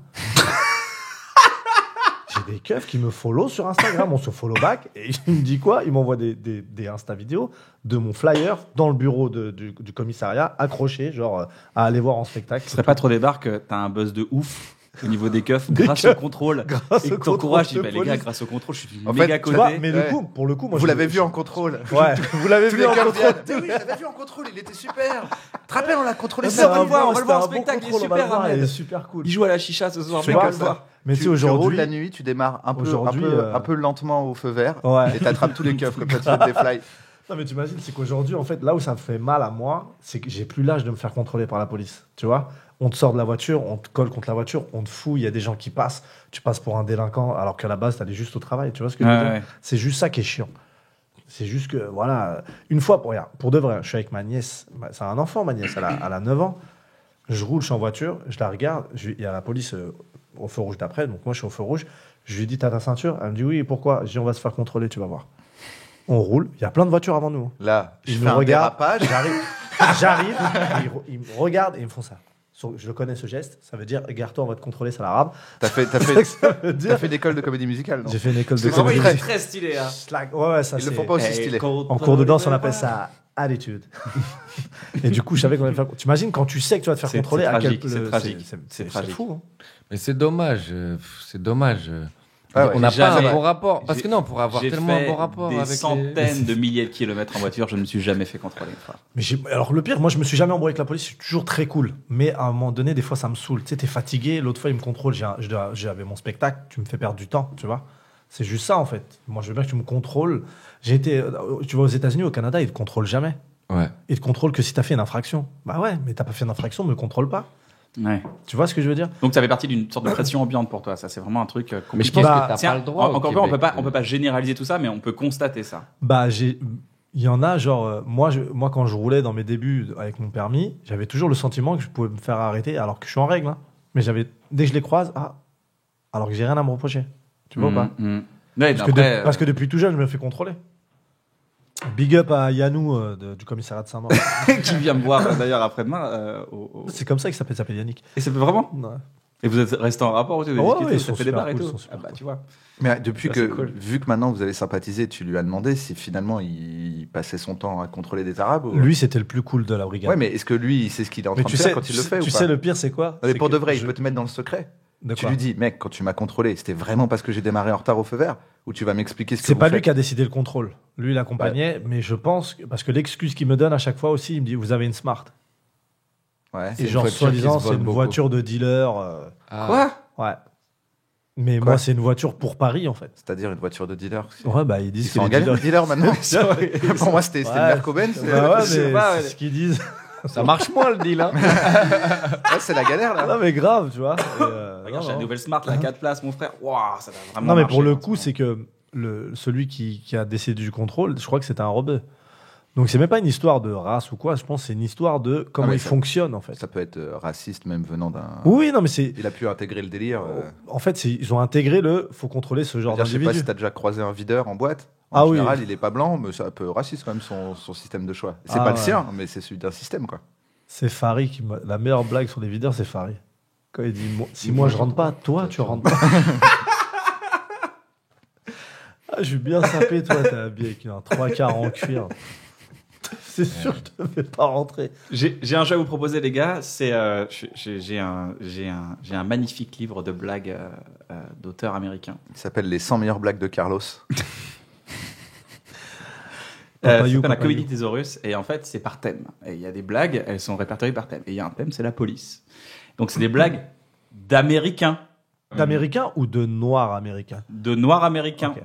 J'ai des keufs qui me follow sur Instagram. On se follow back. Et il me dit quoi? Il m'envoie des Insta vidéos de mon flyer dans le bureau du commissariat, accroché, genre à aller voir en spectacle. Ce serait pas trop des barres que t'as un buzz de ouf au niveau des keufs grâce au contrôle. Grâce Et au que t'encourages, tu dis, contrôle bah, de les gars, police. grâce au contrôle, je suis En méga fait, Tu vois, coté. mais Ouais. pour le coup, moi, Vous je- l'avez vu en contrôle. Ouais, vous l'avez Tous vu les en keufs contrôle. viennent. Oui, je l'avais vu en contrôle, il était super. Tu te rappelles, on l'a contrôlé. C'était on va le voir, on va le c'était voir en un bon spectacle, il est contrôle, on va le super, voir, Ahmed. il est super cool. Il joue à la chicha ce soir, Tu mec, vois, on le voit. Mais tu sais, Tu roules aujourd'hui, la nuit, tu démarres un Aujourd'hui, peu lentement au feu vert Ouais. et t'attrapes tous les keufs comme ça, tu fais des fly. Non, mais tu imagines, c'est qu'aujourd'hui, en fait, là où ça me fait mal à moi, c'est que j'ai plus l'âge de me faire contrôler par la police. Tu vois, on te sort de la voiture, on te colle contre la voiture, on te fouille, il y a des gens qui passent, tu passes pour un délinquant, alors qu'à la base, t'allais juste au travail. Tu vois ce que je veux Ouais, dire? ouais. C'est juste ça qui est chiant. C'est juste que, voilà, une fois, regarde, pour de vrai, je suis avec ma nièce, c'est un enfant, ma nièce, elle a 9 ans. Je roule, je suis en voiture, je la regarde, il y a la police au feu rouge d'après, donc moi je suis au feu rouge. Je lui dis, t'as ta ceinture? Elle me dit, oui, et pourquoi? Je dis, on va se faire contrôler, tu vas voir. On roule, il y a plein de voitures avant nous. Là, je Ils fais me un regardent, dérapage. j'arrive, et ils me regardent et ils me font ça. Je le connais ce geste, ça veut dire, gare-toi, on va te contrôler, ça l'arabe. T'as fait Ça veut dire. une école de comédie musicale, non? J'ai fait une école de C'est vraiment comédie. très- Très stylé, hein. Slack. Ouais, ça Ils le c'est. font pas aussi stylé. En cours de danse, on appelle ça attitude. Et du coup, je savais qu'on allait me faire. Tu imagines quand tu sais que tu vas te faire C'est contrôler à tragique, quel c'est tragique. C'est tragique. fou. Hein. Mais c'est dommage. C'est dommage. Ah ouais, on n'a j'ai pas jamais- un bon rapport. Parce j'ai- que non, pour avoir J'ai tellement un fait bon rapport des avec centaines de milliers de kilomètres en voiture, je ne me suis jamais fait contrôler. frère. Mais alors le pire, moi je me suis jamais embrouillé avec la police, je suis toujours très cool. Mais à un moment donné, des fois ça me saoule. Tu sais, t'es fatigué, l'autre fois il me contrôle, j'avais mon spectacle, tu me fais perdre du temps, tu vois. C'est juste ça en fait. Moi je veux bien que tu me contrôles. J'ai été, tu vois, aux États-Unis, au Canada, ils te contrôlent jamais. Ouais. Ils te contrôlent que si t'as fait une infraction. Bah ouais, mais t'as pas fait d'infraction, me contrôle pas. Ouais. Tu vois ce que je veux dire? Donc ça fait partie d'une sorte de pression ambiante pour toi. Ça, c'est vraiment un truc Mais je compliqué. pense Bah, que t'as Tiens, pas le droit. encore au une fois, Québec. on peut pas généraliser tout ça, mais on peut constater ça. Bah, il y en a, genre, moi, quand je roulais dans mes débuts avec mon permis, j'avais toujours le sentiment que je pouvais me faire arrêter alors que je suis en règle. Hein. Mais dès que je les croise, alors que j'ai rien à me reprocher. Tu vois ou pas? Ouais, Parce que depuis tout jeune, je me fais contrôler. Big up à Yannou du commissariat de Saint-Maur. qui vient me voir d'ailleurs après-demain. C'est comme ça qu'il s'appelle Yannick. Et c'est vraiment. Ouais. Et vous êtes resté en rapport aussi, vous avez Ouais, discuté, ouais, ils vous sont avez fait des super bars et cool, tout. ils sont super Ah bah cool. tu vois. Mais depuis Ça, que, c'est cool. vu que maintenant vous avez sympathisé, tu lui as demandé si finalement il passait son temps à contrôler des Arabes ou... Lui, c'était le plus cool de la brigade. Ouais, mais est-ce que lui, il sait ce qu'il est en mais train tu de faire sais, quand il le fait tu ou pas? sais, le pire, c'est quoi? Non, mais C'est pour que de vrai, je peux te mettre dans le secret. De Tu quoi? lui dis, mec, quand tu m'as contrôlé, c'était vraiment parce que j'ai démarré en retard au feu vert? Ou tu vas m'expliquer ce que C'est vous pas lui faites? qui a décidé le contrôle. Lui, il accompagnait, mais je pense, parce que l'excuse qu'il me donne à chaque fois aussi, il me dit, vous avez une Smart. Ouais. C'est Et une genre, voiture qui soi-disant, se c'est vole une beaucoup. voiture de dealer. Ah. Ouais. Mais Quoi moi, c'est une voiture pour Paris, en fait. C'est-à-dire une voiture de dealer. Ouais, bah, ils Ils disent sont en les galère, dealers- les dealers maintenant. Pour moi, c'était Ouais. une Merco-Benz. Bah ouais, Je sais mais pas, ouais. c'est ce qu'ils disent. Ça marche moins le deal. Hein. Ouais, c'est la galère là. Non, mais grave, tu vois. Et, Regarde, j'ai non, la non. nouvelle Smart, la 4 places, mon frère. Waouh, ça va vraiment. Non, mais marcher, pour le en coup, ce c'est que celui qui a décidé du contrôle, je crois que c'était un rebeu. Donc, c'est même pas une histoire de race ou quoi. Je pense que c'est une histoire de comment mais il ça- fonctionne, en fait. Ça peut être raciste même venant d'un. Oui, non, mais c'est. Il a pu intégrer le délire. En fait, ils ont intégré faut contrôler ce genre Je sais pas d'individu. si t'as déjà croisé un videur en boîte. En Ah oui. général, il est pas blanc, mais c'est un peu raciste quand même son système de choix. C'est Ah pas le ouais. sien, mais c'est celui d'un système quoi. C'est Farid qui m'a. La meilleure blague sur les videurs, c'est Farid. Quand il dit si moi je rentre pas, toi tu rentres pas. Ah, je suis bien sapé, toi, t'es habillé avec un 3/4 en cuir. C'est sûr que je te fais pas rentrer. J'ai un jeu à vous proposer, les gars. C'est j'ai un magnifique livre de blagues d'auteurs américains. Il s'appelle Les 100 meilleures blagues de Carlos. Ça Papayou, s'appelle La papayou. comédie Thésaurus. Et en fait, c'est par thème. Et il y a des blagues, elles sont répertoriées par thème. Et il y a un thème, c'est la police. Donc, c'est des blagues d'Américains, D'américain ou de noir américain? de Noirs américains. Ok.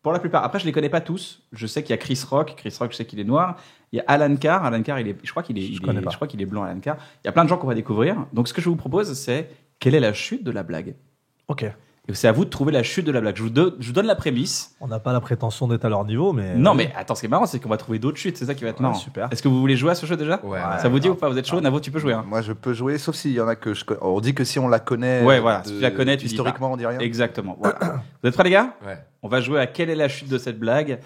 Pour la plupart. Après, je les connais pas tous. Je sais qu'il y a Chris Rock. Chris Rock, je sais qu'il est noir. Il y a Alan Carr. Alan Carr, je crois qu'il est, Je connais pas. je crois qu'il est blanc, Alan Carr. Il y a plein de gens qu'on va découvrir. Donc, ce que je vous propose, c'est quelle est la chute de la blague? Ok. Et c'est à vous de trouver la chute de la blague. Je vous donne la prémisse. On n'a pas la prétention d'être à leur niveau, mais. Non, mais attends, ce qui est marrant, c'est qu'on va trouver d'autres chutes. C'est ça qui va être Ouais, marrant. super. Est-ce que vous voulez jouer à ce jeu déjà? Ouais, Ça vous dit ou pas? Vous êtes chaud? Navo, tu peux jouer. Hein. Moi, je peux jouer, sauf s'il y en a que je connais. On dit que si on la connaît. Ouais, voilà. Si tu la connais, tu dis historiquement, on dit rien. Exactement. Voilà. Vous êtes prêts, les gars? Ouais. On va jouer à quelle est la chute de cette blague.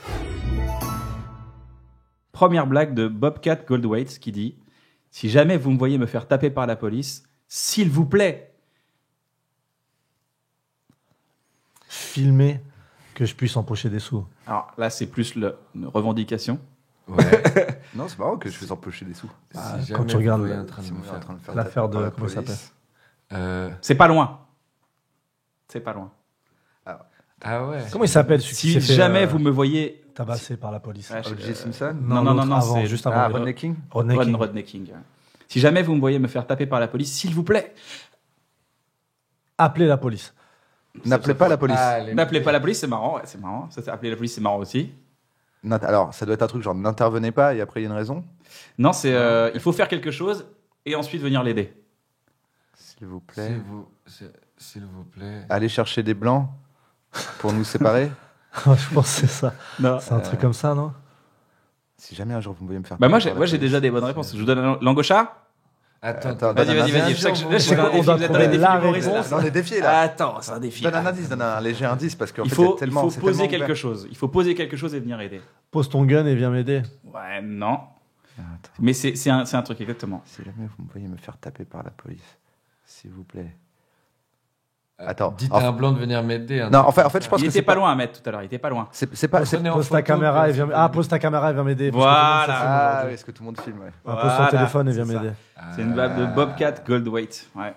Première blague de Bobcat Goldthwait qui dit: si jamais vous me voyez me faire taper par la police, s'il vous plaît. Filmer que je puisse empocher des sous. Alors là, c'est plus une revendication. Ouais. Non, c'est marrant que je fais empocher des sous. Ah, Si quand jamais tu regardes vous voyez le- en train de Si me on est en faire- train de faire L'affaire taper par de- la comment ça police. C'est pas loin. C'est pas loin. Ah ouais. Comment il s'appelle celui Si qui s'est fait, jamais vous me voyez. tabasser par la police? Ouais, O.J. Simpson. Non, non, non, l'autre non, avant, c'est juste avant. Ah, le- Rodney King. Rodney King. Rodney King. Ouais. Si jamais vous me voyez me faire taper par la police, s'il vous plaît. Appelez la police. N'appelez pas la police. Ah, les- N'appelez pas la police, c'est marrant. Ouais, c'est marrant. Ça, c'est appeler la police, c'est marrant aussi. Alors, ça doit être un truc genre n'intervenez pas et après il y a une raison. Non, c'est il faut faire quelque chose et ensuite venir l'aider. S'il vous plaît. S'il vous plaît. Allez chercher des blancs pour nous séparer. Je pense que c'est ça. Non. C'est un truc comme ça, non? Si jamais un jour vous me voyez me faire. Bah moi taper j'ai par la moi, j'ai police. déjà des bonnes réponses. Je vous donne l'angocha. Attends, Attends, Vas-y, donne un vas-y, vas-y. indice. Je sais que C'est je suis dans qu'on les défis, doit vous êtes dans trouver les défis la humoristes, réponse. là. Dans les défis là. Attends, c'est un défi. Donne un indice, donne un léger indice parce qu'en Il fait, faut, c'est tellement. il faut c'est poser tellement quelque ouvert. chose. Il faut poser quelque chose et venir aider. Pose ton gun et viens m'aider. Ouais, non. Attends. Mais c'est un truc, exactement. Si jamais vous me voyez me faire taper par la police, s'il vous plaît. Attends. Dites à un blanc de venir m'aider. Non, en fait, je pense Il que était c'est pas loin à mettre tout à l'heure. Il était pas loin. C'est pas. c'est- Prenez en Pose ta photo, caméra et bien viens. sûr. Ah, pose ta caméra et viens m'aider. parce que tout le monde se filme Ah, aujourd'hui. oui, est-ce que tout le monde filme, ouais. Ah, pose ton Voilà, téléphone et viens c'est ça. m'aider. C'est une blague de Bobcat Goldthwait. Ouais.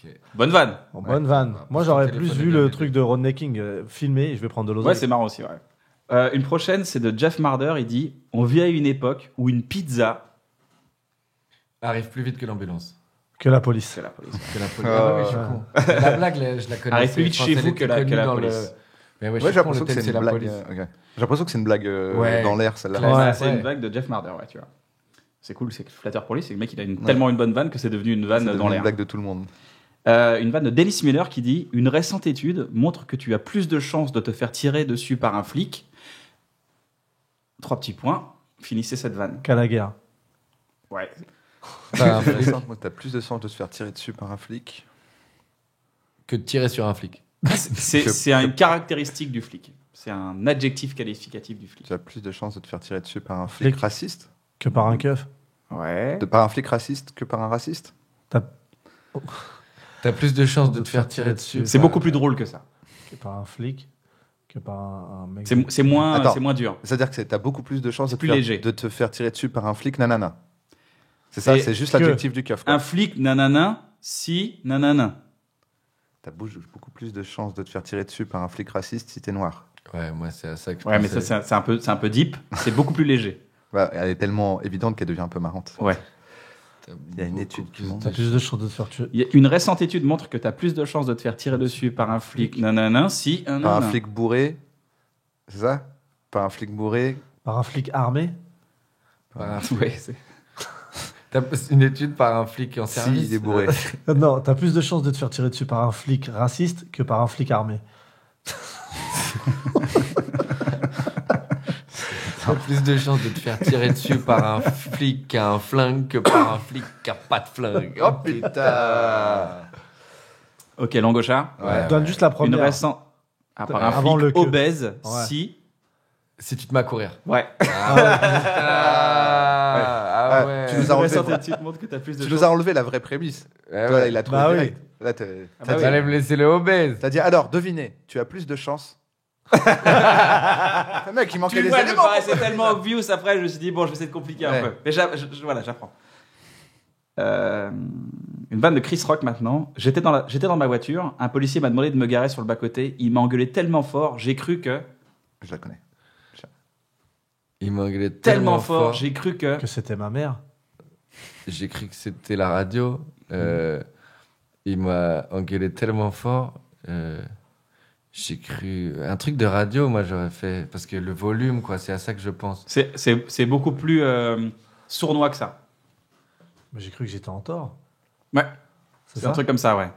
Ok. Bonne vanne. Bon, Ouais. bonne vanne. Bah, Moi, pose j'aurais ton plus téléphone et vu viens le m'aider. truc de Rodney King filmé et je vais prendre de l'oseille. Ouais, c'est marrant aussi. Ouais. Une prochaine, c'est de Jeff Marder. Il dit: on vit à une époque où une pizza. Arrive plus vite que l'ambulance. Que la police. C'est la police. Que la police. Ah ouais, je suis con. La blague, je la connais. Arrive plus vite chez vous que la police. Mais ouais, Ouais, je j'ai suis con, l'impression le que thème, c'est c'est une la blague. police. Ok. J'ai l'impression que c'est une blague Ouais. dans l'air, celle-là. Claire. Ouais, Ouais. c'est une blague de Jeff Marder, ouais, tu vois. C'est cool, c'est flatteur pour lui. C'est le mec, il a Ouais. tellement une bonne vanne que c'est devenu une C'est vanne devenu dans une l'air. blague de tout le monde. Une vanne de Dennis Miller qui dit: une récente étude montre que tu as plus de chances de te faire tirer dessus par un flic. 3 petits points. Finissez cette vanne. Qu'à la guerre. Ouais. Enfin, Moi, t'as plus de chances de te faire tirer dessus par un flic. que de tirer sur un flic. C'est une caractéristique du flic. C'est un adjectif qualificatif du flic. Tu as plus de chances de te faire tirer dessus par un flic Flic. raciste. Que par un keuf. Ouais. Par un flic raciste que par un raciste. T'as plus de chances de te faire tirer dessus. C'est beaucoup plus drôle que ça. Que par un flic. Que par un mec. C'est moins, Attends. c'est moins dur. C'est-à-dire que t'as beaucoup plus de chances C'est de, plus te faire- léger. de te faire tirer dessus par un flic nanana. C'est ça, Et c'est juste que- l'adjectif du keuf. quoi. Un flic, nanana, si, nanana. T'as beaucoup plus de chances de te faire tirer dessus par un flic raciste si t'es noir. Ouais, moi, c'est à ça que je Ouais, mais pensais. ça, c'est un peu deep. C'est beaucoup plus léger. Bah, elle est tellement évidente qu'elle devient un peu marrante. Ouais. Il y a une étude qui montre. T'as plus de chances de te faire tuer. Il y a une récente étude montre que tu as plus de chances de te faire tirer dessus par un flic, nanana, si, Par un nanana. flic bourré. C'est ça? Par un flic bourré. Par un flic armé. Par un- Ouais, c'est- T'as une étude par un flic en service. Si, il est bourré. Non, t'as plus de chances de te faire tirer dessus par un flic raciste que par un flic armé. T'as plus de chances de te faire tirer dessus par un flic qui a un flingue que par un flic qui a pas de flingue. Oh putain! Ok, Langocha. Ouais, Donne ouais. juste la Une première. récente. Ah, par un Avant flic le que. obèse, Ouais. si. Si tu te mets à courir. Ouais. Ah ouais. Tu nous as Une enlevé, récente étude montre que tu as plus de tu chances. nous as enlevé la vraie prémisse. Ouais, Toi, ouais. là, il a trouvé Bah oui. direct. Là, Ah bah oui. Fallait me laisser le obèse. t'as dit, alors, devinez, tu as plus de chances Le mec, il manquait Tu des vois, elle me éléments. paraissait tellement obvious après, je me suis dit, bon, je vais essayer de compliquer un Ouais. peu. Mais voilà, j'apprends. Une vanne de Chris Rock maintenant. J'étais dans ma voiture, un policier m'a demandé de me garer sur le bas-côté. Il m'a engueulé tellement fort, j'ai cru que. Je la connais. Il m'a engueulé Tellement fort, j'ai cru que. Que c'était ma mère. J'ai cru que c'était la radio. Il m'a engueulé tellement fort. J'ai cru. Un truc de radio, moi, j'aurais fait. Parce que le volume, quoi, c'est à ça que je pense. C'est beaucoup plus sournois que ça. Mais j'ai cru que j'étais en tort. Ouais, C'est c'est un ça. truc comme ça, ouais.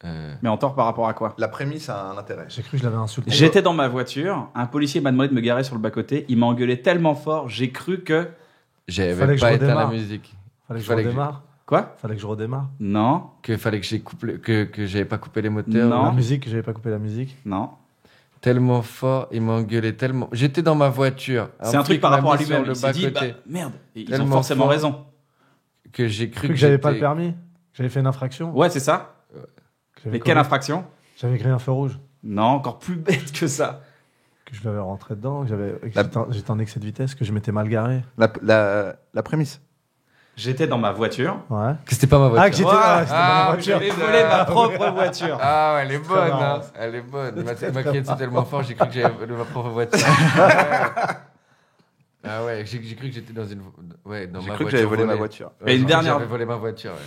Euh, Mais en tort par rapport à quoi? La prémisse a un intérêt. J'ai cru que je l'avais insulté. J'étais dans ma voiture, un policier m'a demandé de me garer sur le bas-côté. Il m'a engueulé tellement fort, j'ai cru que. J'avais Fallait que pas je éteint la redémarre. musique. Fallait que je Fallait que redémarre. Quoi? Fallait que je redémarre. Non, Fallait que j'ai coupé, que j'avais pas coupé les moteurs. Non. La musique, j'avais pas coupé la musique. non. Tellement fort, il m'a engueulé tellement. J'étais dans ma voiture. C'est un truc flic par m'a rapport à mis lui-même. sur Il s'est dit, bah, merde, ils ont Tellement forcément fort. raison. que j'ai J'ai cru cru que que j'avais pas le j'étais- permis. Que j'avais fait une infraction. Ouais, c'est ça. Que j'avais Mais quelle commis- infraction? J'avais créé un feu rouge. Non, encore plus bête que ça. Que je l'avais rentré dedans. Que La- j'étais en excès de vitesse. Que je m'étais mal garé. La prémisse. J'étais dans ma voiture. Ouais. Que c'était pas ma voiture. Ah, que j'étais c'était dans ma voiture. J'avais volé ma propre voiture. Ah, ouais, elle est bonne, marrant. hein. Elle est bonne. C'est Ma très maquillette, c'est tellement fort, j'ai cru que j'avais volé ma propre voiture. Ah ouais, j'ai cru que j'étais dans une. Ouais, dans J'ai ma cru que voiture j'avais volé ma volée. voiture. Ouais, Et une j'ai cru que dernière- J'avais volé ma voiture, ouais.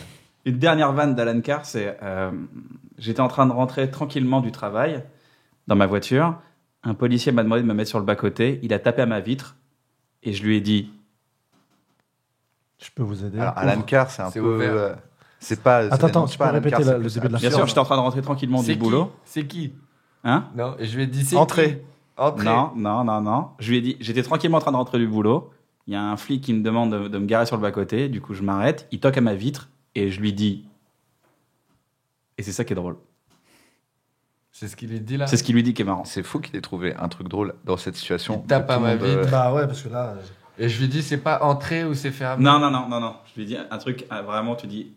Une dernière vanne d'Alan Carr, c'est j'étais en train de rentrer tranquillement du travail dans ma voiture. Un policier m'a demandé de me mettre sur le bas-côté. Il a tapé à ma vitre et je lui ai dit Je peux vous aider. Alors, Alan Carr, c'est un C'est peu. ouvert. C'est pas. Attends, c'est tu pas peux Alan répéter Carr, le c'est début plus de la Bien absurde. sûr, j'étais en train de rentrer tranquillement C'est du qui boulot. C'est qui Hein? Non, et je lui ai dit c'est Entrée. qui Entrée. Non. Je lui ai dit, j'étais tranquillement en train de rentrer du boulot. Il y a un flic qui me demande de me garer sur le bas-côté. Du coup, je m'arrête. Il toque à ma vitre et je lui dis. Et c'est ça qui est drôle. C'est ce qu'il lui dit là. C'est ce qu'il lui dit qui est marrant. C'est fou qu'il ait trouvé un truc drôle dans cette situation. Il tape Tout à le ma monde, vitre. Bah ouais, parce que là. Et je lui dis c'est pas entrée ou c'est fermé. Non. Je lui dis un truc, vraiment, tu dis.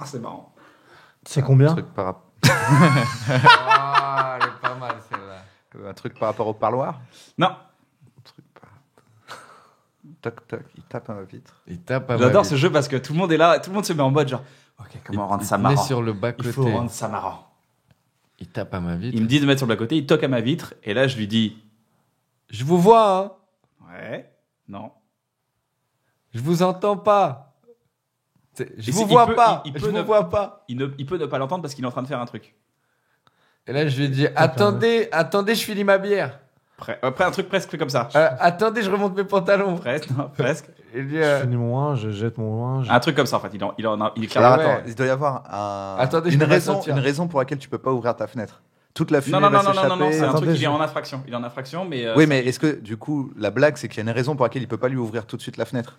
C'est marrant. C'est combien? Un truc par rap- Ah, elle est pas mal celle-là. un truc par rapport au parloir. Non. Un truc par. Toc toc, il tape à ma vitre. Il tape à ma J'adore vitre. ce jeu parce que tout le monde est là, tout le monde se met en mode genre. Ok, comment rendre ça Il met marrant? sur le Il bas-côté. faut rendre ça marrant. Il tape à ma vitre. Il me dit de mettre sur le bas-côté, il toque à ma vitre, et là je lui dis Je vous vois, hein. ouais, non. Je vous entends pas. Je Et vous c'est- vois il peut- pas. il Je peut vous ne- vois pas. Il peut ne pas l'entendre parce qu'il est en train de faire un truc. Et là, je lui ai dit attendez, je finis ma bière. Après un truc presque comme ça. Attendez, je remonte mes pantalons. Presque, non, presque. Il dit, Je finis mon linge, je jette mon linge. Un truc comme ça en fait. Il est Alors clairement. ouais. attends, il doit y avoir Attendez, je une vais raison, m'assortir. une raison pour laquelle tu peux pas ouvrir ta fenêtre. Toute la fumée Non, va c'est s'échapper. un Attendez, truc, il est je- en infraction. Il est en infraction, mais. Oui, mais est-ce que du coup la blague c'est qu'il y a une raison pour laquelle il peut pas lui ouvrir tout de suite la fenêtre?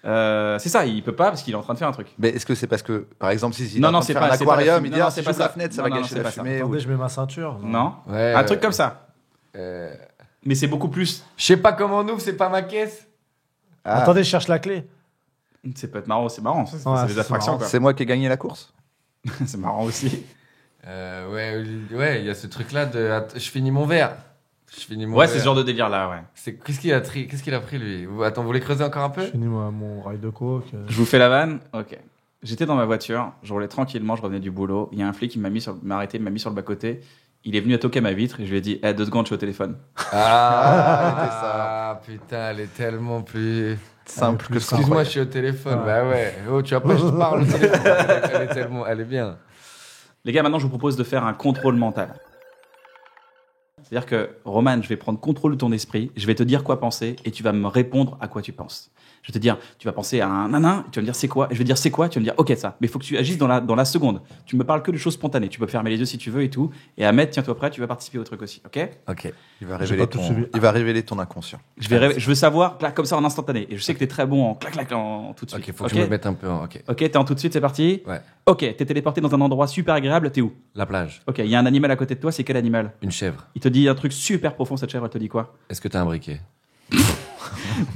C'est ça, il peut pas parce qu'il est en train de faire un truc. Mais est-ce que c'est parce que par exemple si il Non, est en non, train de c'est faire pas- un c'est pas la aquarium, fumée. il Non, dit non, ah, c'est si pas j'ouvre la ça. fenêtre ça Non, va non, gâcher c'est la pas ça. fumée. Attendez, ou- je mets ma ceinture. Non. Ouais, Un truc comme ça. Mais c'est beaucoup plus. Je sais pas comment on ouvre, c'est pas ma caisse. Ah, Attendez, je cherche la clé. C'est peut être marrant, c'est marrant. C'est Ouais, des c'est infractions marrant. quoi. c'est moi qui ai gagné la course. C'est marrant aussi. Ouais, il y a ce truc-là de je finis mon verre. Je finis mon Ouais, verre. c'est ce genre de délire là, ouais. Qu'est-ce qu'il a pris lui Attends, vous voulez creuser encore un peu Je finis mon rail de coke. Je vous fais la vanne. Ok. J'étais dans ma voiture, je roulais tranquillement, je revenais du boulot. Il y a un flic qui m'a arrêté, il m'a mis sur le bas-côté. Il est venu à toquer à ma vitre et je lui ai dit 2 secondes, je suis au téléphone. Ah, putain, elle est tellement plus. Simple que ça. Excuse-moi, je suis au téléphone. Ouais. Bah ouais. Oh, tu vois pas, je te parle au téléphone. Elle est bien. Les gars, maintenant, je vous propose de faire un contrôle mental. C'est-à-dire que, Roman, je vais prendre contrôle de ton esprit, je vais te dire quoi penser et tu vas me répondre à quoi tu penses. Je vais te dire, tu vas penser à un nanan, tu vas me dire c'est quoi, et je vais dire c'est quoi, tu vas me dire ok ça. Mais il faut que tu agisses dans la seconde. Tu me parles que de choses spontanées. Tu peux fermer les yeux si tu veux et tout. Et Ahmed, tiens-toi prêt, tu vas participer au truc aussi, ok? Ok. Il va J'ai révéler pas tout ton, suivi. il va révéler ton inconscient. Je veux savoir, clac, comme ça en instantané. Et je sais que t'es très bon en clac en tout de suite. Ok, faut que je me mette un peu en. Ok. Ok, t'es en tout de suite, c'est parti. Ouais. Ok, t'es téléporté dans un endroit super agréable, t'es où? La plage. Ok, il y a un animal à côté de toi, c'est quel animal? Une chèvre. Il te dit un truc super profond, cette chèvre, elle te dit quoi? Est-ce que t'as un briquet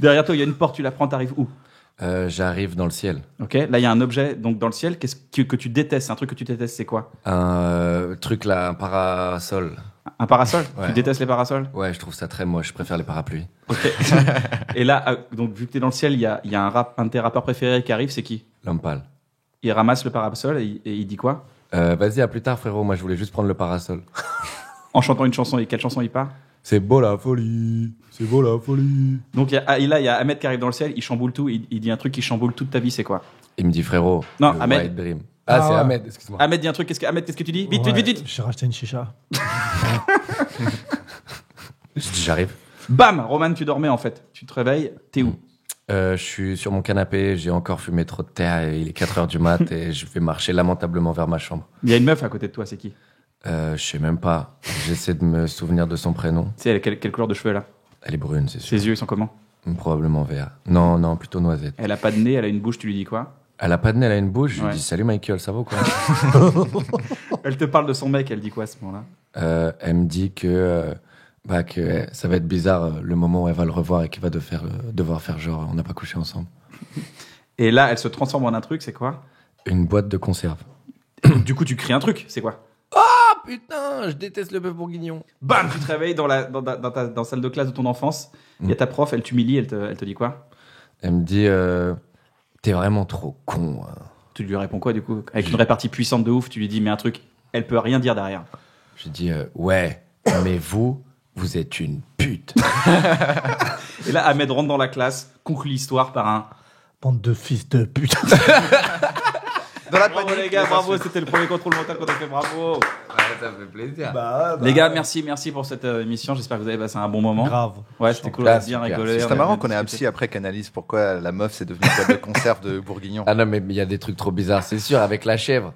Derrière toi, il y a une porte, tu la prends, t'arrives où? J'arrive dans le ciel. Ok, là, il y a un objet donc dans le ciel que tu détestes. Un truc que tu détestes, c'est quoi? Un truc là, un parasol. Un parasol. Ouais. Tu détestes les parasols. Ouais, je trouve ça très moche. Je préfère les parapluies. Et là, donc vu que t'es dans le ciel, il y a un de tes rappeurs préférés qui arrive. C'est qui? L'homme pâle. Il ramasse le parasol et il dit quoi? Vas-y, à plus tard, frérot. Moi, je voulais juste prendre le parasol. En chantant une chanson. Et quelle chanson il part? C'est beau la folie. C'est beau la folie. Donc il y a Ahmed qui arrive dans le ciel. Il chamboule tout. Il dit un truc qui chamboule toute ta vie. C'est quoi? Il me dit, frérot. Non, le Ahmed. White Dream. Ah, C'est ouais. Ahmed, excuse-moi. Ahmed dit un truc. Ahmed, qu'est-ce que tu dis? Vite, Ouais, vite, vite, vite. J'ai racheté une chicha. Je dis, j'arrive. Bam, Roman, tu dormais en fait. Tu te réveilles. T'es où? Je suis sur mon canapé, j'ai encore fumé trop de terre et il est 4h du mat et je vais marcher lamentablement vers ma chambre. Il y a une meuf à côté de toi. C'est qui? Je sais même pas. J'essaie de me souvenir de son prénom. Tu sais, elle a quelle couleur de cheveux elle a? Elle est brune, c'est sûr. Ses yeux ils sont comment? Probablement vert. Non, plutôt noisette. Elle a pas de nez. Elle a une bouche. Tu lui dis quoi? Elle a pas de nez, elle a une bouche. Je lui Ouais. dis salut Michael, ça va ou quoi? Elle te parle de son mec. Elle dit quoi à ce moment-là? Elle me dit que ça va être bizarre le moment où elle va le revoir et qu'il va devoir faire genre on n'a pas couché ensemble. Et là, elle se transforme en un truc. C'est quoi? Une boîte de conserve. Du coup, tu cries un truc. C'est quoi? Ah putain, je déteste le bœuf bourguignon. Bam, tu te réveilles dans la salle de classe de ton enfance. Il y a ta prof, elle t'humilie, elle te dit quoi? Elle me dit t'es vraiment trop con. Hein. Tu lui réponds quoi du coup? Avec une répartie puissante de ouf, tu lui dis mais un truc, elle peut rien dire derrière. Je dis ouais, mais vous êtes une pute. Et là, Ahmed rentre dans la classe, conclut l'histoire par un Bande de fils de pute. Dans la bravo panique, les gars, bravo, c'était le premier contrôle mental qu'on a fait, bravo. Ça fait plaisir. Les gars, merci pour cette émission. J'espère que vous avez passé un bon moment. Grave. Ouais, c'était cool, on Ah, a bien super. rigolé. C'est marrant qu'on ait un psy après qui analyse pourquoi la meuf c'est devenu une boîte de conserve de bourguignon. Ah non, mais il y a des trucs trop bizarres, c'est sûr, avec la chèvre.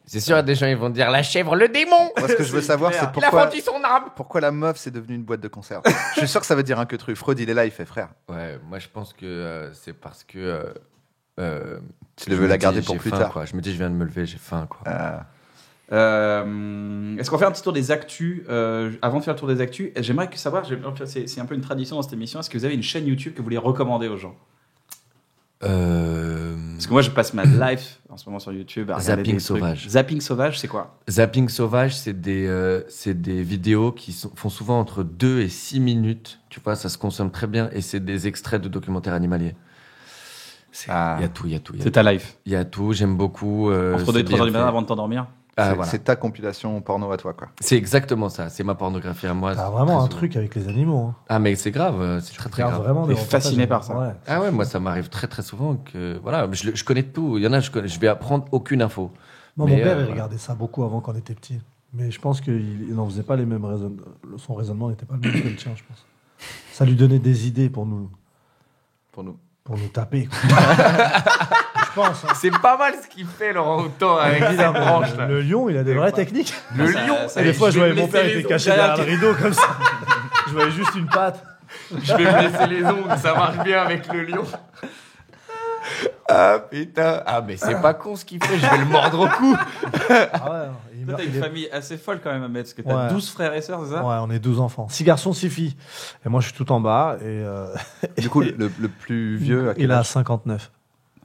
C'est sûr, il y a des gens, ils vont dire la chèvre, le démon. Moi, ce que je veux savoir, c'est Il a pourquoi, vendu son âme. pourquoi la meuf c'est devenu une boîte de conserve. Je suis sûr que ça veut dire un que truc. Freud, il est là, il fait frère. Ouais, moi je pense que c'est parce que. Tu veux la garder pour j'ai plus faim, tard. Quoi. Je me dis, je viens de me lever, j'ai faim. Quoi. Est-ce qu'on fait un petit tour des actus avant de faire le tour des actus, j'aimerais savoir, c'est un peu une tradition dans cette émission, est-ce que vous avez une chaîne YouTube que vous voulez recommander aux gens? Parce que moi je passe ma life en ce moment sur YouTube à regarder Zapping des trucs. sauvage. Zapping sauvage, c'est quoi? Zapping sauvage, c'est des vidéos qui font souvent entre 2 et 6 minutes. Tu vois, ça se consomme très bien et c'est des extraits de documentaires animaliers. Il y a tout. C'est ta life. Il y a tout, j'aime beaucoup. Entre 2 et 3 heures du matin avant de t'endormir. Voilà. C'est ta compilation porno à toi, quoi. C'est exactement ça, c'est ma pornographie à moi. T'as vraiment un Très truc avec les animaux. Hein. Ah mais c'est grave, c'est très très Regarde grave. vraiment T'es des reportages fasciné avec- par ça. Ouais. Ah ouais, moi ça m'arrive très très souvent que voilà, je connais tout. Il y en a, je vais apprendre aucune info. Moi, Mais, mon père, il voilà. regardait ça beaucoup avant quand on était petit. Mais je pense qu'il n'en faisait pas les mêmes raisonnements. Son raisonnement n'était pas le même que le tien, je pense. Ça lui donnait des idées pour nous taper. Quoi. Je pense. Hein. C'est pas mal ce qu'il fait Laurent Houtan avec Il dit, cette non, mais branche là. le lion, il a des vraies techniques. Le Ça- lion. ça- Et des fois, je vais voyais me mon père, il laisser était les caché ongles. derrière le rideau comme ça. Je voyais juste une patte. Je vais me laisser les ongles, ça marche bien avec le lion. Ah putain. Ah mais c'est pas con ce qu'il fait, je vais le mordre au cou. Ah ouais, il Toi, meurt- t'as une il est- famille assez folle quand même, Ahmed, parce que t'as Ouais. 12 frères et sœurs, c'est ça? Ouais, on est 12 enfants. 6 garçons, 6 filles. Et moi, je suis tout en bas. Et Du coup, le plus vieux. à quel il a âge 59.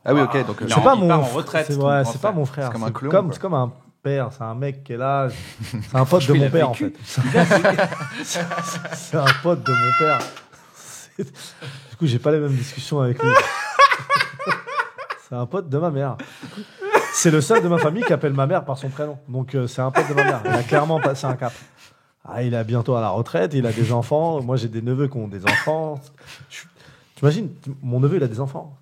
Ah oui, ok. Donc, Il C'est en- pas il mon. part en retraite, C'est ton ouais, grand c'est pas frère. mon frère. C'est comme un clone, quoi. C'est comme un père. C'est un mec qui est là. C'est un pote de Il a mon père, en vécu. fait. C'est un pote de mon père. Du coup, j'ai pas les mêmes discussions avec lui. C'est un pote de ma mère. C'est le seul de ma famille qui appelle ma mère par son prénom. Donc, c'est un pote de ma mère. Il a clairement passé un cap. Ah, il est bientôt à la retraite, il a des enfants. Moi, j'ai des neveux qui ont des enfants. T'imagines, mon neveu, il a des enfants.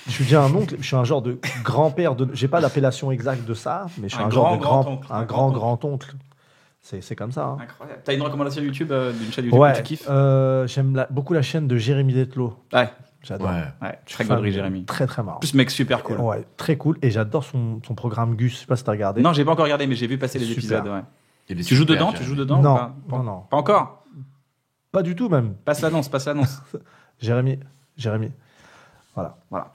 Je suis déjà un oncle, je suis un genre de grand-père. J'ai pas l'appellation exacte de ça, mais je suis Un un genre de grand-grand-oncle. un grand-grand-oncle. C'est comme ça. Hein. Incroyable. T'as une recommandation YouTube d'une chaîne YouTube Ouais, que tu kiffes? j'aime beaucoup la chaîne de Jérémy Detlo. Ouais, J'adore. ouais. Très gaulerie, Jérémy. Très, très marrant. Plus mec super cool. Ouais, très cool. Et j'adore son programme Gus. Je sais pas si t'as regardé. Non, j'ai pas encore regardé, mais j'ai vu passer les Super. épisodes. Ouais. Il est Tu joues super, dedans? Jérémy. Tu joues dedans? Non, ou pas non. Pas encore? Pas du tout, même. Passe l'annonce. Jérémy. Voilà. Enfin,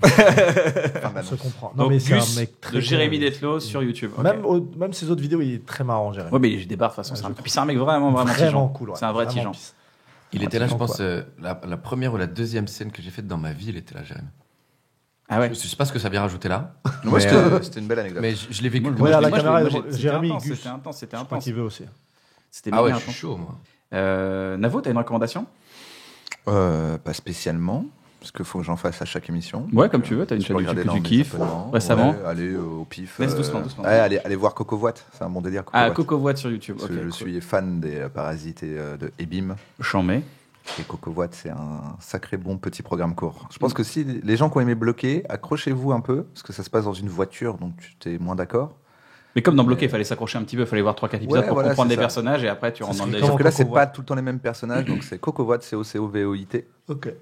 On bah, se non. comprend. Non, Donc, mais c'est Gus un mec très de Jérémy drôle. Detlo sur YouTube. ok. Même ses autres vidéos, il est très marrant, Jérémy. Ouais, mais j'ai des barres de toute façon. Ouais, Puis c'est un mec vraiment Vraiment tigeant. cool. Ouais. C'est un vrai Vraiment tigeant. pisse. Il était là, je Pratiquement, pense, la première ou la deuxième scène que j'ai faite dans ma vie, il était là, Jérémy. Ah ouais. Je sais pas ce que ça vient rajouter là. Moi, mais, c'était une belle anecdote. mais je l'ai vécu. Moi, comme Regarde je la l'ai- caméra, moi, Jérémy, c'était Gus. intense, c'était Je crois intense. qu'il veut aussi. C'était Ah ouais, méga je suis intense. chaud, moi. Navo, t'as une recommandation? Pas spécialement, parce qu'il faut que j'en fasse à chaque émission. Ouais, Donc, comme tu veux, t'as une je peux chaîne YouTube regarder que dans tu mes kiffes, abonnements. récemment. Ouais, allez au pif. Laisse doucement. Ouais, allez voir Coco Watt, c'est un bon délire. Coco Ah, Watt. Coco Watt sur YouTube. Parce Ok, que je cool. suis fan des Parasites et de Ebim. Chambé. Et Coco Watt, c'est un sacré bon petit programme court. Je pense que si les gens qui ont aimé Bloqué, accrochez-vous un peu, parce que ça se passe dans une voiture, donc tu es moins d'accord. Mais comme dans Bloqué, il fallait s'accrocher un petit peu, il fallait voir 3-4 épisodes Ouais, pour voilà, comprendre c'est les ça. personnages et après tu rentres dans le serait délire. Sauf que là, Coco c'est pas Watt. tout le temps les mêmes personnages, donc c'est Coco Watt, COCOVOIT. Ok.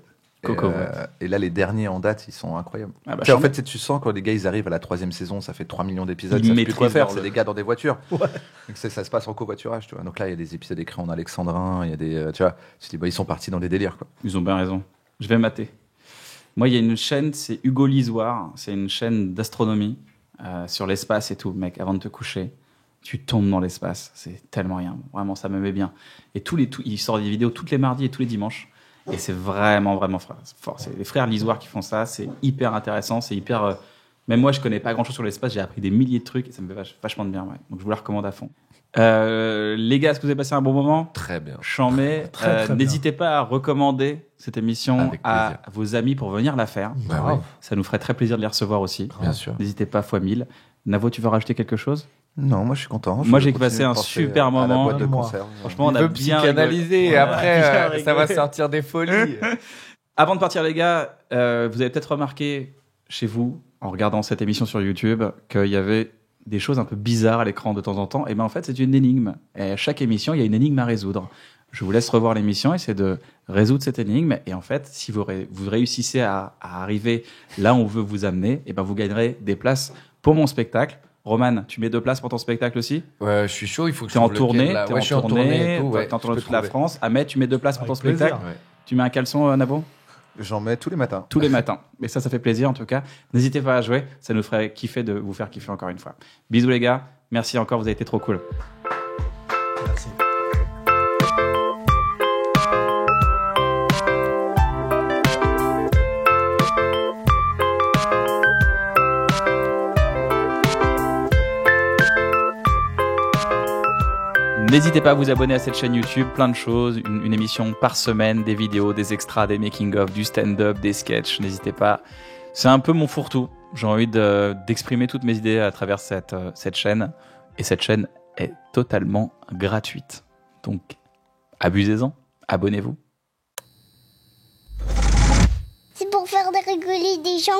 Coco Et là, les derniers en date, ils sont incroyables. Ah bah, Tu sais, en chambé. fait, tu sens quand les gars ils arrivent à la 3e saison, ça fait 3 millions d'épisodes, Ils ils savent plus quoi maîtrisent faire, leur c'est le- des gars dans des voitures. Donc ça se passe en covoiturage, tu vois. Donc là, il y a des épisodes écrits en alexandrin, il y a des, tu vois, tu te dis, bah, ils sont partis dans des délires, quoi. Ils ont bien raison. Je vais mater. Moi, il y a une chaîne, c'est Hugo Lisoire. C'est une chaîne d'astronomie sur l'espace et tout. Mec, avant de te coucher, tu tombes dans l'espace. C'est tellement rien. Vraiment, ça me met bien. Et il sort des vidéos tous les mardis et tous les dimanches. Et c'est vraiment fort. C'est les frères Lisoire qui font ça. C'est hyper intéressant. C'est hyper. Même moi, je connais pas grand-chose sur l'espace. J'ai appris des milliers de trucs et ça me fait vachement de bien. Ouais. Donc, je vous la recommande à fond. Les gars, est-ce que vous avez passé un bon moment? Très bien. Chambé, Très, très bien. n'hésitez pas à recommander cette émission Avec à plaisir. vos amis pour venir la faire. Bah Grave. oui, Ça nous ferait très plaisir de les recevoir aussi. bien sûr. N'hésitez pas fois 1000. Navo, tu veux rajouter quelque chose? Non, moi je suis content. Moi, Je j'ai vais passé continuer de un penser super à la moment. boîte de Moi. conserve. Franchement, on Il a veut bien psychanalyser et rigolé. après, On a bien ça va rigolé. sortir des folies. Avant de partir, les gars, vous avez peut-être remarqué chez vous, en regardant cette émission sur YouTube, qu'il y avait des choses un peu bizarres à l'écran de temps en temps. Et bien en fait, c'est une énigme. Et à chaque émission, il y a une énigme à résoudre. Je vous laisse revoir l'émission, essayer de résoudre cette énigme. Et en fait, si vous réussissez à arriver là où on veut vous amener, et ben vous gagnerez des places pour mon spectacle. Roman, tu mets 2 places pour ton spectacle aussi? Ouais, je suis chaud, il faut que T'es je en trouve lequel, tournée, là. t'es Ouais, en je suis en tournée, tournée et tout, t'es ouais, en je tournée peux toute la trouver. France. Ahmed, tu mets 2 places pour ton Avec plaisir. spectacle. Ouais. Tu mets un caleçon, Navo? J'en mets tous les matins. Tous les matins. Mais ça fait plaisir en tout cas. N'hésitez pas à jouer, ça nous ferait kiffer de vous faire kiffer encore une fois. Bisous les gars, merci encore, vous avez été trop cool. Merci. N'hésitez pas à vous abonner à cette chaîne YouTube, plein de choses, une émission par semaine, des vidéos, des extras, des making-of, du stand-up, des sketchs, n'hésitez pas. C'est un peu mon fourre-tout. J'ai envie d'exprimer toutes mes idées à travers cette chaîne. Et cette chaîne est totalement gratuite. Donc, abusez-en, abonnez-vous. C'est pour faire rigoler des gens.